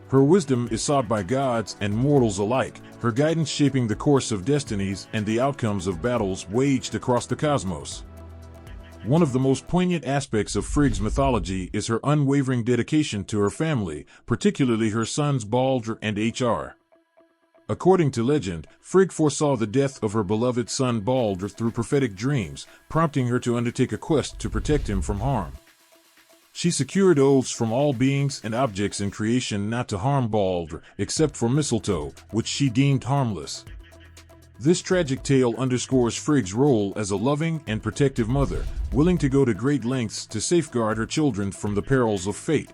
Her wisdom is sought by gods and mortals alike, her guidance shaping the course of destinies and the outcomes of battles waged across the cosmos. One of the most poignant aspects of Frigg's mythology is her unwavering dedication to her family, particularly her sons Baldr and Hr. According to legend, Frigg foresaw the death of her beloved son Balder through prophetic dreams, prompting her to undertake a quest to protect him from harm. She secured oaths from all beings and objects in creation not to harm Balder, except for mistletoe, which she deemed harmless. This tragic tale underscores Frigg's role as a loving and protective mother, willing to go to great lengths to safeguard her children from the perils of fate.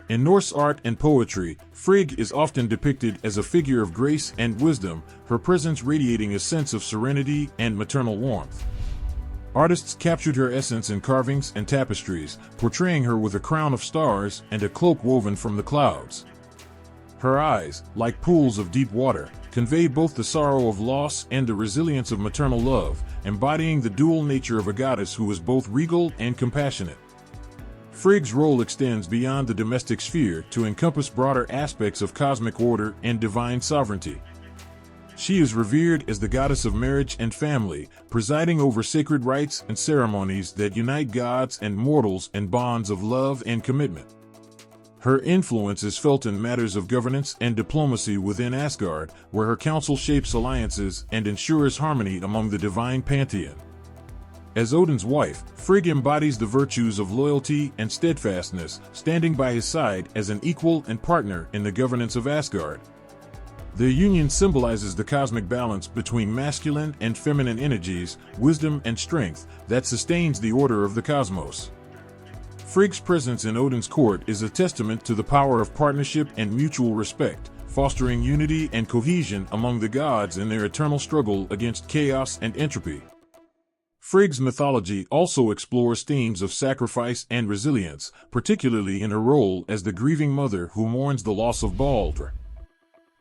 In Norse art and poetry, Frigg is often depicted as a figure of grace and wisdom, her presence radiating a sense of serenity and maternal warmth. Artists captured her essence in carvings and tapestries, portraying her with a crown of stars and a cloak woven from the clouds. Her eyes, like pools of deep water, convey both the sorrow of loss and the resilience of maternal love, embodying the dual nature of a goddess who is both regal and compassionate. Frigg's role extends beyond the domestic sphere to encompass broader aspects of cosmic order and divine sovereignty. She is revered as the goddess of marriage and family, presiding over sacred rites and ceremonies that unite gods and mortals in bonds of love and commitment. Her influence is felt in matters of governance and diplomacy within Asgard, where her council shapes alliances and ensures harmony among the divine pantheon. As Odin's wife, Frigg embodies the virtues of loyalty and steadfastness, standing by his side as an equal and partner in the governance of Asgard. Their union symbolizes the cosmic balance between masculine and feminine energies, wisdom and strength, that sustains the order of the cosmos. Frigg's presence in Odin's court is a testament to the power of partnership and mutual respect, fostering unity and cohesion among the gods in their eternal struggle against chaos and entropy. Frigg's mythology also explores themes of sacrifice and resilience, particularly in her role as the grieving mother who mourns the loss of Balder.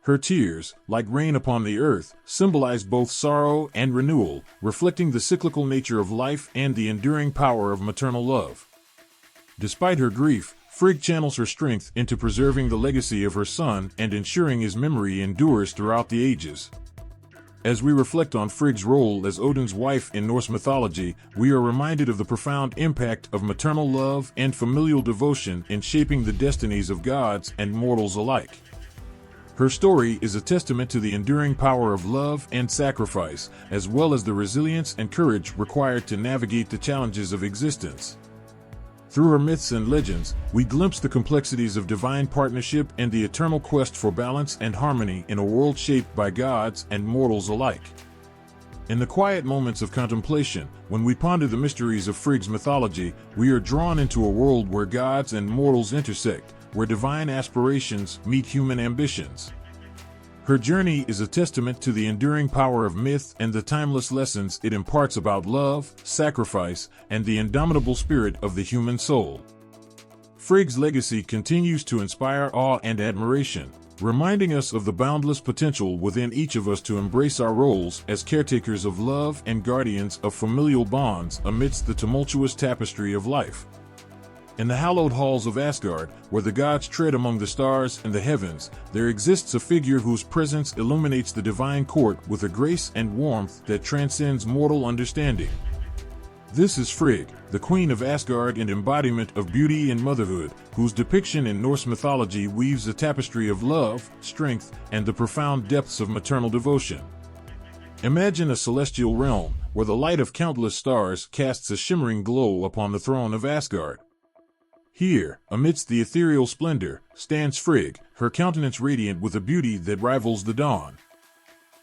Her tears, like rain upon the earth, symbolize both sorrow and renewal, reflecting the cyclical nature of life and the enduring power of maternal love. Despite her grief, Frigg channels her strength into preserving the legacy of her son and ensuring his memory endures throughout the ages. As we reflect on Frigg's role as Odin's wife in Norse mythology, we are reminded of the profound impact of maternal love and familial devotion in shaping the destinies of gods and mortals alike. Her story is a testament to the enduring power of love and sacrifice, as well as the resilience and courage required to navigate the challenges of existence. Through her myths and legends, we glimpse the complexities of divine partnership and the eternal quest for balance and harmony in a world shaped by gods and mortals alike. In the quiet moments of contemplation, when we ponder the mysteries of Frigg's mythology, we are drawn into a world where gods and mortals intersect, where divine aspirations meet human ambitions. Her journey is a testament to the enduring power of myth and the timeless lessons it imparts about love, sacrifice, and the indomitable spirit of the human soul. Frigg's legacy continues to inspire awe and admiration, reminding us of the boundless potential within each of us to embrace our roles as caretakers of love and guardians of familial bonds amidst the tumultuous tapestry of life. In the hallowed halls of Asgard, where the gods tread among the stars and the heavens, there exists a figure whose presence illuminates the divine court with a grace and warmth that transcends mortal understanding. This is Frigg, the queen of Asgard and embodiment of beauty and motherhood, whose depiction in Norse mythology weaves a tapestry of love, strength, and the profound depths of maternal devotion. Imagine a celestial realm, where the light of countless stars casts a shimmering glow upon the throne of Asgard. Here, amidst the ethereal splendor, stands Frigg, her countenance radiant with a beauty that rivals the dawn.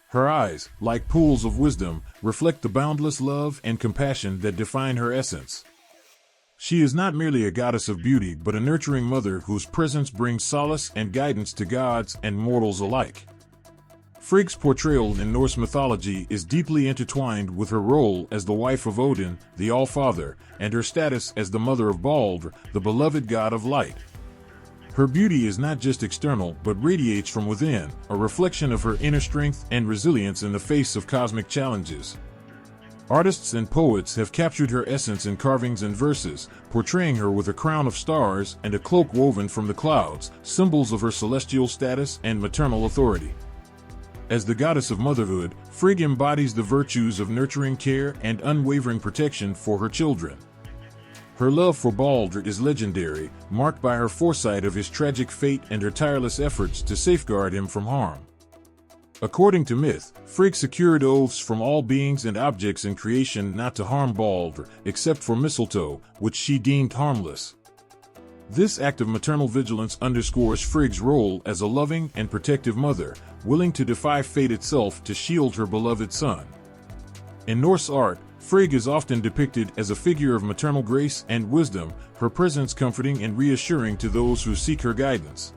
Her eyes, like pools of wisdom, reflect the boundless love and compassion that define her essence. She is not merely a goddess of beauty but a nurturing mother whose presence brings solace and guidance to gods and mortals alike. Frigg's portrayal in Norse mythology is deeply intertwined with her role as the wife of Odin, the All-Father, and her status as the mother of Balder, the beloved god of light. Her beauty is not just external but radiates from within, a reflection of her inner strength and resilience in the face of cosmic challenges. Artists and poets have captured her essence in carvings and verses, portraying her with a crown of stars and a cloak woven from the clouds, symbols of her celestial status and maternal authority. As the goddess of motherhood, Frigg embodies the virtues of nurturing care and unwavering protection for her children. Her love for Balder is legendary, marked by her foresight of his tragic fate and her tireless efforts to safeguard him from harm. According to myth, Frigg secured oaths from all beings and objects in creation not to harm Balder, except for mistletoe, which she deemed harmless. This act of maternal vigilance underscores Frigg's role as a loving and protective mother, willing to defy fate itself to shield her beloved son. In Norse art, Frigg is often depicted as a figure of maternal grace and wisdom, her presence comforting and reassuring to those who seek her guidance.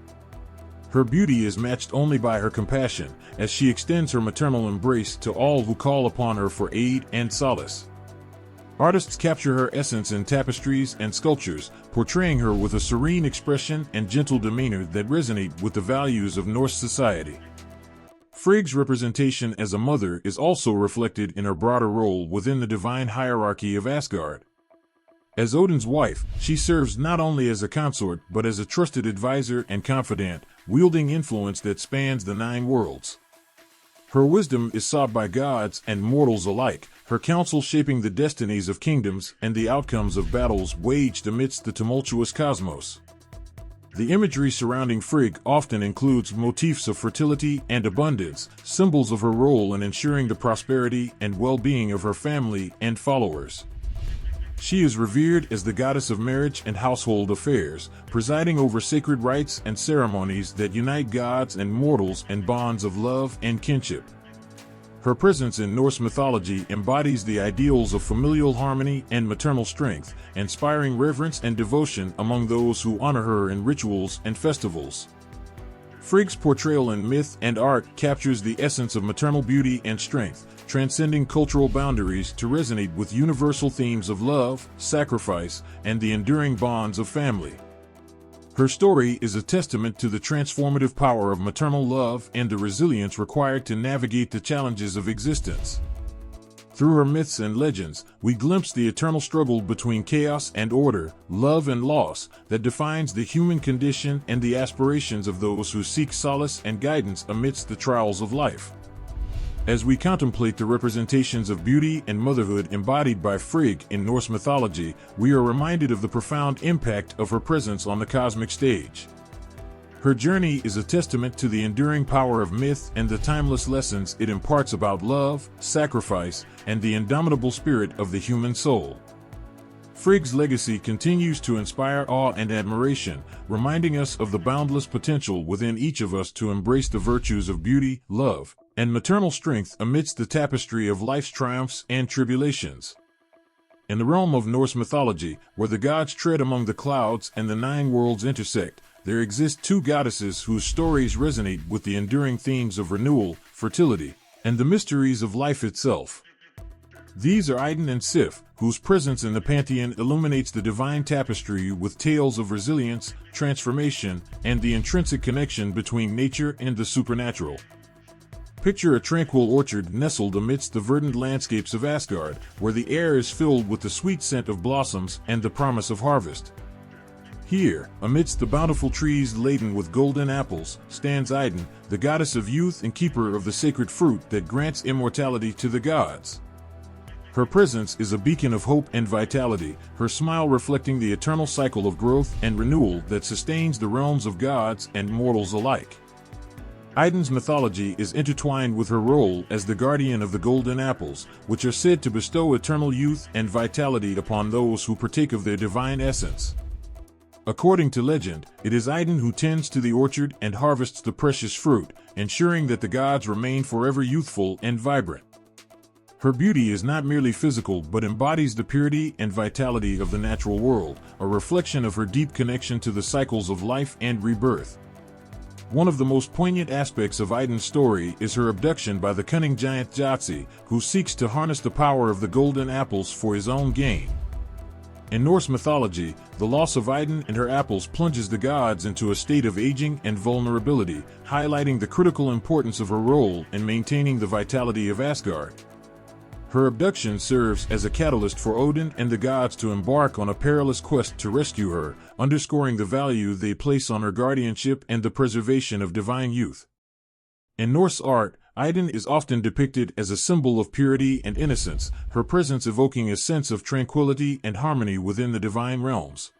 Her beauty is matched only by her compassion, as she extends her maternal embrace to all who call upon her for aid and solace. Artists capture her essence in tapestries and sculptures, portraying her with a serene expression and gentle demeanor that resonate with the values of Norse society. Frigg's representation as a mother is also reflected in her broader role within the divine hierarchy of Asgard. As Odin's wife, she serves not only as a consort but as a trusted advisor and confidant, wielding influence that spans the 9 worlds. Her wisdom is sought by gods and mortals alike, her counsel shaping the destinies of kingdoms and the outcomes of battles waged amidst the tumultuous cosmos. The imagery surrounding Frigg often includes motifs of fertility and abundance, symbols of her role in ensuring the prosperity and well-being of her family and followers. She is revered as the goddess of marriage and household affairs, presiding over sacred rites and ceremonies that unite gods and mortals in bonds of love and kinship. Her presence in Norse mythology embodies the ideals of familial harmony and maternal strength, inspiring reverence and devotion among those who honor her in rituals and festivals. Frigg's portrayal in myth and art captures the essence of maternal beauty and strength, transcending cultural boundaries to resonate with universal themes of love, sacrifice, and the enduring bonds of family. Her story is a testament to the transformative power of maternal love and the resilience required to navigate the challenges of existence. Through her myths and legends, we glimpse the eternal struggle between chaos and order, love and loss, that defines the human condition and the aspirations of those who seek solace and guidance amidst the trials of life. As we contemplate the representations of beauty and motherhood embodied by Frigg in Norse mythology, we are reminded of the profound impact of her presence on the cosmic stage. Her journey is a testament to the enduring power of myth and the timeless lessons it imparts about love, sacrifice, and the indomitable spirit of the human soul. Frigg's legacy continues to inspire awe and admiration, reminding us of the boundless potential within each of us to embrace the virtues of beauty, love, and maternal strength amidst the tapestry of life's triumphs and tribulations. In the realm of Norse mythology, where the gods tread among the clouds and the 9 worlds intersect, there exist 2 goddesses whose stories resonate with the enduring themes of renewal, fertility, and the mysteries of life itself. These are Idun and Sif, whose presence in the pantheon illuminates the divine tapestry with tales of resilience, transformation, and the intrinsic connection between nature and the supernatural. Picture a tranquil orchard nestled amidst the verdant landscapes of Asgard, where the air is filled with the sweet scent of blossoms and the promise of harvest. Here, amidst the bountiful trees laden with golden apples, stands Idun, the goddess of youth and keeper of the sacred fruit that grants immortality to the gods. Her presence is a beacon of hope and vitality, her smile reflecting the eternal cycle of growth and renewal that sustains the realms of gods and mortals alike. Idun's mythology is intertwined with her role as the guardian of the golden apples, which are said to bestow eternal youth and vitality upon those who partake of their divine essence. According to legend, it is Idun who tends to the orchard and harvests the precious fruit, ensuring that the gods remain forever youthful and vibrant. Her beauty is not merely physical but embodies the purity and vitality of the natural world, a reflection of her deep connection to the cycles of life and rebirth. One of the most poignant aspects of Idun's story is her abduction by the cunning giant Jotzi, who seeks to harness the power of the golden apples for his own gain. In Norse mythology, the loss of Idun and her apples plunges the gods into a state of aging and vulnerability, highlighting the critical importance of her role in maintaining the vitality of Asgard. Her abduction serves as a catalyst for Odin and the gods to embark on a perilous quest to rescue her, underscoring the value they place on her guardianship and the preservation of divine youth. In Norse art, Idun is often depicted as a symbol of purity and innocence, her presence evoking a sense of tranquility and harmony within the divine realms.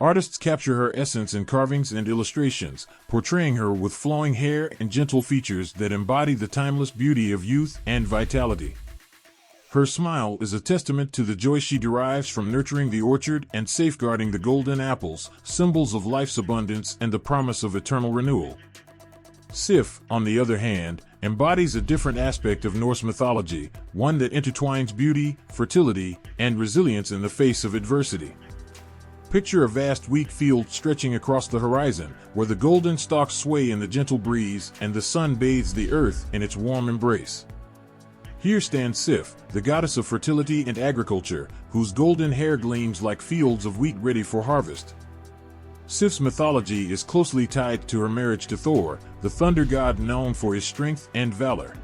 Artists capture her essence in carvings and illustrations, portraying her with flowing hair and gentle features that embody the timeless beauty of youth and vitality. Her smile is a testament to the joy she derives from nurturing the orchard and safeguarding the golden apples, symbols of life's abundance and the promise of eternal renewal. Sif, on the other hand, embodies a different aspect of Norse mythology, one that intertwines beauty, fertility, and resilience in the face of adversity. Picture a vast wheat field stretching across the horizon, where the golden stalks sway in the gentle breeze and the sun bathes the earth in its warm embrace. Here stands Sif, the goddess of fertility and agriculture, whose golden hair gleams like fields of wheat ready for harvest. Sif's mythology is closely tied to her marriage to Thor, the thunder god known for his strength and valor.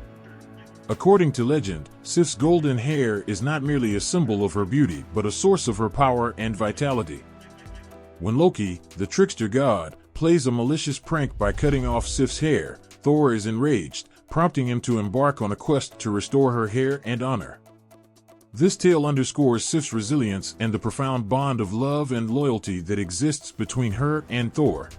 According to legend, Sif's golden hair is not merely a symbol of her beauty but a source of her power and vitality. When Loki, the trickster god, plays a malicious prank by cutting off Sif's hair, Thor is enraged, prompting him to embark on a quest to restore her hair and honor. This tale underscores Sif's resilience and the profound bond of love and loyalty that exists between her and Thor.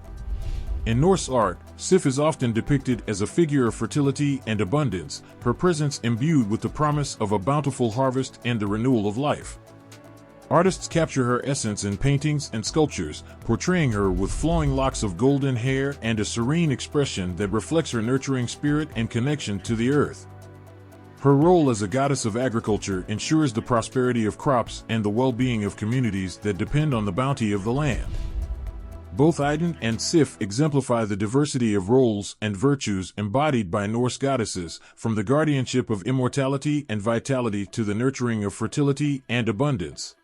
In Norse art, Sif is often depicted as a figure of fertility and abundance, her presence imbued with the promise of a bountiful harvest and the renewal of life. Artists capture her essence in paintings and sculptures, portraying her with flowing locks of golden hair and a serene expression that reflects her nurturing spirit and connection to the earth. Her role as a goddess of agriculture ensures the prosperity of crops and the well-being of communities that depend on the bounty of the land. Both Idun and Sif exemplify the diversity of roles and virtues embodied by Norse goddesses, from the guardianship of immortality and vitality to the nurturing of fertility and abundance.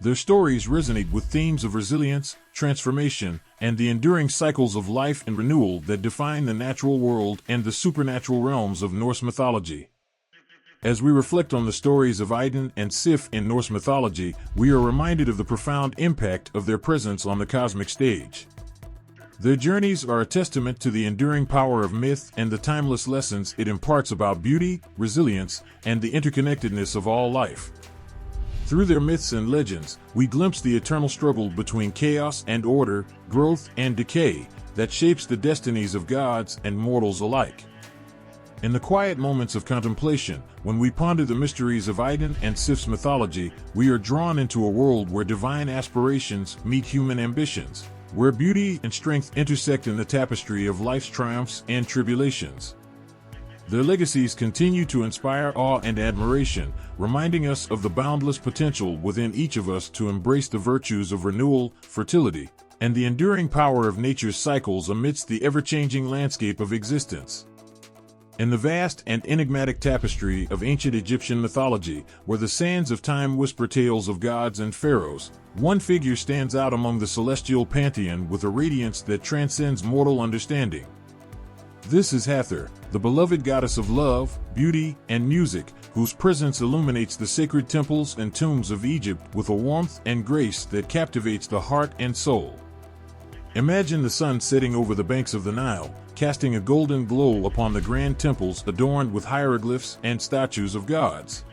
Their stories resonate with themes of resilience, transformation, and the enduring cycles of life and renewal that define the natural world and the supernatural realms of Norse mythology. As we reflect on the stories of Idun and Sif in Norse mythology, we are reminded of the profound impact of their presence on the cosmic stage. Their journeys are a testament to the enduring power of myth and the timeless lessons it imparts about beauty, resilience, and the interconnectedness of all life. Through their myths and legends, we glimpse the eternal struggle between chaos and order, growth and decay, that shapes the destinies of gods and mortals alike. In the quiet moments of contemplation, when we ponder the mysteries of Idun and Sif's mythology, we are drawn into a world where divine aspirations meet human ambitions, where beauty and strength intersect in the tapestry of life's triumphs and tribulations. Their legacies continue to inspire awe and admiration, reminding us of the boundless potential within each of us to embrace the virtues of renewal, fertility, and the enduring power of nature's cycles amidst the ever-changing landscape of existence. In the vast and enigmatic tapestry of ancient Egyptian mythology, where the sands of time whisper tales of gods and pharaohs, one figure stands out among the celestial pantheon with a radiance that transcends mortal understanding. This is Hathor, the beloved goddess of love, beauty, and music, whose presence illuminates the sacred temples and tombs of Egypt with a warmth and grace that captivates the heart and soul. Imagine the sun setting over the banks of the Nile, casting a golden glow upon the grand temples adorned with hieroglyphs and statues of gods.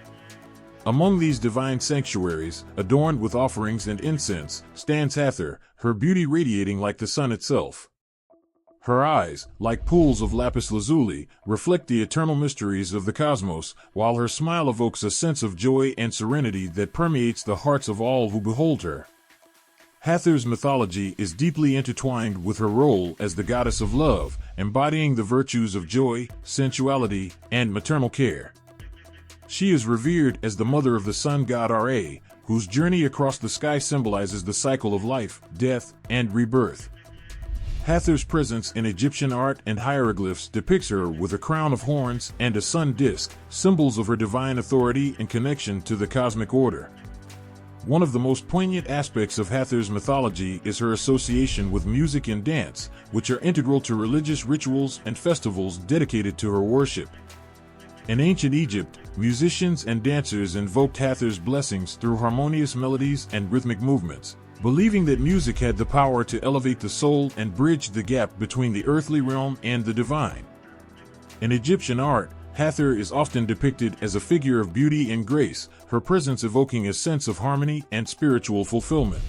Among these divine sanctuaries, adorned with offerings and incense, stands Hathor, her beauty radiating like the sun itself. Her eyes, like pools of lapis lazuli, reflect the eternal mysteries of the cosmos, while her smile evokes a sense of joy and serenity that permeates the hearts of all who behold her. Hathor's mythology is deeply intertwined with her role as the goddess of love, embodying the virtues of joy, sensuality, and maternal care. She is revered as the mother of the sun god Ra, whose journey across the sky symbolizes the cycle of life, death, and rebirth. Hathor's presence in Egyptian art and hieroglyphs depicts her with a crown of horns and a sun disk, symbols of her divine authority and connection to the cosmic order. One of the most poignant aspects of Hathor's mythology is her association with music and dance, which are integral to religious rituals and festivals dedicated to her worship. In ancient Egypt, musicians and dancers invoked Hathor's blessings through harmonious melodies and rhythmic movements, believing that music had the power to elevate the soul and bridge the gap between the earthly realm and the divine. In Egyptian art, Hathor is often depicted as a figure of beauty and grace, her presence evoking a sense of harmony and spiritual fulfillment.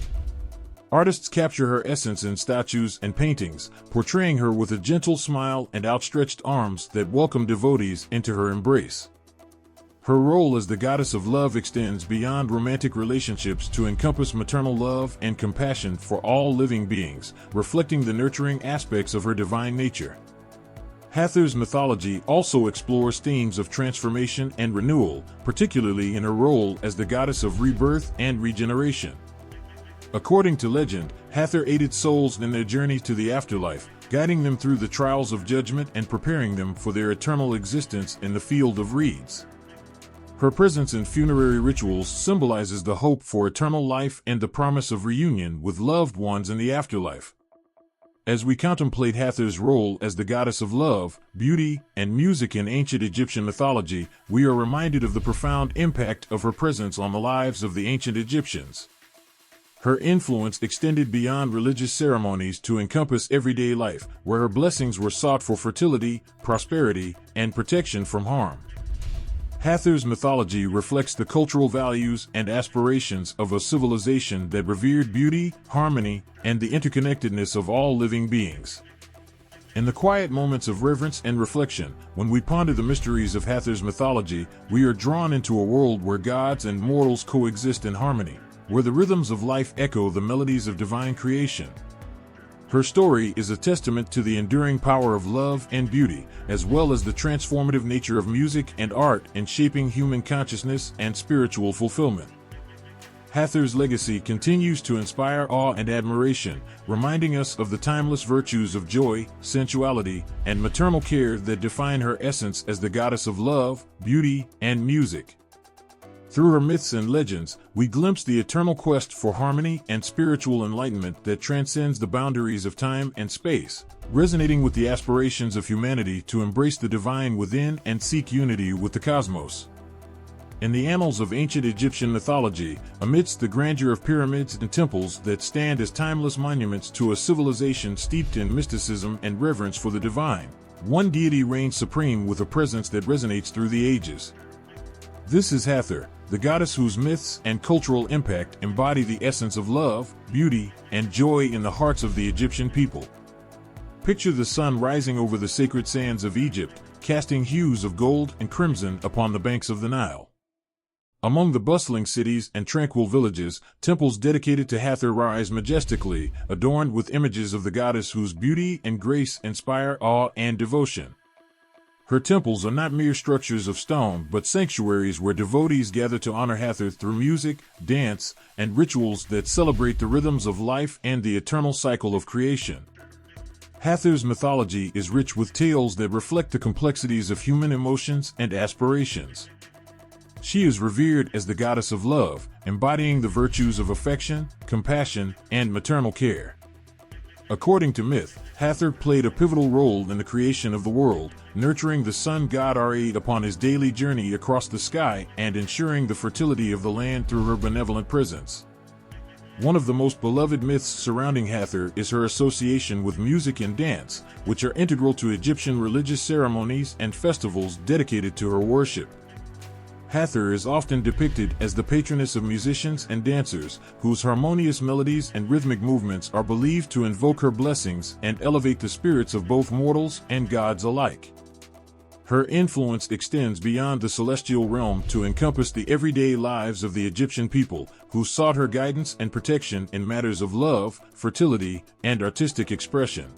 Artists capture her essence in statues and paintings, portraying her with a gentle smile and outstretched arms that welcome devotees into her embrace. Her role as the goddess of love extends beyond romantic relationships to encompass maternal love and compassion for all living beings, reflecting the nurturing aspects of her divine nature. Hathor's mythology also explores themes of transformation and renewal, particularly in her role as the goddess of rebirth and regeneration. According to legend, Hathor aided souls in their journey to the afterlife, guiding them through the trials of judgment and preparing them for their eternal existence in the field of reeds. Her presence in funerary rituals symbolizes the hope for eternal life and the promise of reunion with loved ones in the afterlife. As we contemplate Hathor's role as the goddess of love, beauty, and music in ancient Egyptian mythology, we are reminded of the profound impact of her presence on the lives of the ancient Egyptians. Her influence extended beyond religious ceremonies to encompass everyday life, where her blessings were sought for fertility, prosperity, and protection from harm. Hathor's mythology reflects the cultural values and aspirations of a civilization that revered beauty, harmony, and the interconnectedness of all living beings. In the quiet moments of reverence and reflection, when we ponder the mysteries of Hathor's mythology, we are drawn into a world where gods and mortals coexist in harmony, where the rhythms of life echo the melodies of divine creation. Her story is a testament to the enduring power of love and beauty, as well as the transformative nature of music and art in shaping human consciousness and spiritual fulfillment. Hathor's legacy continues to inspire awe and admiration, reminding us of the timeless virtues of joy, sensuality, and maternal care that define her essence as the goddess of love, beauty, and music. Through her myths and legends, we glimpse the eternal quest for harmony and spiritual enlightenment that transcends the boundaries of time and space, resonating with the aspirations of humanity to embrace the divine within and seek unity with the cosmos. In the annals of ancient Egyptian mythology, amidst the grandeur of pyramids and temples that stand as timeless monuments to a civilization steeped in mysticism and reverence for the divine, one deity reigns supreme with a presence that resonates through the ages. This is Hathor, the goddess whose myths and cultural impact embody the essence of love, beauty, and joy in the hearts of the Egyptian people. Picture the sun rising over the sacred sands of Egypt, casting hues of gold and crimson upon the banks of the Nile. Among the bustling cities and tranquil villages, temples dedicated to Hathor rise majestically, adorned with images of the goddess whose beauty and grace inspire awe and devotion. Her temples are not mere structures of stone, but sanctuaries where devotees gather to honor Hathor through music, dance, and rituals that celebrate the rhythms of life and the eternal cycle of creation. Hathor's mythology is rich with tales that reflect the complexities of human emotions and aspirations. She is revered as the goddess of love, embodying the virtues of affection, compassion, and maternal care. According to myth, Hathor played a pivotal role in the creation of the world, nurturing the sun god Ra upon his daily journey across the sky and ensuring the fertility of the land through her benevolent presence. One of the most beloved myths surrounding Hathor is her association with music and dance, which are integral to Egyptian religious ceremonies and festivals dedicated to her worship. Hathor is often depicted as the patroness of musicians and dancers, whose harmonious melodies and rhythmic movements are believed to invoke her blessings and elevate the spirits of both mortals and gods alike. Her influence extends beyond the celestial realm to encompass the everyday lives of the Egyptian people, who sought her guidance and protection in matters of love, fertility, and artistic expression.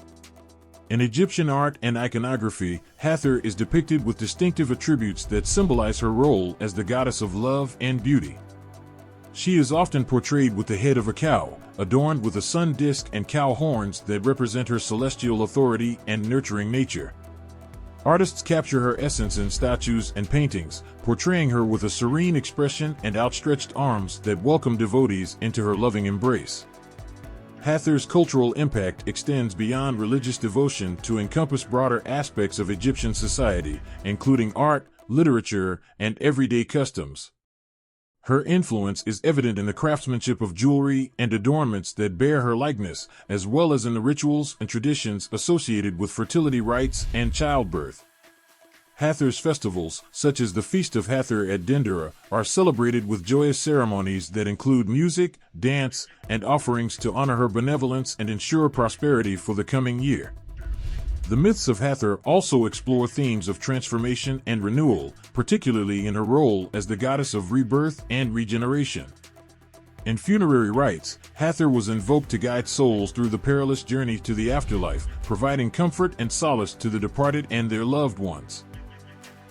In Egyptian art and iconography, Hathor is depicted with distinctive attributes that symbolize her role as the goddess of love and beauty. She is often portrayed with the head of a cow, adorned with a sun disk and cow horns that represent her celestial authority and nurturing nature. Artists capture her essence in statues and paintings, portraying her with a serene expression and outstretched arms that welcome devotees into her loving embrace. Hathor's cultural impact extends beyond religious devotion to encompass broader aspects of Egyptian society, including art, literature, and everyday customs. Her influence is evident in the craftsmanship of jewelry and adornments that bear her likeness, as well as in the rituals and traditions associated with fertility rites and childbirth. Hathor's festivals, such as the Feast of Hathor at Dendera, are celebrated with joyous ceremonies that include music, dance, and offerings to honor her benevolence and ensure prosperity for the coming year. The myths of Hathor also explore themes of transformation and renewal, particularly in her role as the goddess of rebirth and regeneration. In funerary rites, Hathor was invoked to guide souls through the perilous journey to the afterlife, providing comfort and solace to the departed and their loved ones.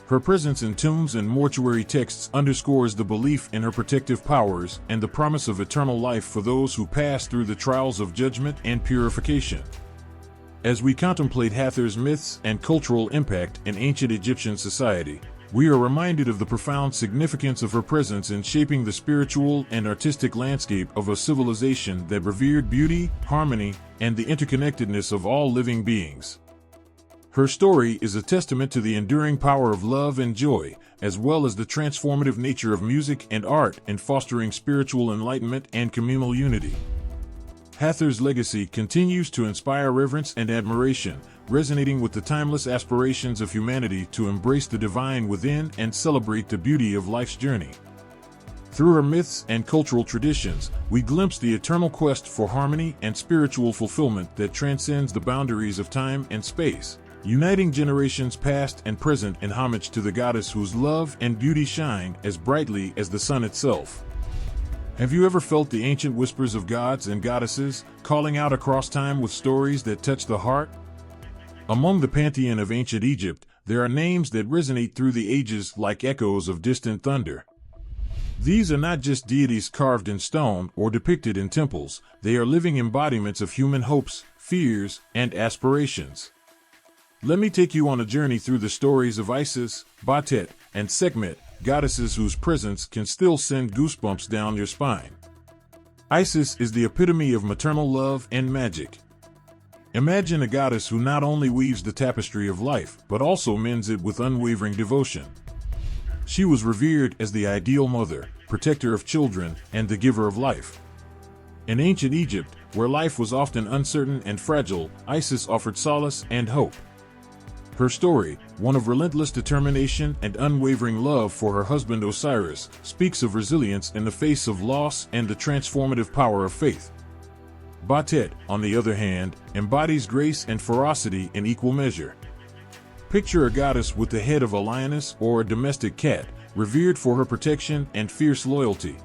Her presence in tombs and mortuary texts underscores the belief in her protective powers and the promise of eternal life for those who pass through the trials of judgment and purification. As we contemplate Hathor's myths and cultural impact in ancient Egyptian society, we are reminded of the profound significance of her presence in shaping the spiritual and artistic landscape of a civilization that revered beauty, harmony, and the interconnectedness of all living beings. Her story is a testament to the enduring power of love and joy, as well as the transformative nature of music and art in fostering spiritual enlightenment and communal unity. Hathor's legacy continues to inspire reverence and admiration, resonating with the timeless aspirations of humanity to embrace the divine within and celebrate the beauty of life's journey. Through her myths and cultural traditions, we glimpse the eternal quest for harmony and spiritual fulfillment that transcends the boundaries of time and space, uniting generations past and present in homage to the goddess whose love and beauty shine as brightly as the sun itself. Have you ever felt the ancient whispers of gods and goddesses calling out across time with stories that touch the heart? Among the pantheon of ancient Egypt, there are names that resonate through the ages like echoes of distant thunder. These are not just deities carved in stone or depicted in temples, they are living embodiments of human hopes, fears, and aspirations. Let me take you on a journey through the stories of Isis, Bastet, and Sekhmet, goddesses whose presence can still send goosebumps down your spine. Isis is the epitome of maternal love and magic. Imagine a goddess who not only weaves the tapestry of life, but also mends it with unwavering devotion. She was revered as the ideal mother, protector of children, and the giver of life. In ancient Egypt, where life was often uncertain and fragile, Isis offered solace and hope. Her story, one of relentless determination and unwavering love for her husband Osiris, speaks of resilience in the face of loss and the transformative power of faith. Bastet, on the other hand, embodies grace and ferocity in equal measure. Picture a goddess with the head of a lioness or a domestic cat, revered for her protection and fierce loyalty.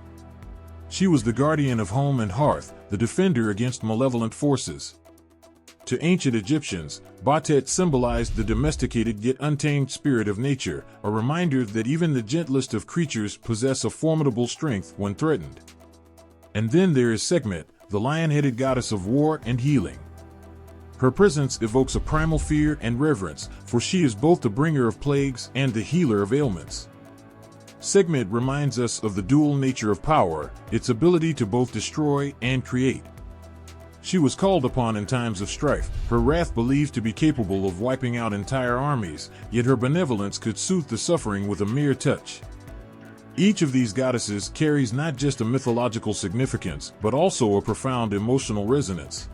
She was the guardian of home and hearth, the defender against malevolent forces. To ancient Egyptians, Bastet symbolized the domesticated yet untamed spirit of nature, a reminder that even the gentlest of creatures possess a formidable strength when threatened. And then there is Sekhmet, the lion-headed goddess of war and healing. Her presence evokes a primal fear and reverence, for she is both the bringer of plagues and the healer of ailments. Sekhmet reminds us of the dual nature of power, its ability to both destroy and create. She was called upon in times of strife, her wrath believed to be capable of wiping out entire armies, yet her benevolence could soothe the suffering with a mere touch. Each of these goddesses carries not just a mythological significance, but also a profound emotional resonance.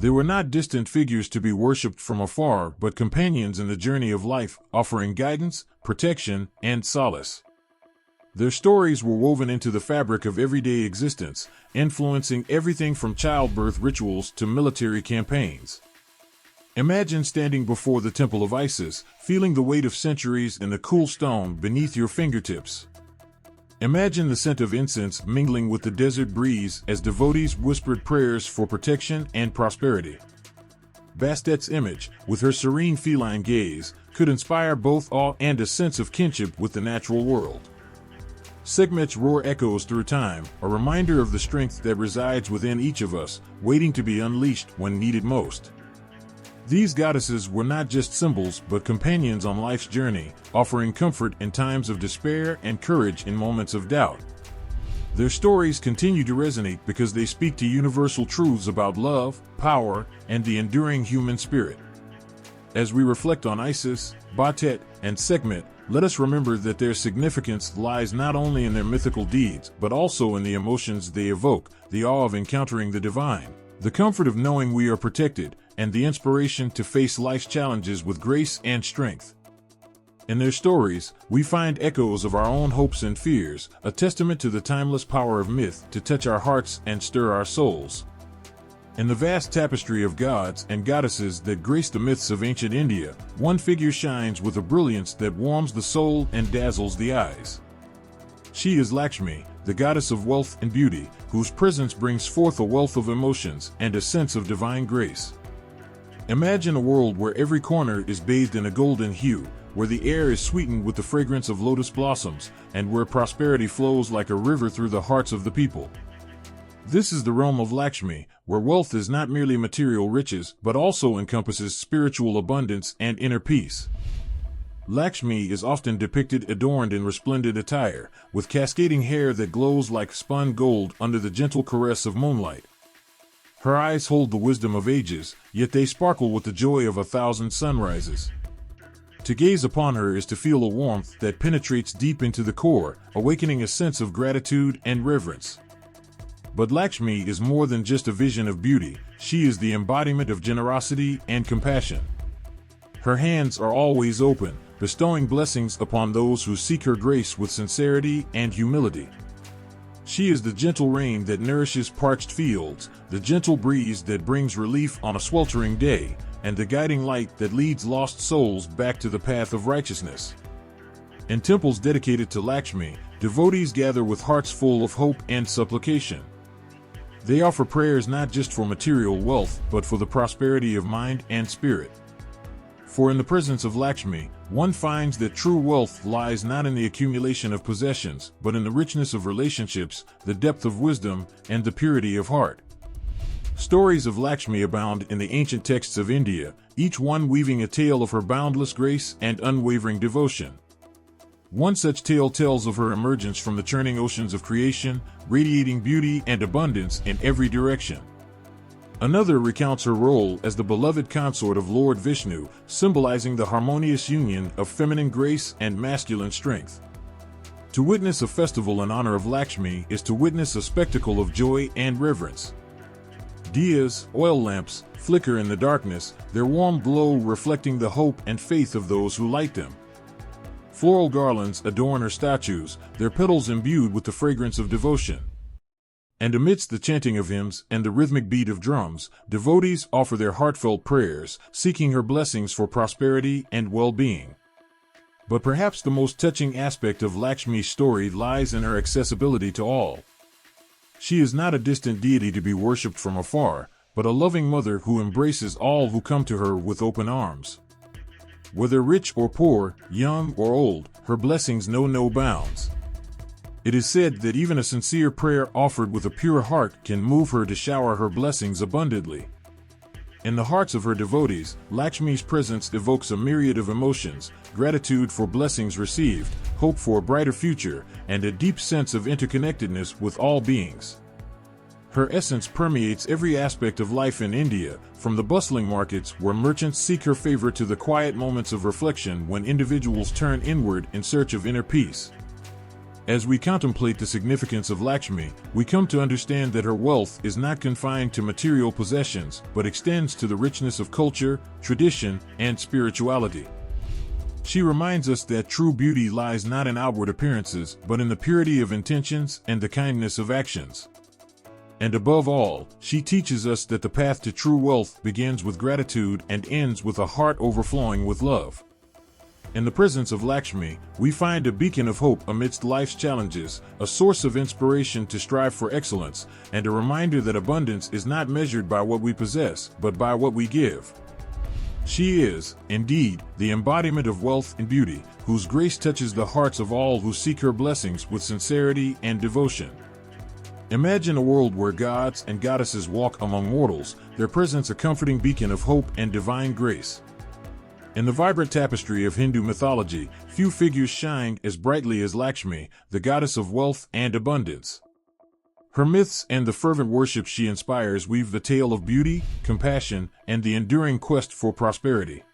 They were not distant figures to be worshipped from afar, but companions in the journey of life, offering guidance, protection, and solace. Their stories were woven into the fabric of everyday existence, influencing everything from childbirth rituals to military campaigns. Imagine standing before the temple of Isis, feeling the weight of centuries in the cool stone beneath your fingertips. Imagine the scent of incense mingling with the desert breeze as devotees whispered prayers for protection and prosperity. Bastet's image, with her serene feline gaze, could inspire both awe and a sense of kinship with the natural world. Sekhmet's roar echoes through time, a reminder of the strength that resides within each of us, waiting to be unleashed when needed most. These goddesses were not just symbols but companions on life's journey, offering comfort in times of despair and courage in moments of doubt. Their stories continue to resonate because they speak to universal truths about love, power, and the enduring human spirit. As we reflect on Isis, Bastet, and Sekhmet, let us remember that their significance lies not only in their mythical deeds, but also in the emotions they evoke, the awe of encountering the divine, the comfort of knowing we are protected, and the inspiration to face life's challenges with grace and strength. In their stories, we find echoes of our own hopes and fears, a testament to the timeless power of myth to touch our hearts and stir our souls. In the vast tapestry of gods and goddesses that grace the myths of ancient India, one figure shines with a brilliance that warms the soul and dazzles the eyes. She is Lakshmi, the goddess of wealth and beauty, whose presence brings forth a wealth of emotions and a sense of divine grace. Imagine a world where every corner is bathed in a golden hue, where the air is sweetened with the fragrance of lotus blossoms, and where prosperity flows like a river through the hearts of the people. This is the realm of Lakshmi, where wealth is not merely material riches, but also encompasses spiritual abundance and inner peace. Lakshmi is often depicted adorned in resplendent attire, with cascading hair that glows like spun gold under the gentle caress of moonlight. Her eyes hold the wisdom of ages, yet they sparkle with the joy of 1,000 sunrises. To gaze upon her is to feel a warmth that penetrates deep into the core, awakening a sense of gratitude and reverence. But Lakshmi is more than just a vision of beauty, she is the embodiment of generosity and compassion. Her hands are always open, bestowing blessings upon those who seek her grace with sincerity and humility. She is the gentle rain that nourishes parched fields, the gentle breeze that brings relief on a sweltering day, and the guiding light that leads lost souls back to the path of righteousness. In temples dedicated to Lakshmi, devotees gather with hearts full of hope and supplication. They offer prayers not just for material wealth, but for the prosperity of mind and spirit. For in the presence of Lakshmi, one finds that true wealth lies not in the accumulation of possessions, but in the richness of relationships, the depth of wisdom, and the purity of heart. Stories of Lakshmi abound in the ancient texts of India, each one weaving a tale of her boundless grace and unwavering devotion. One such tale tells of her emergence from the churning oceans of creation, radiating beauty and abundance in every direction. Another recounts her role as the beloved consort of Lord Vishnu, symbolizing the harmonious union of feminine grace and masculine strength. To witness a festival in honor of Lakshmi is to witness a spectacle of joy and reverence. Diyas, oil lamps, flicker in the darkness, their warm glow reflecting the hope and faith of those who light them. Floral garlands adorn her statues, their petals imbued with the fragrance of devotion. And amidst the chanting of hymns and the rhythmic beat of drums, devotees offer their heartfelt prayers, seeking her blessings for prosperity and well-being. But perhaps the most touching aspect of Lakshmi's story lies in her accessibility to all. She is not a distant deity to be worshipped from afar, but a loving mother who embraces all who come to her with open arms. Whether rich or poor, young or old, her blessings know no bounds. It is said that even a sincere prayer offered with a pure heart can move her to shower her blessings abundantly. In the hearts of her devotees, Lakshmi's presence evokes a myriad of emotions: gratitude for blessings received, hope for a brighter future, and a deep sense of interconnectedness with all beings. Her essence permeates every aspect of life in India, from the bustling markets where merchants seek her favor to the quiet moments of reflection when individuals turn inward in search of inner peace. As we contemplate the significance of Lakshmi, we come to understand that her wealth is not confined to material possessions, but extends to the richness of culture, tradition, and spirituality. She reminds us that true beauty lies not in outward appearances, but in the purity of intentions and the kindness of actions. And above all, she teaches us that the path to true wealth begins with gratitude and ends with a heart overflowing with love. In the presence of Lakshmi, we find a beacon of hope amidst life's challenges, a source of inspiration to strive for excellence, and a reminder that abundance is not measured by what we possess, but by what we give. She is, indeed, the embodiment of wealth and beauty, whose grace touches the hearts of all who seek her blessings with sincerity and devotion. Imagine a world where gods and goddesses walk among mortals, their presence a comforting beacon of hope and divine grace. In the vibrant tapestry of Hindu mythology, few figures shine as brightly as Lakshmi, the goddess of wealth and abundance. Her myths and the fervent worship she inspires weave the tale of beauty, compassion, and the enduring quest for prosperity.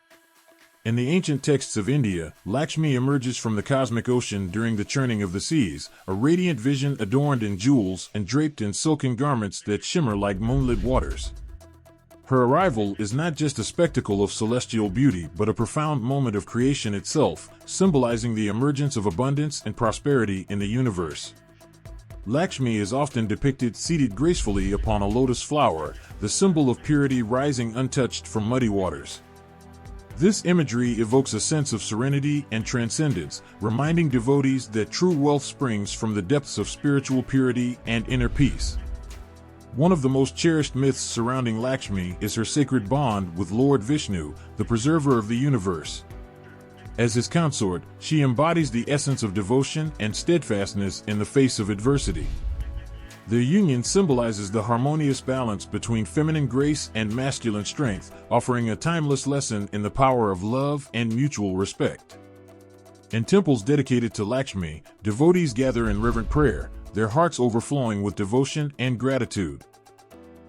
In the ancient texts of India, Lakshmi emerges from the cosmic ocean during the churning of the seas, a radiant vision adorned in jewels and draped in silken garments that shimmer like moonlit waters. Her arrival is not just a spectacle of celestial beauty but a profound moment of creation itself, symbolizing the emergence of abundance and prosperity in the universe. Lakshmi is often depicted seated gracefully upon a lotus flower, the symbol of purity rising untouched from muddy waters. This imagery evokes a sense of serenity and transcendence, reminding devotees that true wealth springs from the depths of spiritual purity and inner peace. One of the most cherished myths surrounding Lakshmi is her sacred bond with Lord Vishnu, the preserver of the universe. As his consort, she embodies the essence of devotion and steadfastness in the face of adversity. Their union symbolizes the harmonious balance between feminine grace and masculine strength, offering a timeless lesson in the power of love and mutual respect. In temples dedicated to Lakshmi, devotees gather in reverent prayer, their hearts overflowing with devotion and gratitude.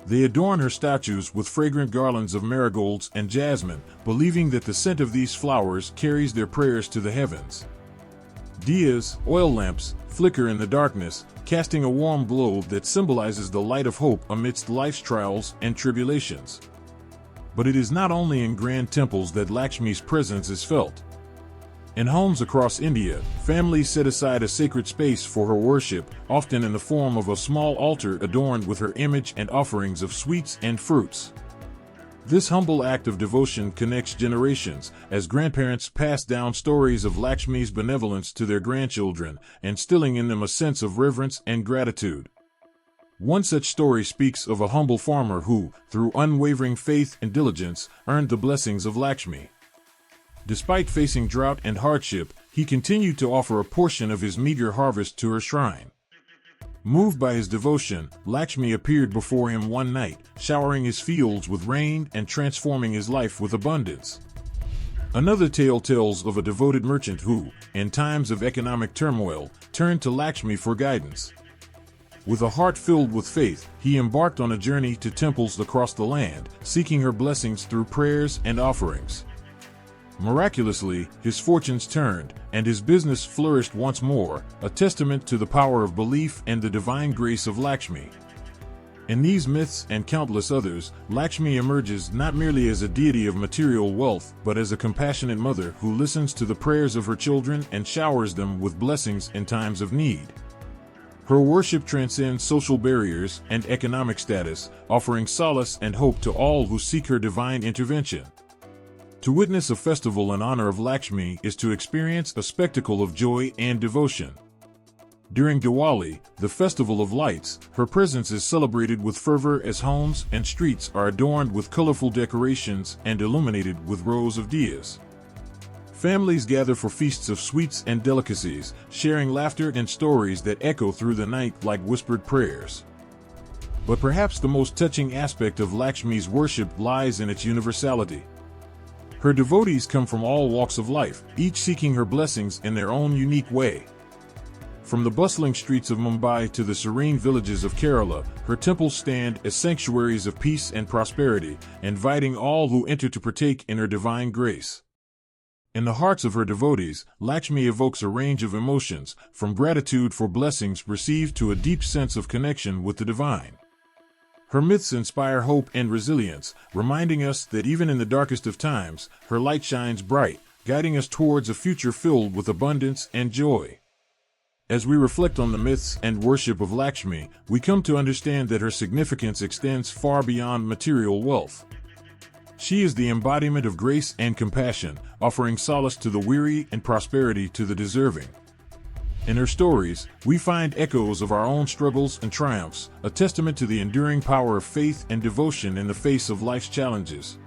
They adorn her statues with fragrant garlands of marigolds and jasmine, believing that the scent of these flowers carries their prayers to the heavens. Diyas, oil lamps, flicker in the darkness, casting a warm glow that symbolizes the light of hope amidst life's trials and tribulations. But it is not only in grand temples that Lakshmi's presence is felt. In homes across India, families set aside a sacred space for her worship, often in the form of a small altar adorned with her image and offerings of sweets and fruits. This humble act of devotion connects generations, as grandparents pass down stories of Lakshmi's benevolence to their grandchildren, instilling in them a sense of reverence and gratitude. One such story speaks of a humble farmer who, through unwavering faith and diligence, earned the blessings of Lakshmi. Despite facing drought and hardship, he continued to offer a portion of his meager harvest to her shrine. Moved by his devotion, Lakshmi appeared before him one night, showering his fields with rain and transforming his life with abundance. Another tale tells of a devoted merchant who, in times of economic turmoil, turned to Lakshmi for guidance. With a heart filled with faith, he embarked on a journey to temples across the land, seeking her blessings through prayers and offerings. Miraculously, his fortunes turned, and his business flourished once more, a testament to the power of belief and the divine grace of Lakshmi. In these myths and countless others, Lakshmi emerges not merely as a deity of material wealth, but as a compassionate mother who listens to the prayers of her children and showers them with blessings in times of need. Her worship transcends social barriers and economic status, offering solace and hope to all who seek her divine intervention. To witness a festival in honor of Lakshmi is to experience a spectacle of joy and devotion. During Diwali, the festival of lights, her presence is celebrated with fervor as homes and streets are adorned with colorful decorations and illuminated with rows of diyas. Families gather for feasts of sweets and delicacies, sharing laughter and stories that echo through the night like whispered prayers. But perhaps the most touching aspect of Lakshmi's worship lies in its universality. Her devotees come from all walks of life, each seeking her blessings in their own unique way. From the bustling streets of Mumbai to the serene villages of Kerala, her temples stand as sanctuaries of peace and prosperity, inviting all who enter to partake in her divine grace. In the hearts of her devotees, Lakshmi evokes a range of emotions, from gratitude for blessings received to a deep sense of connection with the divine. Her myths inspire hope and resilience, reminding us that even in the darkest of times, her light shines bright, guiding us towards a future filled with abundance and joy. As we reflect on the myths and worship of Lakshmi, we come to understand that her significance extends far beyond material wealth. She is the embodiment of grace and compassion, offering solace to the weary and prosperity to the deserving. In her stories, we find echoes of our own struggles and triumphs, a testament to the enduring power of faith and devotion in the face of life's challenges.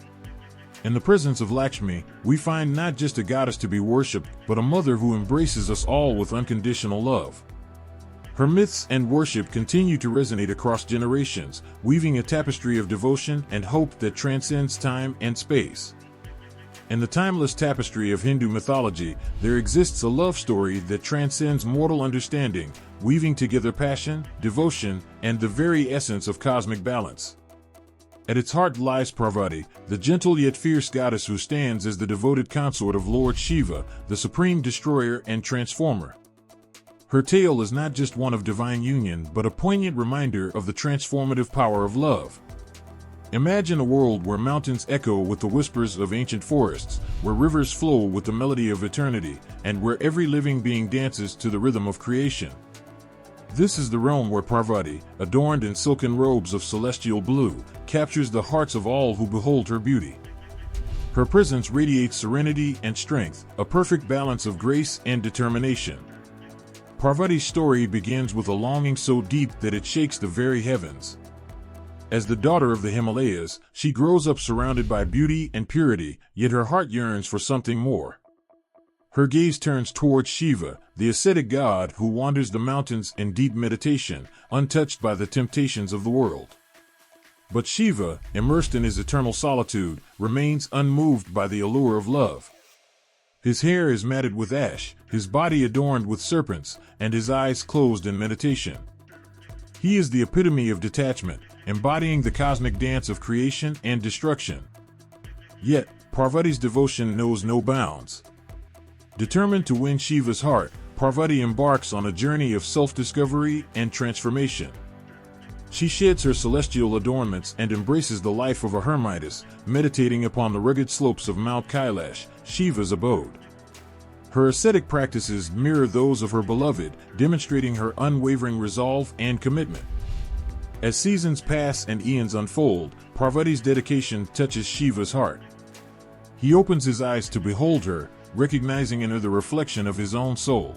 In the presence of Lakshmi, we find not just a goddess to be worshipped, but a mother who embraces us all with unconditional love. Her myths and worship continue to resonate across generations, weaving a tapestry of devotion and hope that transcends time and space. In the timeless tapestry of Hindu mythology, there exists a love story that transcends mortal understanding, weaving together passion, devotion, and the very essence of cosmic balance. At its heart lies Parvati, the gentle yet fierce goddess who stands as the devoted consort of Lord Shiva, the supreme destroyer and transformer. Her tale is not just one of divine union, but a poignant reminder of the transformative power of love. Imagine a world where mountains echo with the whispers of ancient forests, where rivers flow with the melody of eternity, and where every living being dances to the rhythm of creation. This is the realm where Parvati, adorned in silken robes of celestial blue, captures the hearts of all who behold her beauty. Her presence radiates serenity and strength, a perfect balance of grace and determination. Parvati's story begins with a longing so deep that it shakes the very heavens. As the daughter of the Himalayas, she grows up surrounded by beauty and purity, yet her heart yearns for something more. Her gaze turns towards Shiva, the ascetic god who wanders the mountains in deep meditation, untouched by the temptations of the world. But Shiva, immersed in his eternal solitude, remains unmoved by the allure of love. His hair is matted with ash, his body adorned with serpents, and his eyes closed in meditation. He is the epitome of detachment, embodying the cosmic dance of creation and destruction. Yet, Parvati's devotion knows no bounds. Determined to win Shiva's heart, Parvati embarks on a journey of self-discovery and transformation. She sheds her celestial adornments and embraces the life of a hermitess, meditating upon the rugged slopes of Mount Kailash, Shiva's abode. Her ascetic practices mirror those of her beloved, demonstrating her unwavering resolve and commitment. As seasons pass and eons unfold, Parvati's dedication touches Shiva's heart. He opens his eyes to behold her, recognizing in her the reflection of his own soul.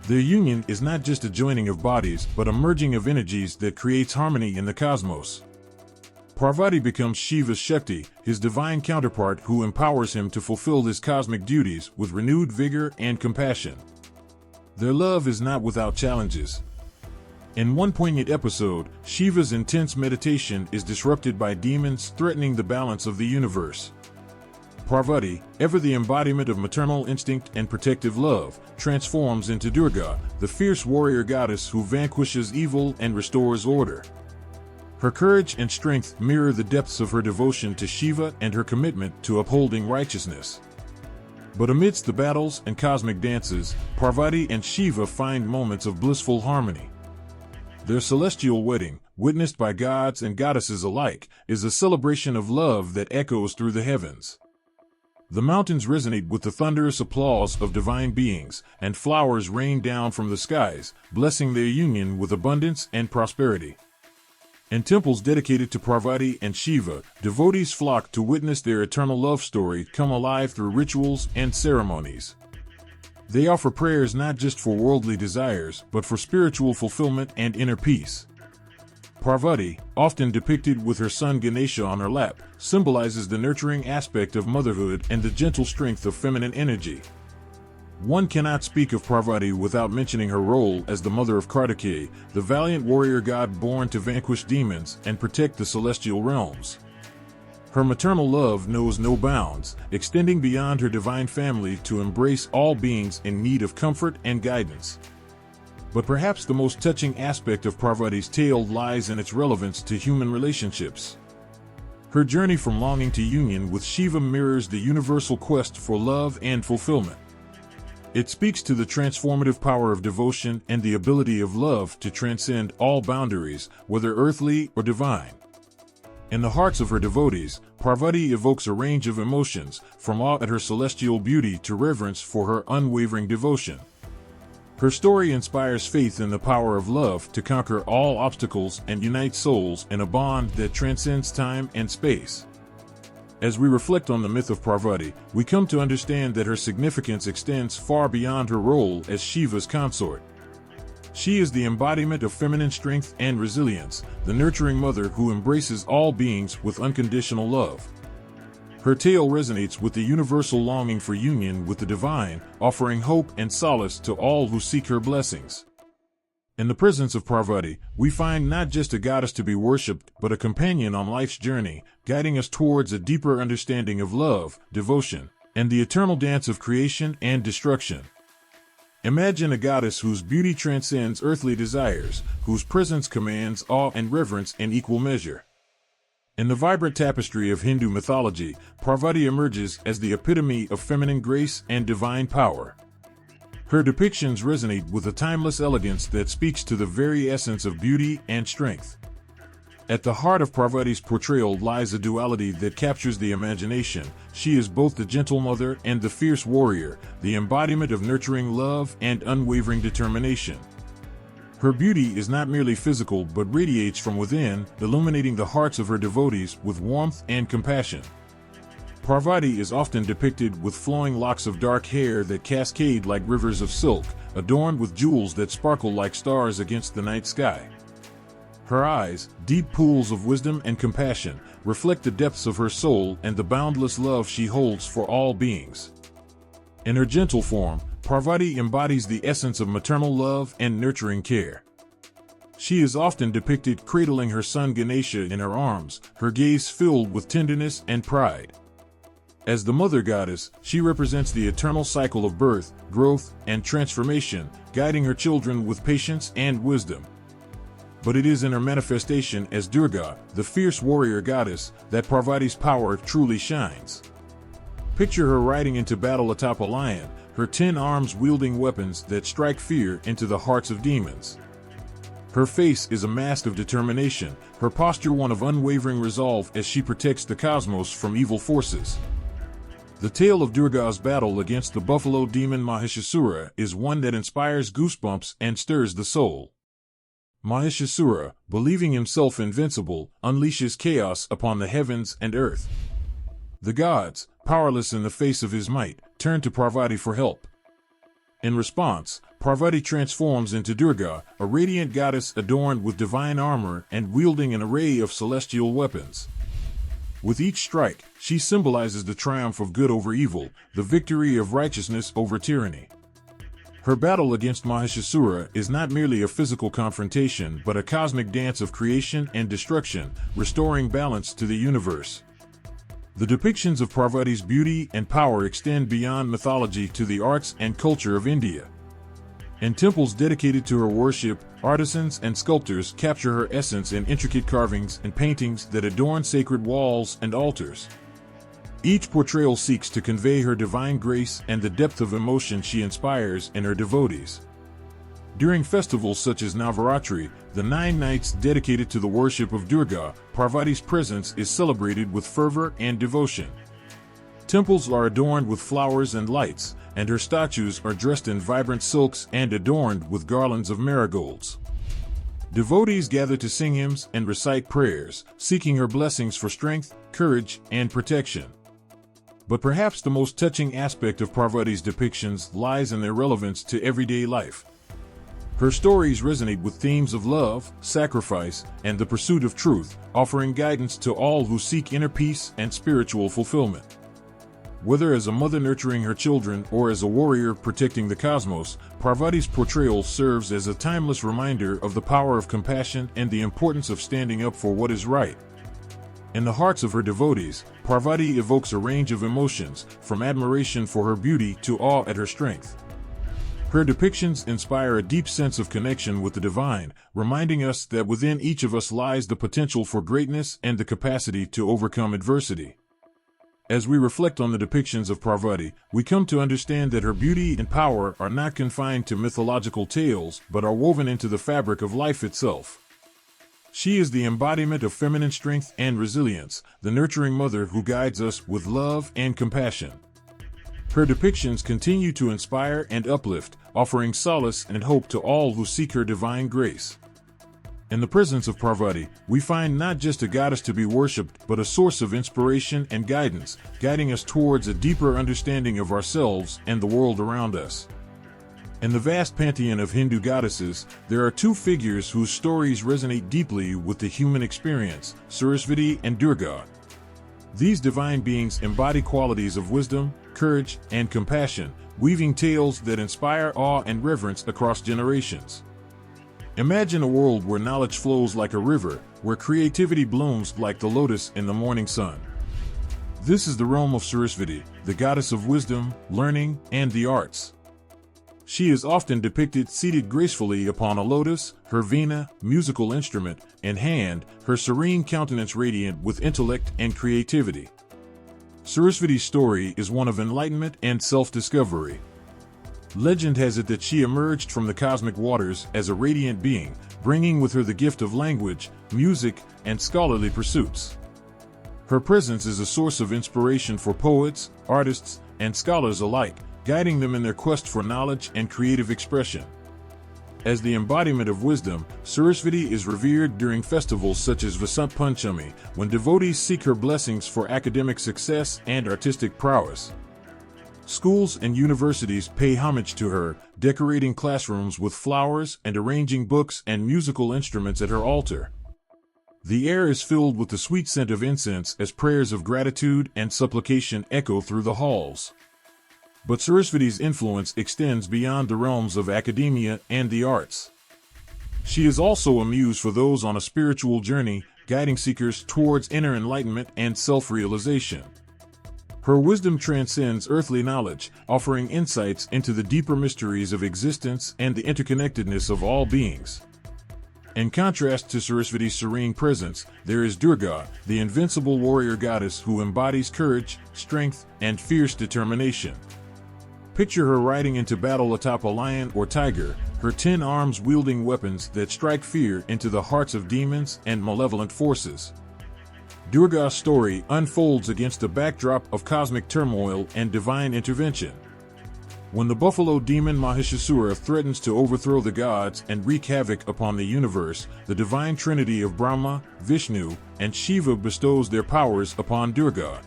Their union is not just a joining of bodies, but a merging of energies that creates harmony in the cosmos. Parvati becomes Shiva's Shakti, his divine counterpart who empowers him to fulfill his cosmic duties with renewed vigor and compassion. Their love is not without challenges. In one poignant episode, Shiva's intense meditation is disrupted by demons threatening the balance of the universe. Parvati, ever the embodiment of maternal instinct and protective love, transforms into Durga, the fierce warrior goddess who vanquishes evil and restores order. Her courage and strength mirror the depths of her devotion to Shiva and her commitment to upholding righteousness. But amidst the battles and cosmic dances, Parvati and Shiva find moments of blissful harmony. Their celestial wedding, witnessed by gods and goddesses alike, is a celebration of love that echoes through the heavens. The mountains resonate with the thunderous applause of divine beings, and flowers rain down from the skies, blessing their union with abundance and prosperity. In temples dedicated to Parvati and Shiva, devotees flock to witness their eternal love story come alive through rituals and ceremonies. They offer prayers not just for worldly desires, but for spiritual fulfillment and inner peace. Parvati, often depicted with her son Ganesha on her lap, symbolizes the nurturing aspect of motherhood and the gentle strength of feminine energy. One cannot speak of Parvati without mentioning her role as the mother of Kartikeya, the valiant warrior god born to vanquish demons and protect the celestial realms. Her maternal love knows no bounds, extending beyond her divine family to embrace all beings in need of comfort and guidance. But perhaps the most touching aspect of Parvati's tale lies in its relevance to human relationships. Her journey from longing to union with Shiva mirrors the universal quest for love and fulfillment. It speaks to the transformative power of devotion and the ability of love to transcend all boundaries, whether earthly or divine. In the hearts of her devotees, Parvati evokes a range of emotions, from awe at her celestial beauty to reverence for her unwavering devotion. Her story inspires faith in the power of love to conquer all obstacles and unite souls in a bond that transcends time and space. As we reflect on the myth of Parvati, we come to understand that her significance extends far beyond her role as Shiva's consort. She is the embodiment of feminine strength and resilience, the nurturing mother who embraces all beings with unconditional love. Her tale resonates with the universal longing for union with the divine, offering hope and solace to all who seek her blessings. In the presence of Parvati, we find not just a goddess to be worshipped, but a companion on life's journey, guiding us towards a deeper understanding of love, devotion, and the eternal dance of creation and destruction. Imagine a goddess whose beauty transcends earthly desires, whose presence commands awe and reverence in equal measure. In the vibrant tapestry of Hindu mythology, Parvati emerges as the epitome of feminine grace and divine power. Her depictions resonate with a timeless elegance that speaks to the very essence of beauty and strength. At the heart of Parvati's portrayal lies a duality that captures the imagination. She is both the gentle mother and the fierce warrior, the embodiment of nurturing love and unwavering determination. Her beauty is not merely physical but radiates from within, illuminating the hearts of her devotees with warmth and compassion. Parvati is often depicted with flowing locks of dark hair that cascade like rivers of silk, adorned with jewels that sparkle like stars against the night sky. Her eyes, deep pools of wisdom and compassion, reflect the depths of her soul and the boundless love she holds for all beings. In her gentle form, Parvati embodies the essence of maternal love and nurturing care. She is often depicted cradling her son Ganesha in her arms, her gaze filled with tenderness and pride. As the mother goddess, she represents the eternal cycle of birth, growth, and transformation, guiding her children with patience and wisdom. But it is in her manifestation as Durga, the fierce warrior goddess, that Parvati's power truly shines. Picture her riding into battle atop a lion, her 10 arms wielding weapons that strike fear into the hearts of demons. Her face is a mask of determination, her posture one of unwavering resolve as she protects the cosmos from evil forces. The tale of Durga's battle against the buffalo demon Mahishasura is one that inspires goosebumps and stirs the soul. Mahishasura, believing himself invincible, unleashes chaos upon the heavens and earth. The gods, powerless in the face of his might, turn to Parvati for help. In response, Parvati transforms into Durga, a radiant goddess adorned with divine armor and wielding an array of celestial weapons. With each strike, she symbolizes the triumph of good over evil, the victory of righteousness over tyranny. Her battle against Mahishasura is not merely a physical confrontation but a cosmic dance of creation and destruction, restoring balance to the universe. The depictions of Parvati's beauty and power extend beyond mythology to the arts and culture of India. In temples dedicated to her worship, artisans and sculptors capture her essence in intricate carvings and paintings that adorn sacred walls and altars. Each portrayal seeks to convey her divine grace and the depth of emotion she inspires in her devotees. During festivals such as Navaratri, the 9 nights dedicated to the worship of Durga, Parvati's presence is celebrated with fervor and devotion. Temples are adorned with flowers and lights, and her statues are dressed in vibrant silks and adorned with garlands of marigolds. Devotees gather to sing hymns and recite prayers, seeking her blessings for strength, courage, and protection. But perhaps the most touching aspect of Parvati's depictions lies in their relevance to everyday life. Her stories resonate with themes of love, sacrifice, and the pursuit of truth, offering guidance to all who seek inner peace and spiritual fulfillment. Whether as a mother nurturing her children or as a warrior protecting the cosmos, Parvati's portrayal serves as a timeless reminder of the power of compassion and the importance of standing up for what is right. In the hearts of her devotees, Parvati evokes a range of emotions, from admiration for her beauty to awe at her strength. Her depictions inspire a deep sense of connection with the divine, reminding us that within each of us lies the potential for greatness and the capacity to overcome adversity. As we reflect on the depictions of Parvati, we come to understand that her beauty and power are not confined to mythological tales, but are woven into the fabric of life itself. She is the embodiment of feminine strength and resilience, the nurturing mother who guides us with love and compassion. Her depictions continue to inspire and uplift, offering solace and hope to all who seek her divine grace. In the presence of Parvati, we find not just a goddess to be worshipped, but a source of inspiration and guidance, guiding us towards a deeper understanding of ourselves and the world around us. In the vast pantheon of Hindu goddesses, there are 2 figures whose stories resonate deeply with the human experience, Saraswati and Durga. These divine beings embody qualities of wisdom, courage, and compassion, weaving tales that inspire awe and reverence across generations. Imagine a world where knowledge flows like a river, where creativity blooms like the lotus in the morning sun. This is the realm of Saraswati, the goddess of wisdom, learning, and the arts. She is often depicted seated gracefully upon a lotus, her veena, musical instrument, in hand, her serene countenance radiant with intellect and creativity. Saraswati's story is one of enlightenment and self-discovery. Legend has it that she emerged from the cosmic waters as a radiant being, bringing with her the gift of language, music, and scholarly pursuits. Her presence is a source of inspiration for poets, artists, and scholars alike, guiding them in their quest for knowledge and creative expression. As the embodiment of wisdom, Saraswati is revered during festivals such as Vasant Panchami, when devotees seek her blessings for academic success and artistic prowess. Schools and universities pay homage to her, decorating classrooms with flowers and arranging books and musical instruments at her altar. The air is filled with the sweet scent of incense as prayers of gratitude and supplication echo through the halls. But Saraswati's influence extends beyond the realms of academia and the arts. She is also a muse for those on a spiritual journey, guiding seekers towards inner enlightenment and self-realization. Her wisdom transcends earthly knowledge, offering insights into the deeper mysteries of existence and the interconnectedness of all beings. In contrast to Saraswati's serene presence, there is Durga, the invincible warrior goddess who embodies courage, strength, and fierce determination. Picture her riding into battle atop a lion or tiger, her 10 arms wielding weapons that strike fear into the hearts of demons and malevolent forces. Durga's story unfolds against a backdrop of cosmic turmoil and divine intervention. When the buffalo demon Mahishasura threatens to overthrow the gods and wreak havoc upon the universe, the divine trinity of Brahma, Vishnu, and Shiva bestows their powers upon Durga.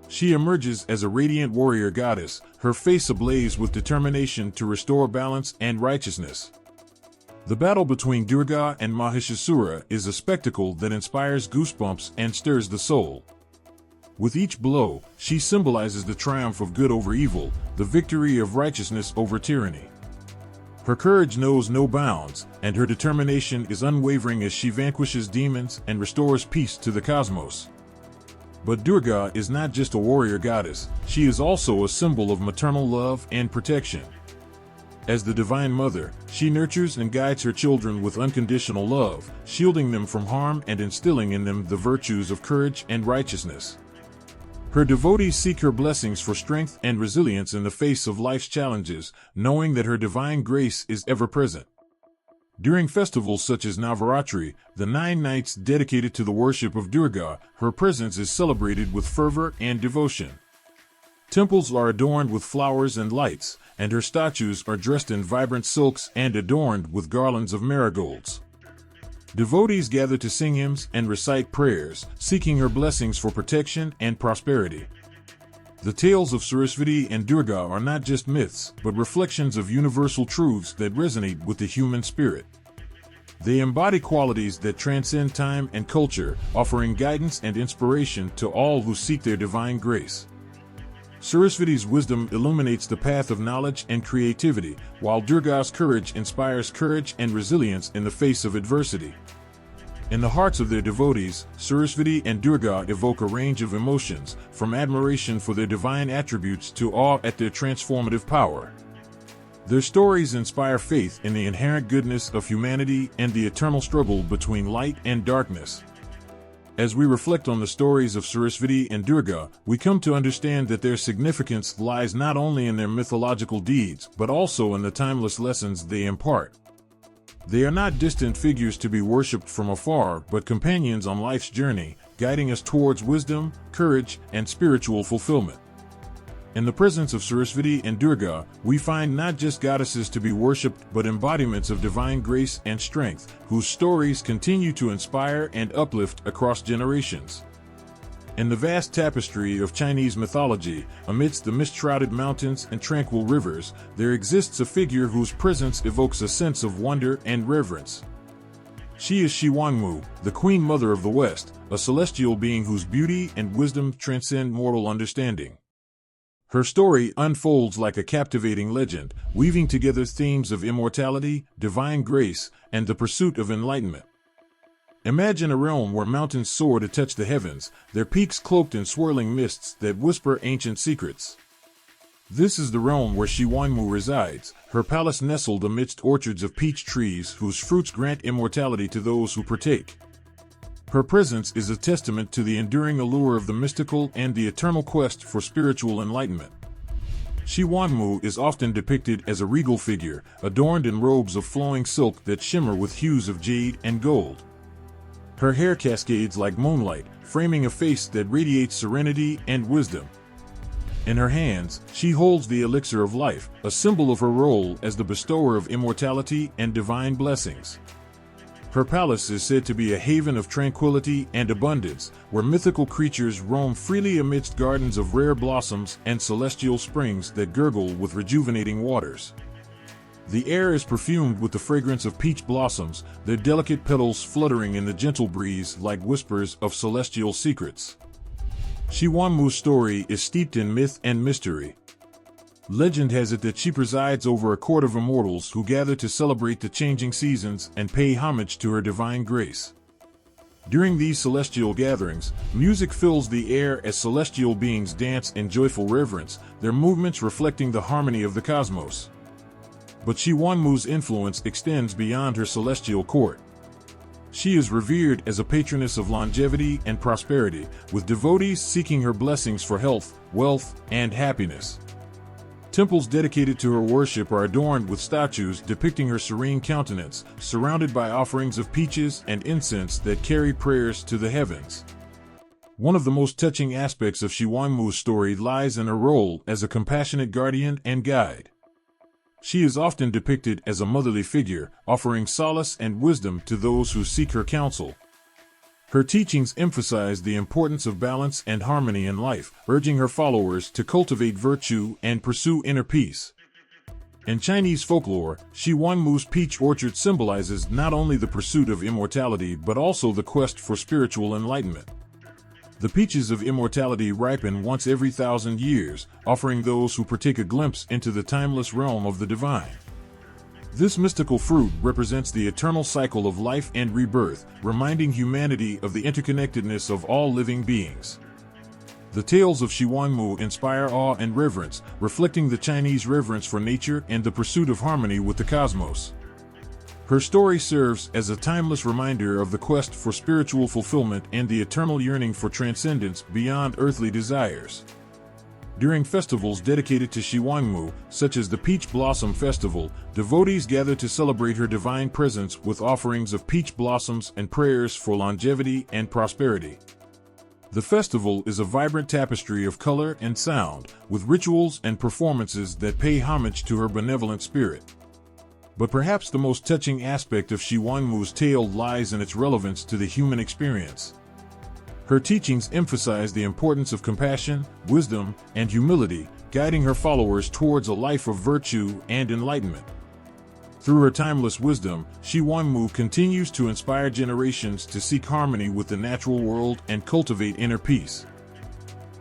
She emerges as a radiant warrior goddess, her face ablaze with determination to restore balance and righteousness. The battle between Durga and Mahishasura is a spectacle that inspires goosebumps and stirs the soul. With each blow, she symbolizes the triumph of good over evil, the victory of righteousness over tyranny. Her courage knows no bounds, and her determination is unwavering as she vanquishes demons and restores peace to the cosmos. But Durga is not just a warrior goddess, she is also a symbol of maternal love and protection. As the Divine Mother, she nurtures and guides her children with unconditional love, shielding them from harm and instilling in them the virtues of courage and righteousness. Her devotees seek her blessings for strength and resilience in the face of life's challenges, knowing that her divine grace is ever present. During festivals such as Navaratri, the 9 nights dedicated to the worship of Durga, her presence is celebrated with fervor and devotion. Temples are adorned with flowers and lights, and her statues are dressed in vibrant silks and adorned with garlands of marigolds. Devotees gather to sing hymns and recite prayers, seeking her blessings for protection and prosperity. The tales of Saraswati and Durga are not just myths, but reflections of universal truths that resonate with the human spirit. They embody qualities that transcend time and culture, offering guidance and inspiration to all who seek their divine grace. Saraswati's wisdom illuminates the path of knowledge and creativity, while Durga's courage inspires courage and resilience in the face of adversity. In the hearts of their devotees, Saraswati and Durga evoke a range of emotions, from admiration for their divine attributes to awe at their transformative power. Their stories inspire faith in the inherent goodness of humanity and the eternal struggle between light and darkness. As we reflect on the stories of Saraswati and Durga, we come to understand that their significance lies not only in their mythological deeds, but also in the timeless lessons they impart. They are not distant figures to be worshipped from afar, but companions on life's journey, guiding us towards wisdom, courage, and spiritual fulfillment. In the presence of Saraswati and Durga, we find not just goddesses to be worshipped, but embodiments of divine grace and strength, whose stories continue to inspire and uplift across generations. In the vast tapestry of Chinese mythology, amidst the mist-shrouded mountains and tranquil rivers, there exists a figure whose presence evokes a sense of wonder and reverence. She is Xiwangmu, the Queen Mother of the West, a celestial being whose beauty and wisdom transcend mortal understanding. Her story unfolds like a captivating legend, weaving together themes of immortality, divine grace, and the pursuit of enlightenment. Imagine a realm where mountains soar to touch the heavens, their peaks cloaked in swirling mists that whisper ancient secrets. This is the realm where Xiwangmu resides, her palace nestled amidst orchards of peach trees whose fruits grant immortality to those who partake. Her presence is a testament to the enduring allure of the mystical and the eternal quest for spiritual enlightenment. Xiwanmu is often depicted as a regal figure, adorned in robes of flowing silk that shimmer with hues of jade and gold. Her hair cascades like moonlight, framing a face that radiates serenity and wisdom. In her hands, she holds the elixir of life, a symbol of her role as the bestower of immortality and divine blessings. Her palace is said to be a haven of tranquility and abundance, where mythical creatures roam freely amidst gardens of rare blossoms and celestial springs that gurgle with rejuvenating waters. The air is perfumed with the fragrance of peach blossoms, their delicate petals fluttering in the gentle breeze like whispers of celestial secrets. Xiwanmu's story is steeped in myth and mystery. Legend has it that she presides over a court of immortals who gather to celebrate the changing seasons and pay homage to her divine grace. During these celestial gatherings, music fills the air as celestial beings dance in joyful reverence, their movements reflecting the harmony of the cosmos. But Xiwanmu's influence extends beyond her celestial court. She is revered as a patroness of longevity and prosperity, with devotees seeking her blessings for health, wealth, and happiness. Temples dedicated to her worship are adorned with statues depicting her serene countenance, surrounded by offerings of peaches and incense that carry prayers to the heavens. One of the most touching aspects of Xiwanmu's story lies in her role as a compassionate guardian and guide. She is often depicted as a motherly figure, offering solace and wisdom to those who seek her counsel. Her teachings emphasize the importance of balance and harmony in life, urging her followers to cultivate virtue and pursue inner peace. In Chinese folklore, Xiwanmu's peach orchard symbolizes not only the pursuit of immortality but also the quest for spiritual enlightenment. The peaches of immortality ripen once every 1,000 years, offering those who partake a glimpse into the timeless realm of the divine. This mystical fruit represents the eternal cycle of life and rebirth, reminding humanity of the interconnectedness of all living beings. The tales of Xiwanmu inspire awe and reverence, reflecting the Chinese reverence for nature and the pursuit of harmony with the cosmos. Her story serves as a timeless reminder of the quest for spiritual fulfillment and the eternal yearning for transcendence beyond earthly desires. During festivals dedicated to Xiwanmu, such as the Peach Blossom Festival, devotees gather to celebrate her divine presence with offerings of peach blossoms and prayers for longevity and prosperity. The festival is a vibrant tapestry of color and sound, with rituals and performances that pay homage to her benevolent spirit. But perhaps the most touching aspect of Xiwanmu's tale lies in its relevance to the human experience. Her teachings emphasize the importance of compassion, wisdom, and humility, guiding her followers towards a life of virtue and enlightenment. Through her timeless wisdom, Xiwanmu continues to inspire generations to seek harmony with the natural world and cultivate inner peace.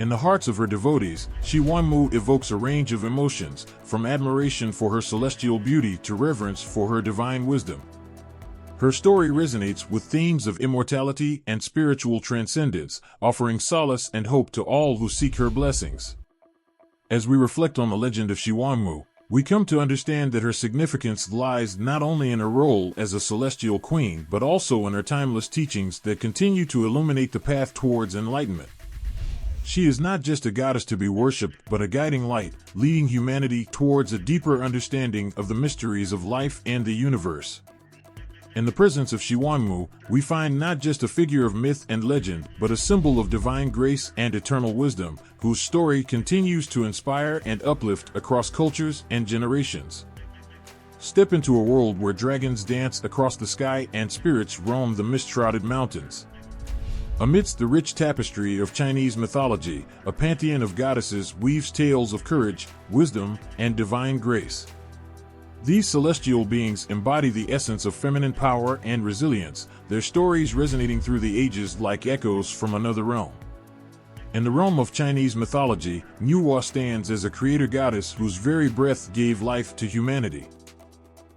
In the hearts of her devotees, Xiwanmu evokes a range of emotions, from admiration for her celestial beauty to reverence for her divine wisdom. Her story resonates with themes of immortality and spiritual transcendence, offering solace and hope to all who seek her blessings. As we reflect on the legend of Xiwanmu, we come to understand that her significance lies not only in her role as a celestial queen but also in her timeless teachings that continue to illuminate the path towards enlightenment. She is not just a goddess to be worshipped, but a guiding light, leading humanity towards a deeper understanding of the mysteries of life and the universe. In the presence of Xiwanmu, we find not just a figure of myth and legend, but a symbol of divine grace and eternal wisdom, whose story continues to inspire and uplift across cultures and generations. Step into a world where dragons dance across the sky and spirits roam the mist-shrouded mountains. Amidst the rich tapestry of Chinese mythology, a pantheon of goddesses weaves tales of courage, wisdom, and divine grace. These celestial beings embody the essence of feminine power and resilience, their stories resonating through the ages like echoes from another realm. In the realm of Chinese mythology, Nuwa stands as a creator goddess whose very breath gave life to humanity.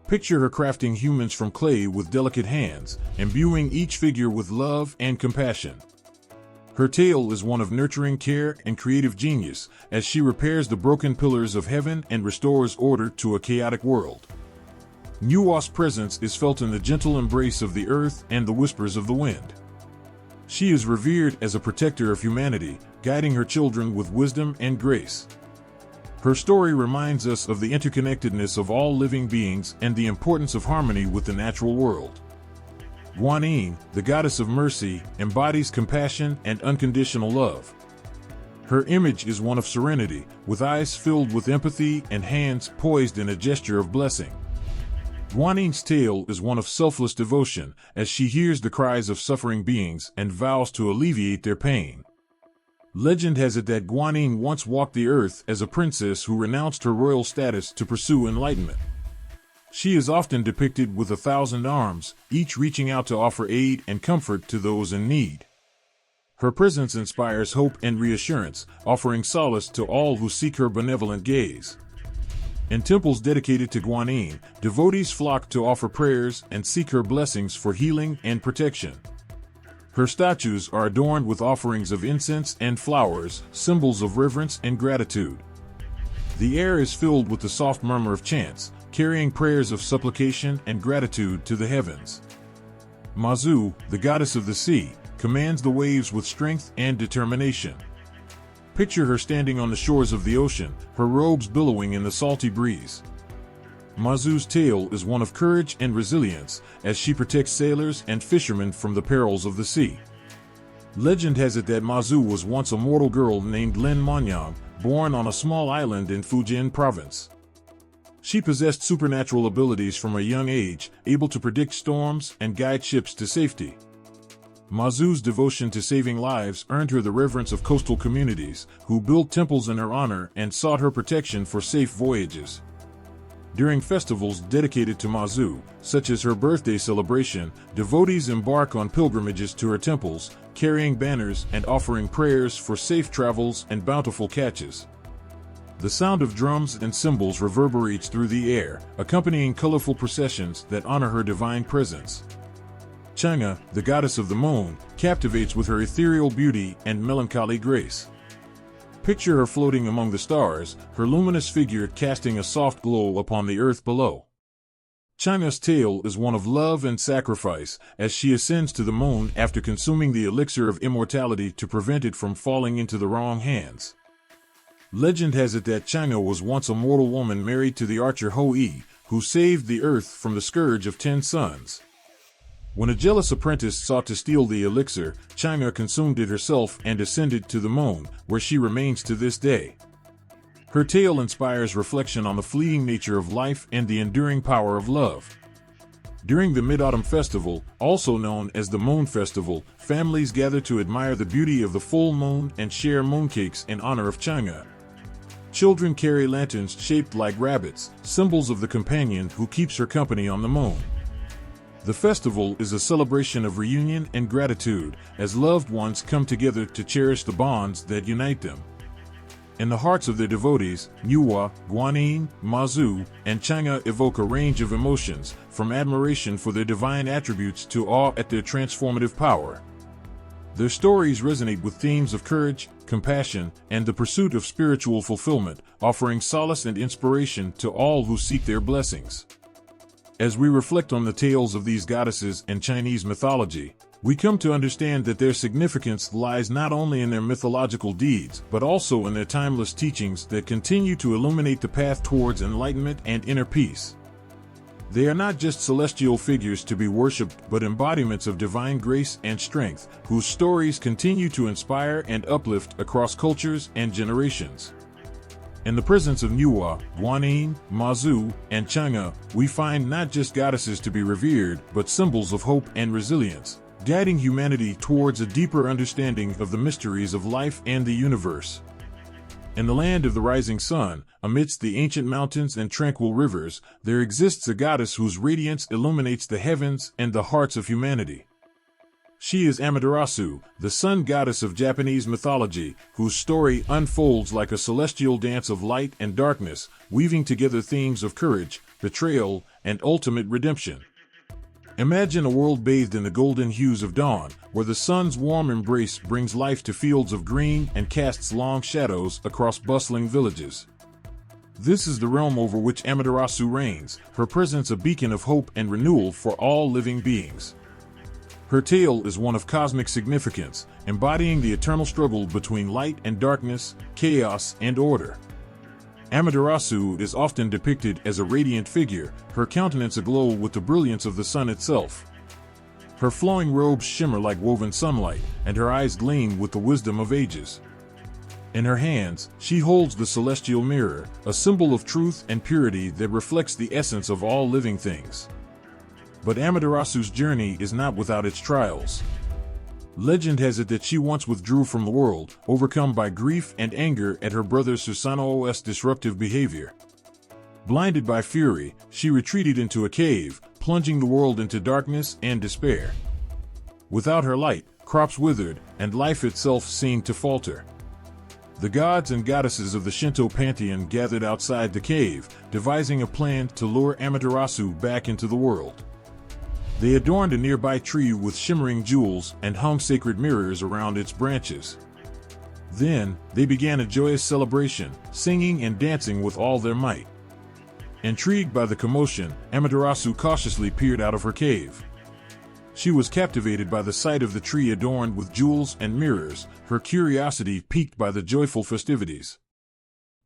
Picture her crafting humans from clay with delicate hands, imbuing each figure with love and compassion. Her tale is one of nurturing care and creative genius, as she repairs the broken pillars of heaven and restores order to a chaotic world. Nuwa's presence is felt in the gentle embrace of the earth and the whispers of the wind. She is revered as a protector of humanity, guiding her children with wisdom and grace. Her story reminds us of the interconnectedness of all living beings and the importance of harmony with the natural world. Guan, the goddess of mercy, embodies compassion and unconditional love. Her image is one of serenity, with eyes filled with empathy and hands poised in a gesture of blessing. Guan's tale is one of selfless devotion, as she hears the cries of suffering beings and vows to alleviate their pain. Legend has it that Guan once walked the earth as a princess who renounced her royal status to pursue enlightenment. She is often depicted with 1,000 arms, each reaching out to offer aid and comfort to those in need. Her presence inspires hope and reassurance, offering solace to all who seek her benevolent gaze. In temples dedicated to Guan, devotees flock to offer prayers and seek her blessings for healing and protection. Her statues are adorned with offerings of incense and flowers, symbols of reverence and gratitude. The air is filled with the soft murmur of chants, carrying prayers of supplication and gratitude to the heavens. Mazu, the goddess of the sea, commands the waves with strength and determination. Picture her standing on the shores of the ocean, her robes billowing in the salty breeze. Mazu's tale is one of courage and resilience, as she protects sailors and fishermen from the perils of the sea. Legend has it that Mazu was once a mortal girl named Lin Monyang, born on a small island in Fujian province. She possessed supernatural abilities from a young age, able to predict storms and guide ships to safety. Mazu's devotion to saving lives earned her the reverence of coastal communities, who built temples in her honor and sought her protection for safe voyages. During festivals dedicated to Mazu, such as her birthday celebration, devotees embark on pilgrimages to her temples, carrying banners and offering prayers for safe travels and bountiful catches. The sound of drums and cymbals reverberates through the air, accompanying colorful processions that honor her divine presence. Chang'e, the goddess of the moon, captivates with her ethereal beauty and melancholy grace. Picture her floating among the stars, her luminous figure casting a soft glow upon the earth below. Chang'e's tale is one of love and sacrifice, as she ascends to the moon after consuming the elixir of immortality to prevent it from falling into the wrong hands. Legend has it that Chang'e was once a mortal woman married to the archer Hou-yi, who saved the earth from the scourge of 10 suns. When a jealous apprentice sought to steal the elixir, Chang'e consumed it herself and ascended to the moon, where she remains to this day. Her tale inspires reflection on the fleeting nature of life and the enduring power of love. During the Mid-Autumn Festival, also known as the Moon Festival, families gather to admire the beauty of the full moon and share mooncakes in honor of Chang'e. Children carry lanterns shaped like rabbits, symbols of the companion who keeps her company on the moon. The festival is a celebration of reunion and gratitude, as loved ones come together to cherish the bonds that unite them. In the hearts of their devotees, Nuwa, Guan, Mazu, and Chang'e evoke a range of emotions, from admiration for their divine attributes to awe at their transformative power. Their stories resonate with themes of courage, compassion, and the pursuit of spiritual fulfillment, offering solace and inspiration to all who seek their blessings. As we reflect on the tales of these goddesses and Chinese mythology, we come to understand that their significance lies not only in their mythological deeds, but also in their timeless teachings that continue to illuminate the path towards enlightenment and inner peace. They are not just celestial figures to be worshipped, but embodiments of divine grace and strength, whose stories continue to inspire and uplift across cultures and generations. In the presence of Nuwa, Guan, Mazu, and Chang'e, we find not just goddesses to be revered, but symbols of hope and resilience, guiding humanity towards a deeper understanding of the mysteries of life and the universe. In the land of the rising sun, amidst the ancient mountains and tranquil rivers, there exists a goddess whose radiance illuminates the heavens and the hearts of humanity. She is Amaterasu, the sun goddess of Japanese mythology, whose story unfolds like a celestial dance of light and darkness, weaving together themes of courage, betrayal, and ultimate redemption. Imagine a world bathed in the golden hues of dawn, where the sun's warm embrace brings life to fields of green and casts long shadows across bustling villages. This is the realm over which Amaterasu reigns, her presence a beacon of hope and renewal for all living beings. Her tale is one of cosmic significance, embodying the eternal struggle between light and darkness, chaos and order. Amaterasu is often depicted as a radiant figure, her countenance aglow with the brilliance of the sun itself. Her flowing robes shimmer like woven sunlight, and her eyes gleam with the wisdom of ages. In her hands, she holds the celestial mirror, a symbol of truth and purity that reflects the essence of all living things. But Amaterasu's journey is not without its trials. Legend has it that she once withdrew from the world, overcome by grief and anger at her brother Susanoo's disruptive behavior. Blinded by fury, she retreated into a cave, plunging the world into darkness and despair. Without her light, crops withered, and life itself seemed to falter. The gods and goddesses of the Shinto pantheon gathered outside the cave, devising a plan to lure Amaterasu back into the world. They adorned a nearby tree with shimmering jewels and hung sacred mirrors around its branches. Then, they began a joyous celebration, singing and dancing with all their might. Intrigued by the commotion, Amaterasu cautiously peered out of her cave. She was captivated by the sight of the tree adorned with jewels and mirrors, her curiosity piqued by the joyful festivities.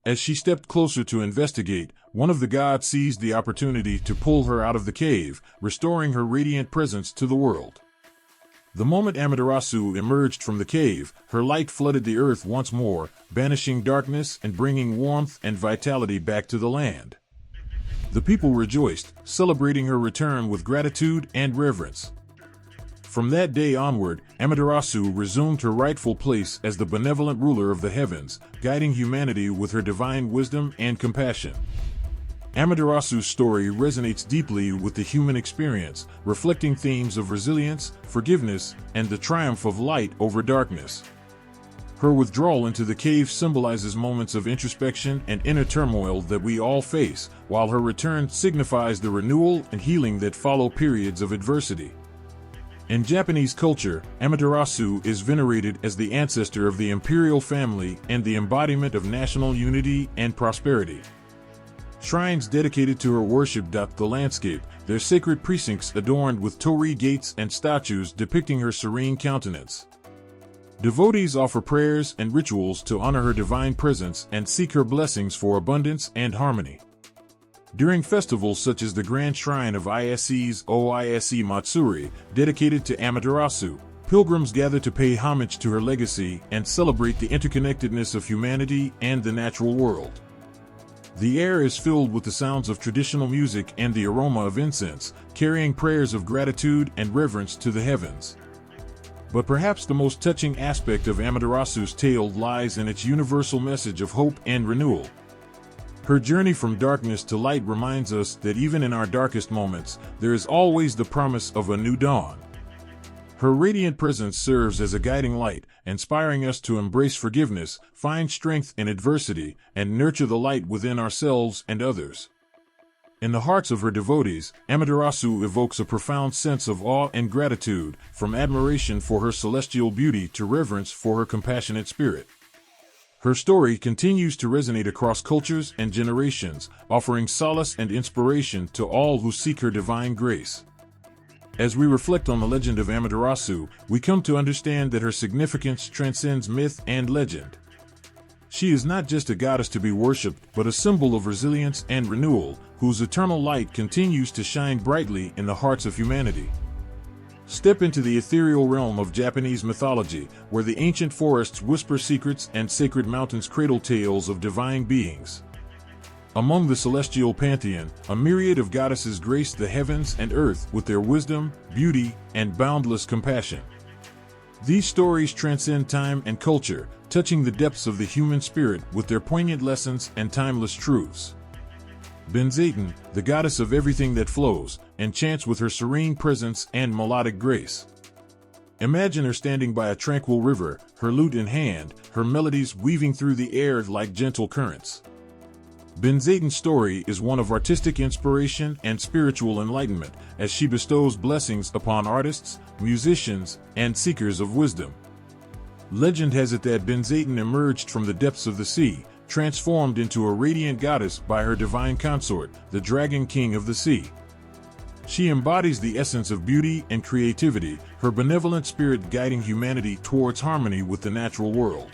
As she stepped closer to investigate, one of the gods seized the opportunity to pull her out of the cave, restoring her radiant presence to the world. The moment Amaterasu emerged from the cave, her light flooded the earth once more, banishing darkness and bringing warmth and vitality back to the land. The people rejoiced, celebrating her return with gratitude and reverence. From that day onward, Amaterasu resumed her rightful place as the benevolent ruler of the heavens, guiding humanity with her divine wisdom and compassion. Amaterasu's story resonates deeply with the human experience, reflecting themes of resilience, forgiveness, and the triumph of light over darkness. Her withdrawal into the cave symbolizes moments of introspection and inner turmoil that we all face, while her return signifies the renewal and healing that follow periods of adversity. In Japanese culture, Amaterasu is venerated as the ancestor of the imperial family and the embodiment of national unity and prosperity. Shrines dedicated to her worship dot the landscape, their sacred precincts adorned with torii gates and statues depicting her serene countenance. Devotees offer prayers and rituals to honor her divine presence and seek her blessings for abundance and harmony. During festivals such as the Grand Shrine of Ise's Oise Matsuri, dedicated to Amaterasu, pilgrims gather to pay homage to her legacy and celebrate the interconnectedness of humanity and the natural world. The air is filled with the sounds of traditional music and the aroma of incense, carrying prayers of gratitude and reverence to the heavens. But perhaps the most touching aspect of Amaterasu's tale lies in its universal message of hope and renewal. Her journey from darkness to light reminds us that even in our darkest moments, there is always the promise of a new dawn. Her radiant presence serves as a guiding light, inspiring us to embrace forgiveness, find strength in adversity, and nurture the light within ourselves and others. In the hearts of her devotees, Amaterasu evokes a profound sense of awe and gratitude, from admiration for her celestial beauty to reverence for her compassionate spirit. Her story continues to resonate across cultures and generations, offering solace and inspiration to all who seek her divine grace. As we reflect on the legend of Amaterasu, we come to understand that her significance transcends myth and legend. She is not just a goddess to be worshipped, but a symbol of resilience and renewal, whose eternal light continues to shine brightly in the hearts of humanity. Step into the ethereal realm of Japanese mythology, where the ancient forests whisper secrets and sacred mountains cradle tales of divine beings. Among the celestial pantheon, a myriad of goddesses grace the heavens and earth with their wisdom, beauty, and boundless compassion. These stories transcend time and culture, touching the depths of the human spirit with their poignant lessons and timeless truths. Benzaiten, the goddess of everything that flows, enchants with her serene presence and melodic grace. Imagine her standing by a tranquil river, her lute in hand, her melodies weaving through the air like gentle currents. Benzaiten's story is one of artistic inspiration and spiritual enlightenment, as she bestows blessings upon artists, musicians, and seekers of wisdom. Legend has it that Benzaiten emerged from the depths of the sea, transformed into a radiant goddess by her divine consort, the Dragon King of the Sea. She embodies the essence of beauty and creativity, her benevolent spirit guiding humanity towards harmony with the natural world.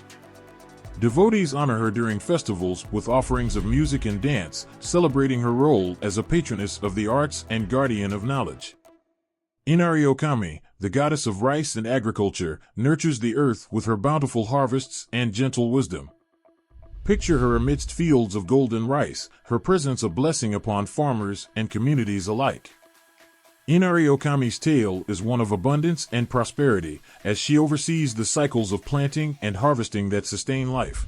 Devotees honor her during festivals with offerings of music and dance, celebrating her role as a patroness of the arts and guardian of knowledge. Inari-Okami, the goddess of rice and agriculture, nurtures the earth with her bountiful harvests and gentle wisdom. Picture her amidst fields of golden rice, her presence a blessing upon farmers and communities alike. Inari-Okami's tale is one of abundance and prosperity, as she oversees the cycles of planting and harvesting that sustain life.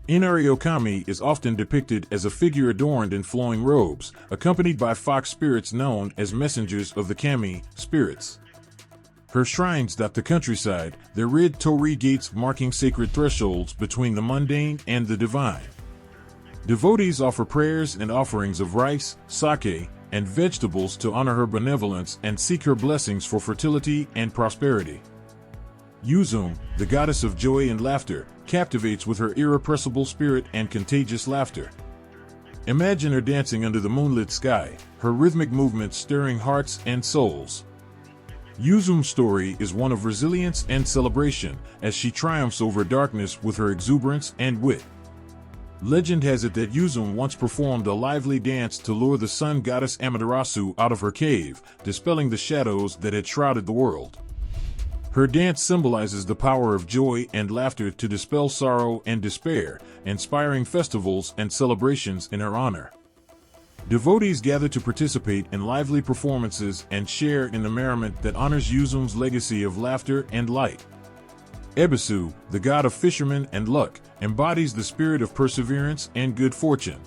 Inari-Okami is often depicted as a figure adorned in flowing robes, accompanied by fox spirits known as messengers of the kami, spirits. Her shrines dot the countryside, their red torii gates marking sacred thresholds between the mundane and the divine. Devotees offer prayers and offerings of rice, sake, and vegetables to honor her benevolence and seek her blessings for fertility and prosperity. Yuzum, the goddess of joy and laughter, captivates with her irrepressible spirit and contagious laughter. Imagine her dancing under the moonlit sky, her rhythmic movements stirring hearts and souls. Yuzum's story is one of resilience and celebration, as she triumphs over darkness with her exuberance and wit. Legend has it that Yuzum once performed a lively dance to lure the sun goddess Amaterasu out of her cave, dispelling the shadows that had shrouded the world. Her dance symbolizes the power of joy and laughter to dispel sorrow and despair, inspiring festivals and celebrations in her honor. Devotees gather to participate in lively performances and share in the merriment that honors Yuzum's legacy of laughter and light. Ebisu, the god of fishermen and luck, embodies the spirit of perseverance and good fortune.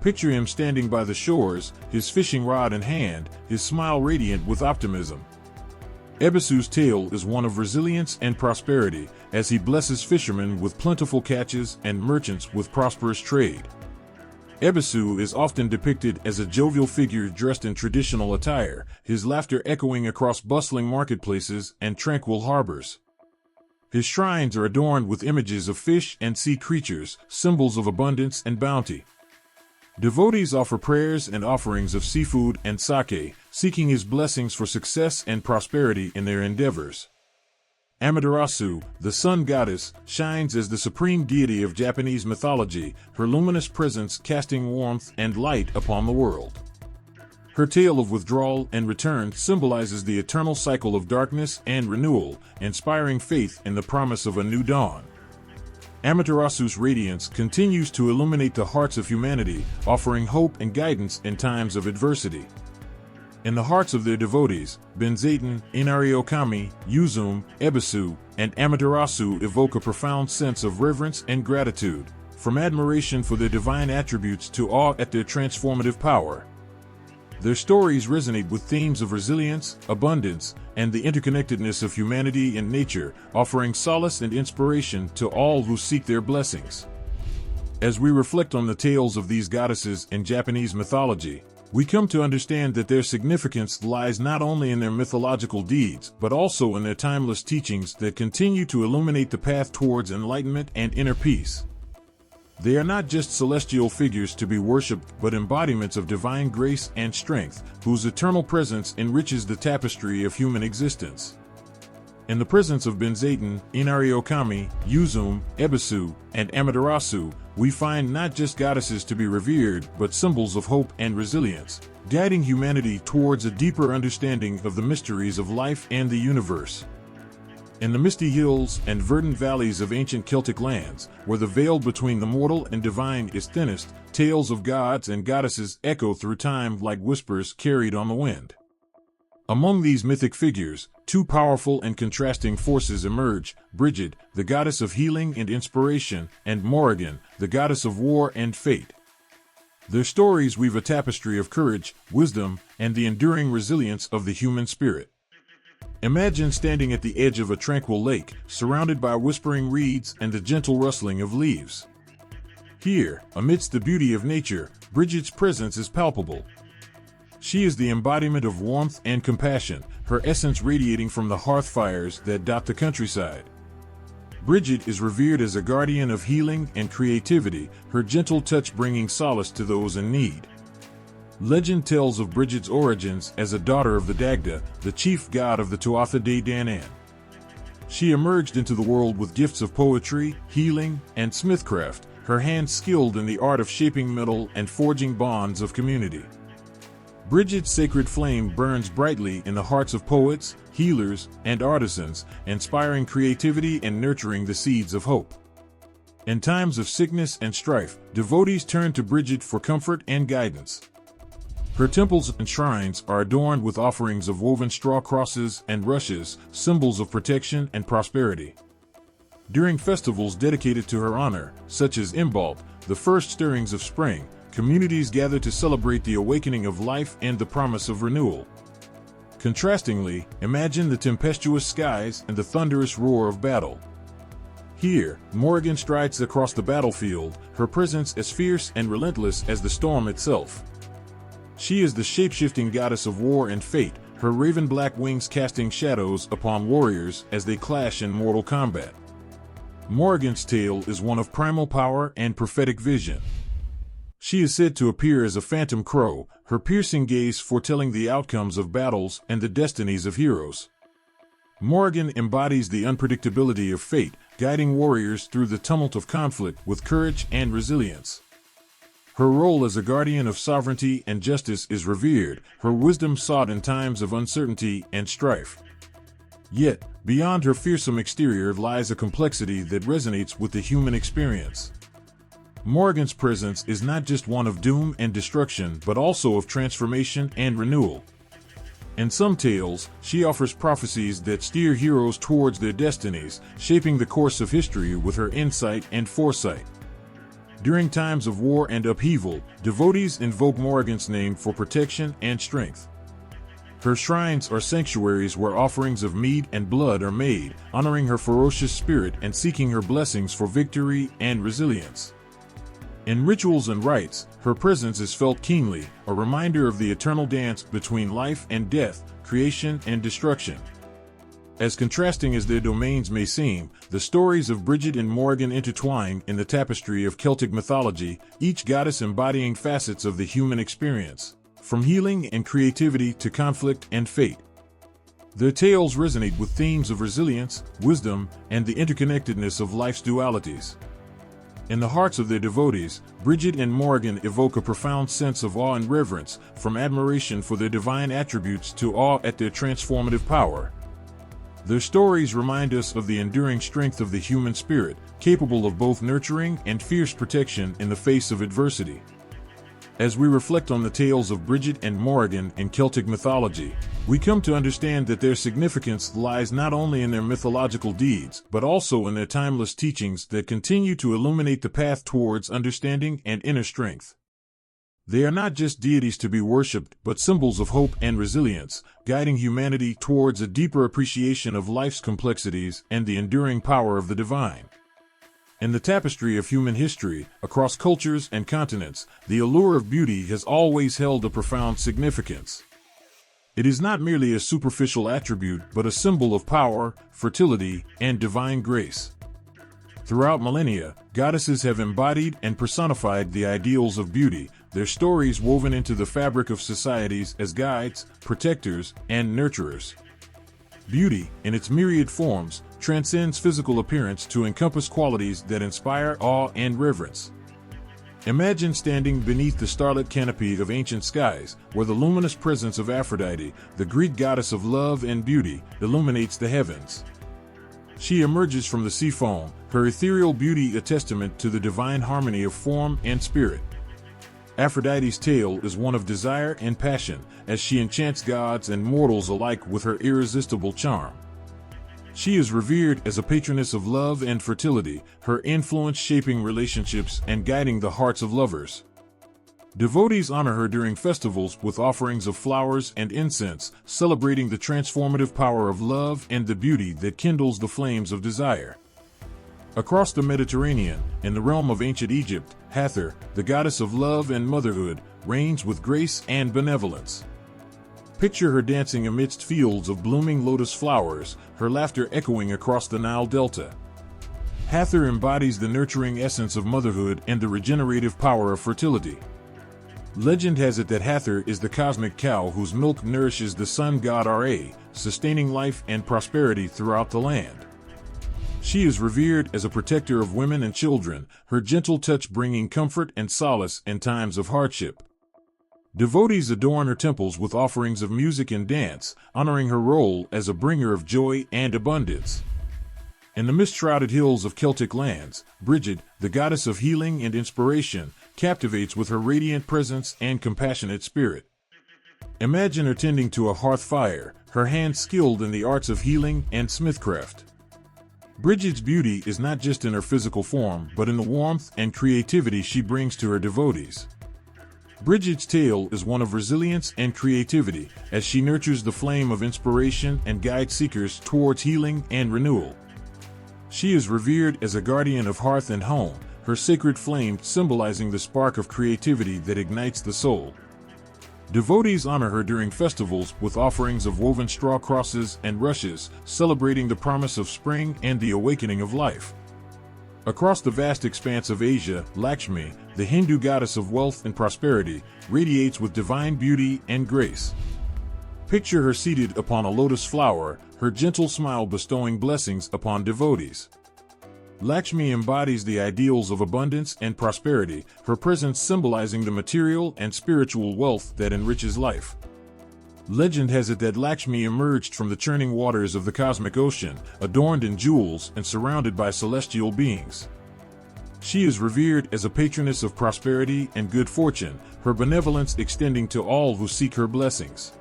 Picture him standing by the shores, his fishing rod in hand, his smile radiant with optimism. Ebisu's tale is one of resilience and prosperity, as he blesses fishermen with plentiful catches and merchants with prosperous trade. Ebisu is often depicted as a jovial figure dressed in traditional attire, his laughter echoing across bustling marketplaces and tranquil harbors. His shrines are adorned with images of fish and sea creatures, symbols of abundance and bounty. Devotees offer prayers and offerings of seafood and sake, seeking his blessings for success and prosperity in their endeavors. Amaterasu, the sun goddess, shines as the supreme deity of Japanese mythology, her luminous presence casting warmth and light upon the world. Her tale of withdrawal and return symbolizes the eternal cycle of darkness and renewal, inspiring faith in the promise of a new dawn. Amaterasu's radiance continues to illuminate the hearts of humanity, offering hope and guidance in times of adversity. In the hearts of their devotees, Benzaiten, Inari-Okami, Yuzum, Ebisu, and Amaterasu evoke a profound sense of reverence and gratitude, from admiration for their divine attributes to awe at their transformative power. Their stories resonate with themes of resilience, abundance, and the interconnectedness of humanity and nature, offering solace and inspiration to all who seek their blessings. As we reflect on the tales of these goddesses in Japanese mythology, we come to understand that their significance lies not only in their mythological deeds, but also in their timeless teachings that continue to illuminate the path towards enlightenment and inner peace. They are not just celestial figures to be worshipped, but embodiments of divine grace and strength, whose eternal presence enriches the tapestry of human existence. In the presence of Benzaiten, Inari-Okami, Yuzum, Ebisu, and Amaterasu, we find not just goddesses to be revered, but symbols of hope and resilience, guiding humanity towards a deeper understanding of the mysteries of life and the universe. In the misty hills and verdant valleys of ancient Celtic lands, where the veil between the mortal and divine is thinnest, tales of gods and goddesses echo through time like whispers carried on the wind. Among these mythic figures, two powerful and contrasting forces emerge: Bridget, the goddess of healing and inspiration, and Morgan, the goddess of war and fate. Their stories weave a tapestry of courage, wisdom, and the enduring resilience of the human spirit. Imagine standing at the edge of a tranquil lake, surrounded by whispering reeds and the gentle rustling of leaves. Here, amidst the beauty of nature, Bridget's presence is palpable. She is the embodiment of warmth and compassion, her essence radiating from the hearth fires that dot the countryside. Bridget is revered as a guardian of healing and creativity, her gentle touch bringing solace to those in need. Legend tells of Bridget's origins as a daughter of the Dagda, the chief god of the Tuatha De Danann. She emerged into the world with gifts of poetry, healing, and smithcraft, her hands skilled in the art of shaping metal and forging bonds of community. Bridget's sacred flame burns brightly in the hearts of poets, healers, and artisans, inspiring creativity and nurturing the seeds of hope. In times of sickness and strife, devotees turn to Bridget for comfort and guidance. Her temples and shrines are adorned with offerings of woven straw crosses and rushes, symbols of protection and prosperity. During festivals dedicated to her honor, such as Imbolc, the first stirrings of spring, communities gather to celebrate the awakening of life and the promise of renewal. Contrastingly, imagine the tempestuous skies and the thunderous roar of battle. Here, Morgan strides across the battlefield, her presence as fierce and relentless as the storm itself. She is the shape-shifting goddess of war and fate, her raven-black wings casting shadows upon warriors as they clash in mortal combat. Morgan's tale is one of primal power and prophetic vision. She is said to appear as a phantom crow, her piercing gaze foretelling the outcomes of battles and the destinies of heroes. Morgan embodies the unpredictability of fate, guiding warriors through the tumult of conflict with courage and resilience. Her role as a guardian of sovereignty and justice is revered, her wisdom sought in times of uncertainty and strife. Yet, beyond her fearsome exterior lies a complexity that resonates with the human experience. Morgan's presence is not just one of doom and destruction but also of transformation and renewal. In some tales, she offers prophecies that steer heroes towards their destinies, shaping the course of history with her insight and foresight. During times of war and upheaval, devotees invoke Morgan's name for protection and strength. Her shrines are sanctuaries where offerings of mead and blood are made, honoring her ferocious spirit and seeking her blessings for victory and resilience. In rituals and rites, her presence is felt keenly, a reminder of the eternal dance between life and death, creation and destruction. As contrasting as their domains may seem, the stories of Bridget and Morgan intertwine in the tapestry of Celtic mythology, each goddess embodying facets of the human experience, from healing and creativity to conflict and fate. Their tales resonate with themes of resilience, wisdom, and the interconnectedness of life's dualities. In the hearts of their devotees, Bridget and Morgan evoke a profound sense of awe and reverence, from admiration for their divine attributes to awe at their transformative power. Their stories remind us of the enduring strength of the human spirit, capable of both nurturing and fierce protection in the face of adversity. As we reflect on the tales of Bridget and Morgan in Celtic mythology, we come to understand that their significance lies not only in their mythological deeds, but also in their timeless teachings that continue to illuminate the path towards understanding and inner strength. They are not just deities to be worshipped, but symbols of hope and resilience, guiding humanity towards a deeper appreciation of life's complexities and the enduring power of the divine. In the tapestry of human history, across cultures and continents, the allure of beauty has always held a profound significance. It is not merely a superficial attribute, but a symbol of power, fertility, and divine grace. Throughout millennia, goddesses have embodied and personified the ideals of beauty, their stories woven into the fabric of societies as guides, protectors, and nurturers. Beauty, in its myriad forms, transcends physical appearance to encompass qualities that inspire awe and reverence. Imagine standing beneath the starlit canopy of ancient skies, where the luminous presence of Aphrodite, the Greek goddess of love and beauty, illuminates the heavens. She emerges from the sea foam, her ethereal beauty a testament to the divine harmony of form and spirit. Aphrodite's tale is one of desire and passion, as she enchants gods and mortals alike with her irresistible charm. She is revered as a patroness of love and fertility, her influence shaping relationships and guiding the hearts of lovers. Devotees honor her during festivals with offerings of flowers and incense, celebrating the transformative power of love and the beauty that kindles the flames of desire. Across the Mediterranean, in the realm of ancient Egypt, Hathor, the goddess of love and motherhood, reigns with grace and benevolence. Picture her dancing amidst fields of blooming lotus flowers, her laughter echoing across the Nile Delta. Hathor embodies the nurturing essence of motherhood and the regenerative power of fertility. Legend has it that Hathor is the cosmic cow whose milk nourishes the sun god Ra, sustaining life and prosperity throughout the land. She is revered as a protector of women and children, her gentle touch bringing comfort and solace in times of hardship. Devotees adorn her temples with offerings of music and dance, honoring her role as a bringer of joy and abundance. In the mist-shrouded hills of Celtic lands, Bridget, the goddess of healing and inspiration, captivates with her radiant presence and compassionate spirit. Imagine her tending to a hearth fire, her hands skilled in the arts of healing and smithcraft. Bridget's beauty is not just in her physical form, but in the warmth and creativity she brings to her devotees. Bridget's tale is one of resilience and creativity, as she nurtures the flame of inspiration and guides seekers towards healing and renewal. She is revered as a guardian of hearth and home, her sacred flame symbolizing the spark of creativity that ignites the soul. Devotees honor her during festivals with offerings of woven straw crosses and rushes, celebrating the promise of spring and the awakening of life. Across the vast expanse of Asia, Lakshmi, the Hindu goddess of wealth and prosperity, radiates with divine beauty and grace. Picture her seated upon a lotus flower, her gentle smile bestowing blessings upon devotees. Lakshmi embodies the ideals of abundance and prosperity, her presence symbolizing the material and spiritual wealth that enriches life. Legend has it that Lakshmi emerged from the churning waters of the cosmic ocean, adorned in jewels and surrounded by celestial beings. She is revered as a patroness of prosperity and good fortune, her benevolence extending to all who seek her blessings.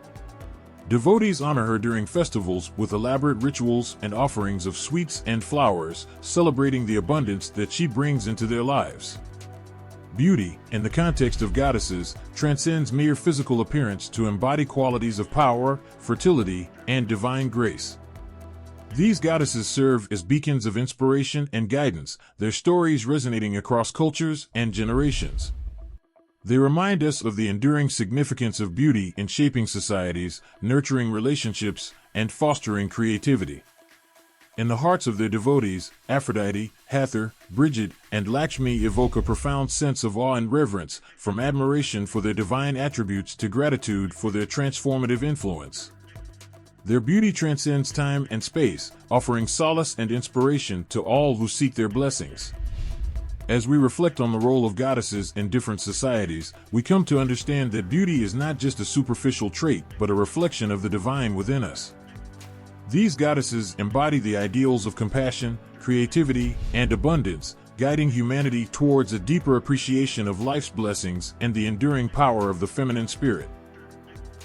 Devotees honor her during festivals with elaborate rituals and offerings of sweets and flowers, celebrating the abundance that she brings into their lives. Beauty, in the context of goddesses, transcends mere physical appearance to embody qualities of power, fertility, and divine grace. These goddesses serve as beacons of inspiration and guidance, their stories resonating across cultures and generations. They remind us of the enduring significance of beauty in shaping societies, nurturing relationships, and fostering creativity. In the hearts of their devotees, Aphrodite, Hathor, Bridget, and Lakshmi evoke a profound sense of awe and reverence, from admiration for their divine attributes to gratitude for their transformative influence. Their beauty transcends time and space, offering solace and inspiration to all who seek their blessings. As we reflect on the role of goddesses in different societies, we come to understand that beauty is not just a superficial trait, but a reflection of the divine within us. These goddesses embody the ideals of compassion, creativity, and abundance, guiding humanity towards a deeper appreciation of life's blessings and the enduring power of the feminine spirit.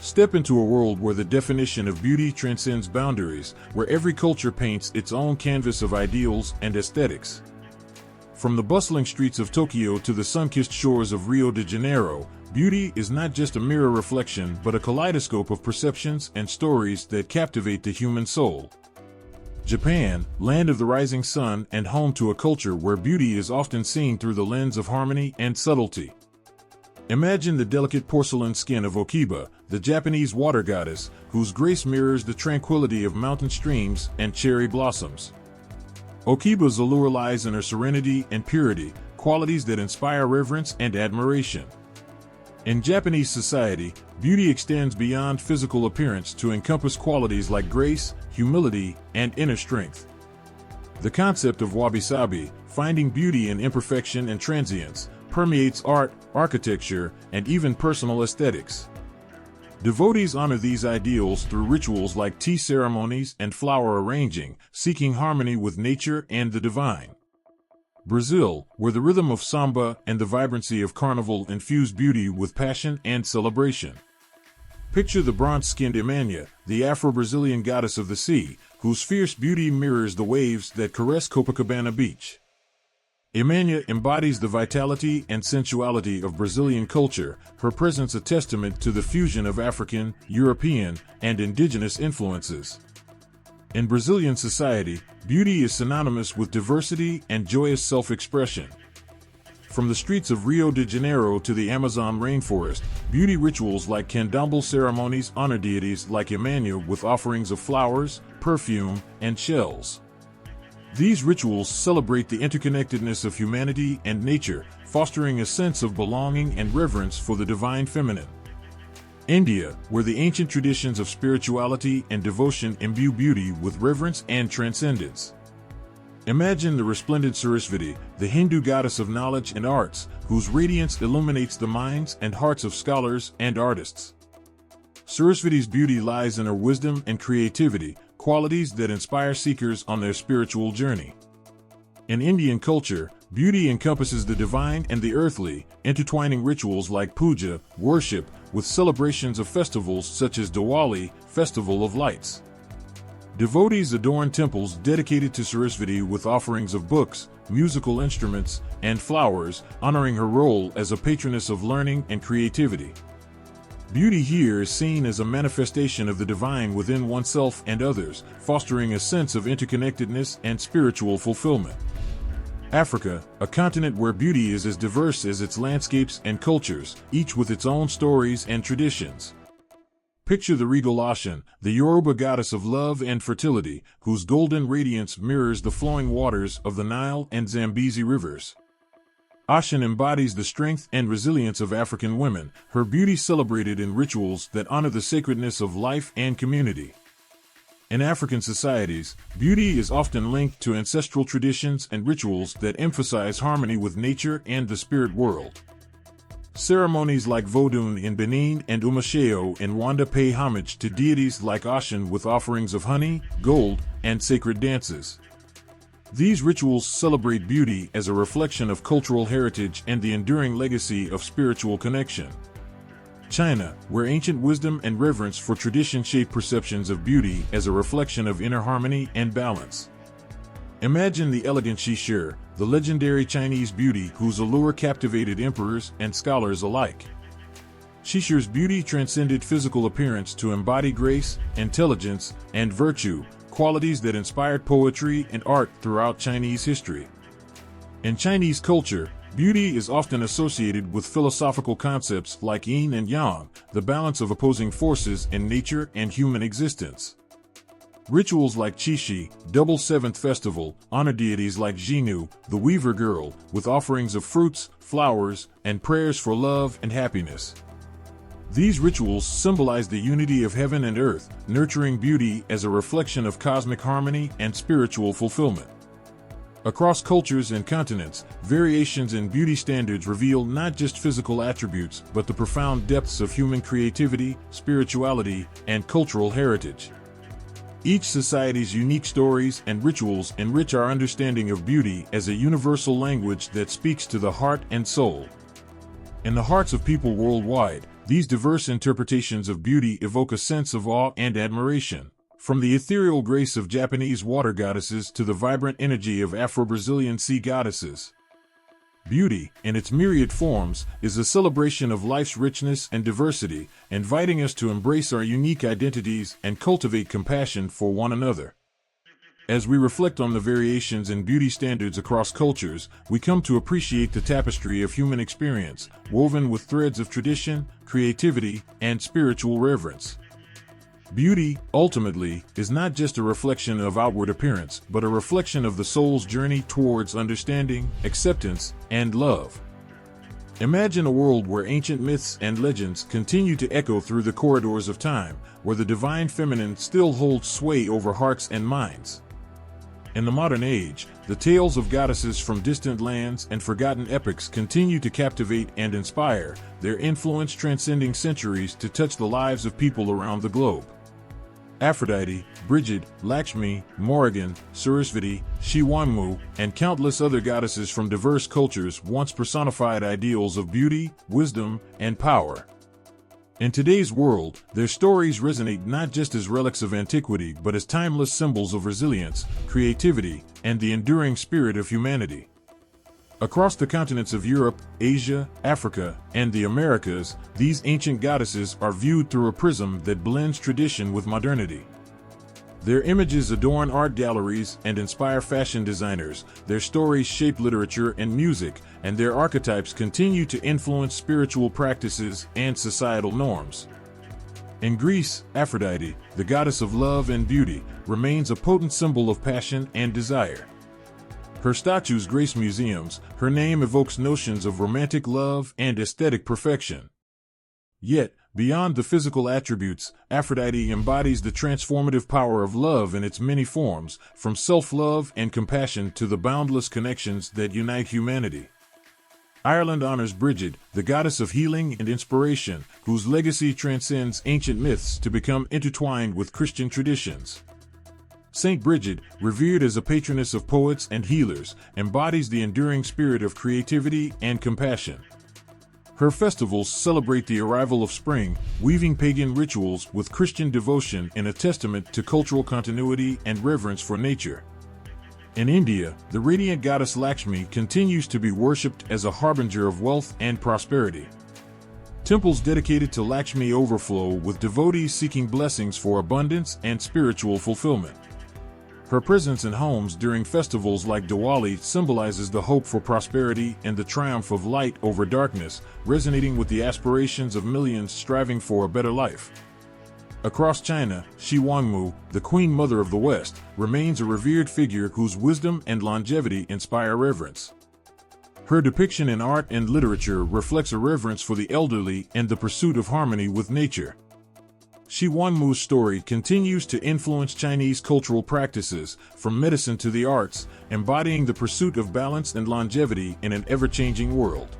Step into a world where the definition of beauty transcends boundaries, where every culture paints its own canvas of ideals and aesthetics. From the bustling streets of Tokyo to the sun-kissed shores of Rio de Janeiro, beauty is not just a mirror reflection but a kaleidoscope of perceptions and stories that captivate the human soul. Japan, land of the rising sun and home to a culture where beauty is often seen through the lens of harmony and subtlety. Imagine the delicate porcelain skin of Okiba, the Japanese water goddess, whose grace mirrors the tranquility of mountain streams and cherry blossoms. Okiba's allure lies in her serenity and purity, qualities that inspire reverence and admiration. In Japanese society, beauty extends beyond physical appearance to encompass qualities like grace, humility, and inner strength. The concept of wabi-sabi, finding beauty in imperfection and transience, permeates art, architecture, and even personal aesthetics. Devotees honor these ideals through rituals like tea ceremonies and flower arranging, seeking harmony with nature and the divine. Brazil, where the rhythm of samba and the vibrancy of carnival infuse beauty with passion and celebration. Picture the bronze-skinned Imania, the Afro-Brazilian goddess of the sea, whose fierce beauty mirrors the waves that caress Copacabana Beach. Imania embodies the vitality and sensuality of Brazilian culture, her presence a testament to the fusion of African, European, and indigenous influences. In Brazilian society, beauty is synonymous with diversity and joyous self-expression. From the streets of Rio de Janeiro to the Amazon rainforest, beauty rituals like candomblé ceremonies honor deities like Imania with offerings of flowers, perfume, and shells. These rituals celebrate the interconnectedness of humanity and nature, fostering a sense of belonging and reverence for the divine feminine. India, where the ancient traditions of spirituality and devotion imbue beauty with reverence and transcendence. Imagine the resplendent Saraswati, the Hindu goddess of knowledge and arts, whose radiance illuminates the minds and hearts of scholars and artists. Saraswati's beauty lies in her wisdom and creativity, qualities that inspire seekers on their spiritual journey. In Indian culture, beauty encompasses the divine and the earthly, intertwining rituals like puja, worship, with celebrations of festivals such as Diwali, Festival of Lights. Devotees adorn temples dedicated to Saraswati with offerings of books, musical instruments, and flowers, honoring her role as a patroness of learning and creativity. Beauty here is seen as a manifestation of the divine within oneself and others, fostering a sense of interconnectedness and spiritual fulfillment. Africa, a continent where beauty is as diverse as its landscapes and cultures, each with its own stories and traditions. Picture the regal Ocean, the Yoruba goddess of love and fertility, whose golden radiance mirrors the flowing waters of the Nile and Zambezi rivers. Ocean embodies the strength and resilience of African women, her beauty celebrated in rituals that honor the sacredness of life and community. In African societies, beauty is often linked to ancestral traditions and rituals that emphasize harmony with nature and the spirit world. Ceremonies like Vodun in Benin and Umasheo in Rwanda pay homage to deities like Ocean with offerings of honey, gold, and sacred dances. These rituals celebrate beauty as a reflection of cultural heritage and the enduring legacy of spiritual connection. China, where ancient wisdom and reverence for tradition shape perceptions of beauty as a reflection of inner harmony and balance. Imagine the elegant Shishir, the legendary Chinese beauty whose allure captivated emperors and scholars alike. Shishir's beauty transcended physical appearance to embody grace, intelligence, and virtue, qualities that inspired poetry and art throughout Chinese history. In Chinese culture, beauty is often associated with philosophical concepts like yin and yang, the balance of opposing forces in nature and human existence. Rituals like Qixi, Double Seventh Festival, honor deities like Xinu, the Weaver Girl, with offerings of fruits, flowers, and prayers for love and happiness. These rituals symbolize the unity of heaven and earth, nurturing beauty as a reflection of cosmic harmony and spiritual fulfillment. Across cultures and continents, variations in beauty standards reveal not just physical attributes but the profound depths of human creativity, spirituality, and cultural heritage. Each society's unique stories and rituals enrich our understanding of beauty as a universal language that speaks to the heart and soul. In the hearts of people worldwide, these diverse interpretations of beauty evoke a sense of awe and admiration. From the ethereal grace of Japanese water goddesses to the vibrant energy of Afro-Brazilian sea goddesses. Beauty, in its myriad forms, is a celebration of life's richness and diversity, inviting us to embrace our unique identities and cultivate compassion for one another. As we reflect on the variations in beauty standards across cultures, we come to appreciate the tapestry of human experience, woven with threads of tradition, creativity, and spiritual reverence. Beauty, ultimately, is not just a reflection of outward appearance, but a reflection of the soul's journey towards understanding, acceptance, and love. Imagine a world where ancient myths and legends continue to echo through the corridors of time, where the divine feminine still holds sway over hearts and minds. In the modern age, the tales of goddesses from distant lands and forgotten epics continue to captivate and inspire, their influence transcending centuries to touch the lives of people around the globe. Aphrodite, Bridget, Lakshmi, Morgan, Saraswati, Shiwanmu, and countless other goddesses from diverse cultures once personified ideals of beauty, wisdom, and power. In today's world, their stories resonate not just as relics of antiquity but as timeless symbols of resilience, creativity, and the enduring spirit of humanity. Across the continents of Europe, Asia, Africa, and the Americas, these ancient goddesses are viewed through a prism that blends tradition with modernity. Their images adorn art galleries and inspire fashion designers, their stories shape literature and music, and their archetypes continue to influence spiritual practices and societal norms. In Greece, Aphrodite, the goddess of love and beauty, remains a potent symbol of passion and desire. Her statues grace museums, her name evokes notions of romantic love and aesthetic perfection. Yet, Beyond the physical attributes, Aphrodite embodies the transformative power of love in its many forms, from self-love and compassion to the boundless connections that unite humanity. Ireland honors Bridget, the goddess of healing and inspiration, whose legacy transcends ancient myths to become intertwined with Christian traditions. Saint Bridget, revered as a patroness of poets and healers, embodies the enduring spirit of creativity and compassion. Her festivals celebrate the arrival of spring, weaving pagan rituals with Christian devotion in a testament to cultural continuity and reverence for nature. In India, the radiant goddess Lakshmi continues to be worshipped as a harbinger of wealth and prosperity. Temples dedicated to Lakshmi overflow with devotees seeking blessings for abundance and spiritual fulfillment. Her presence in homes during festivals like Diwali symbolizes the hope for prosperity and the triumph of light over darkness, resonating with the aspirations of millions striving for a better life. Across China, Shi Huangmu, the Queen Mother of the West, remains a revered figure whose wisdom and longevity inspire reverence. Her depiction in art and literature reflects a reverence for the elderly and the pursuit of harmony with nature. Shi Huangmu's story continues to influence Chinese cultural practices, from medicine to the arts, embodying the pursuit of balance and longevity in an ever-changing world.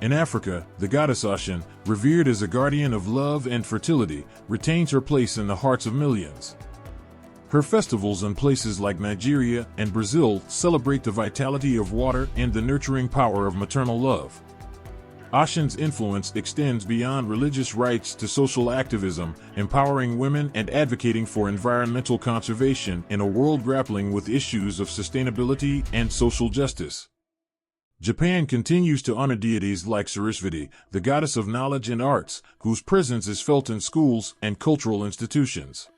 In Africa, the goddess Oshun, revered as a guardian of love and fertility, retains her place in the hearts of millions. Her festivals in places like Nigeria and Brazil celebrate the vitality of water and the nurturing power of maternal love. Oshun's influence extends beyond religious rites to social activism, empowering women and advocating for environmental conservation in a world grappling with issues of sustainability and social justice. Japan continues to honor deities like Saraswati, the goddess of knowledge and arts, whose presence is felt in schools and cultural institutions.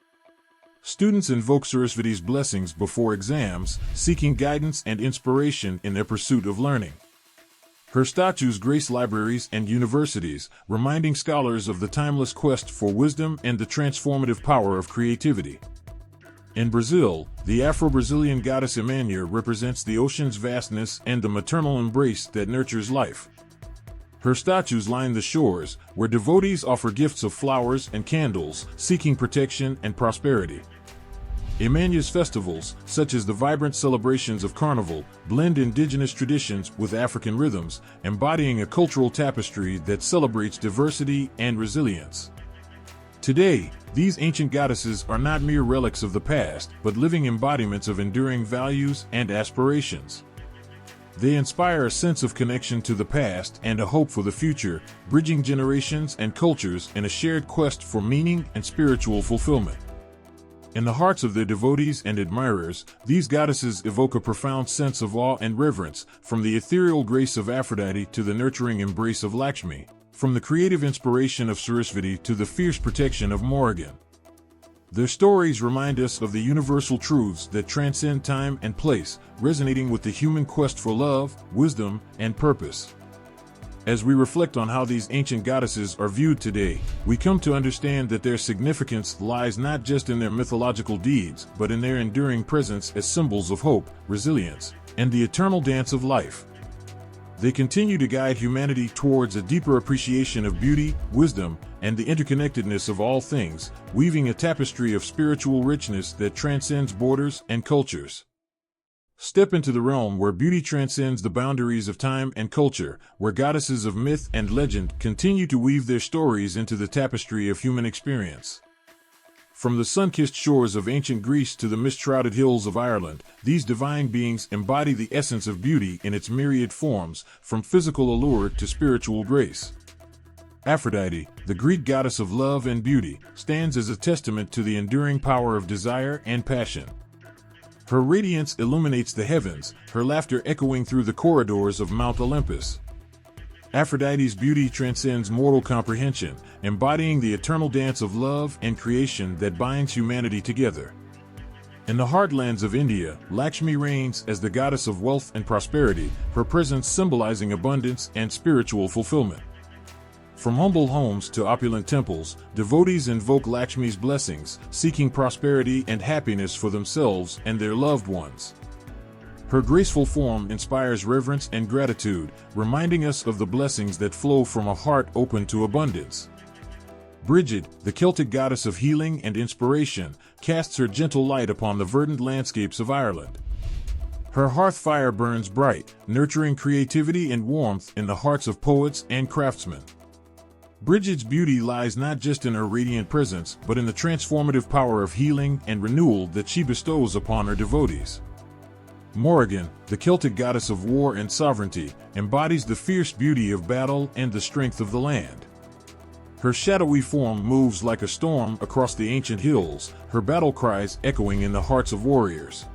Students invoke Saraswati's blessings before exams, seeking guidance and inspiration in their pursuit of learning. Her statues grace libraries and universities, reminding scholars of the timeless quest for wisdom and the transformative power of creativity. In Brazil, the Afro-Brazilian goddess Imanhã represents the ocean's vastness and the maternal embrace that nurtures life. Her statues line the shores, where devotees offer gifts of flowers and candles, seeking protection and prosperity. Imanhã's festivals, such as the vibrant celebrations of Carnival, blend indigenous traditions with African rhythms, embodying a cultural tapestry that celebrates diversity and resilience. Today, these ancient goddesses are not mere relics of the past, but living embodiments of enduring values and aspirations. They inspire a sense of connection to the past and a hope for the future, bridging generations and cultures in a shared quest for meaning and spiritual fulfillment. In the hearts of their devotees and admirers, these goddesses evoke a profound sense of awe and reverence, from the ethereal grace of Aphrodite to the nurturing embrace of Lakshmi, from the creative inspiration of Saraswati to the fierce protection of Morgan. Their stories remind us of the universal truths that transcend time and place, resonating with the human quest for love, wisdom, and purpose. As we reflect on how these ancient goddesses are viewed today, we come to understand that their significance lies not just in their mythological deeds, but in their enduring presence as symbols of hope, resilience, and the eternal dance of life. They continue to guide humanity towards a deeper appreciation of beauty, wisdom, and the interconnectedness of all things, weaving a tapestry of spiritual richness that transcends borders and cultures. Step into the realm where beauty transcends the boundaries of time and culture, where goddesses of myth and legend continue to weave their stories into the tapestry of human experience. From the sun-kissed shores of ancient Greece to the mist-shrouded hills of Ireland, these divine beings embody the essence of beauty in its myriad forms, from physical allure to spiritual grace. Aphrodite, the Greek goddess of love and beauty, stands as a testament to the enduring power of desire and passion. Her radiance illuminates the heavens, her laughter echoing through the corridors of Mount Olympus. Aphrodite's beauty transcends mortal comprehension, embodying the eternal dance of love and creation that binds humanity together. In the heartlands of India, Lakshmi reigns as the goddess of wealth and prosperity, her presence symbolizing abundance and spiritual fulfillment. From humble homes to opulent temples, devotees invoke Lakshmi's blessings, seeking prosperity and happiness for themselves and their loved ones. Her graceful form inspires reverence and gratitude, reminding us of the blessings that flow from a heart open to abundance. Bridget, the Celtic goddess of healing and inspiration, casts her gentle light upon the verdant landscapes of Ireland. Her hearth fire burns bright, nurturing creativity and warmth in the hearts of poets and craftsmen. Bridget's beauty lies not just in her radiant presence, but in the transformative power of healing and renewal that she bestows upon her devotees. Morgan, the Celtic goddess of war and sovereignty, embodies the fierce beauty of battle and the strength of the land. Her shadowy form moves like a storm across the ancient hills, her battle cries echoing in the hearts of warriors.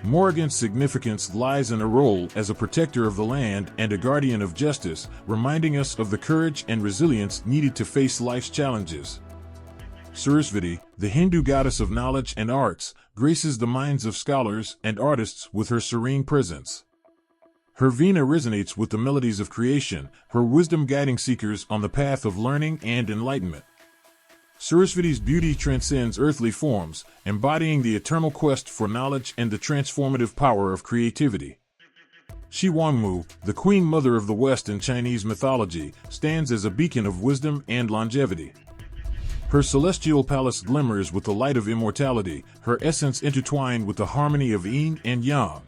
Morgan's significance lies in her role as a protector of the land and a guardian of justice, reminding us of the courage and resilience needed to face life's challenges. Saraswati, the Hindu goddess of knowledge and arts, graces the minds of scholars and artists with her serene presence. Her Veena resonates with the melodies of creation, her wisdom guiding seekers on the path of learning and enlightenment. Saraswati's beauty transcends earthly forms, embodying the eternal quest for knowledge and the transformative power of creativity. Xiwanmu, the Queen Mother of the West in Chinese mythology, stands as a beacon of wisdom and longevity. Her celestial palace glimmers with the light of immortality, her essence intertwined with the harmony of yin and yang.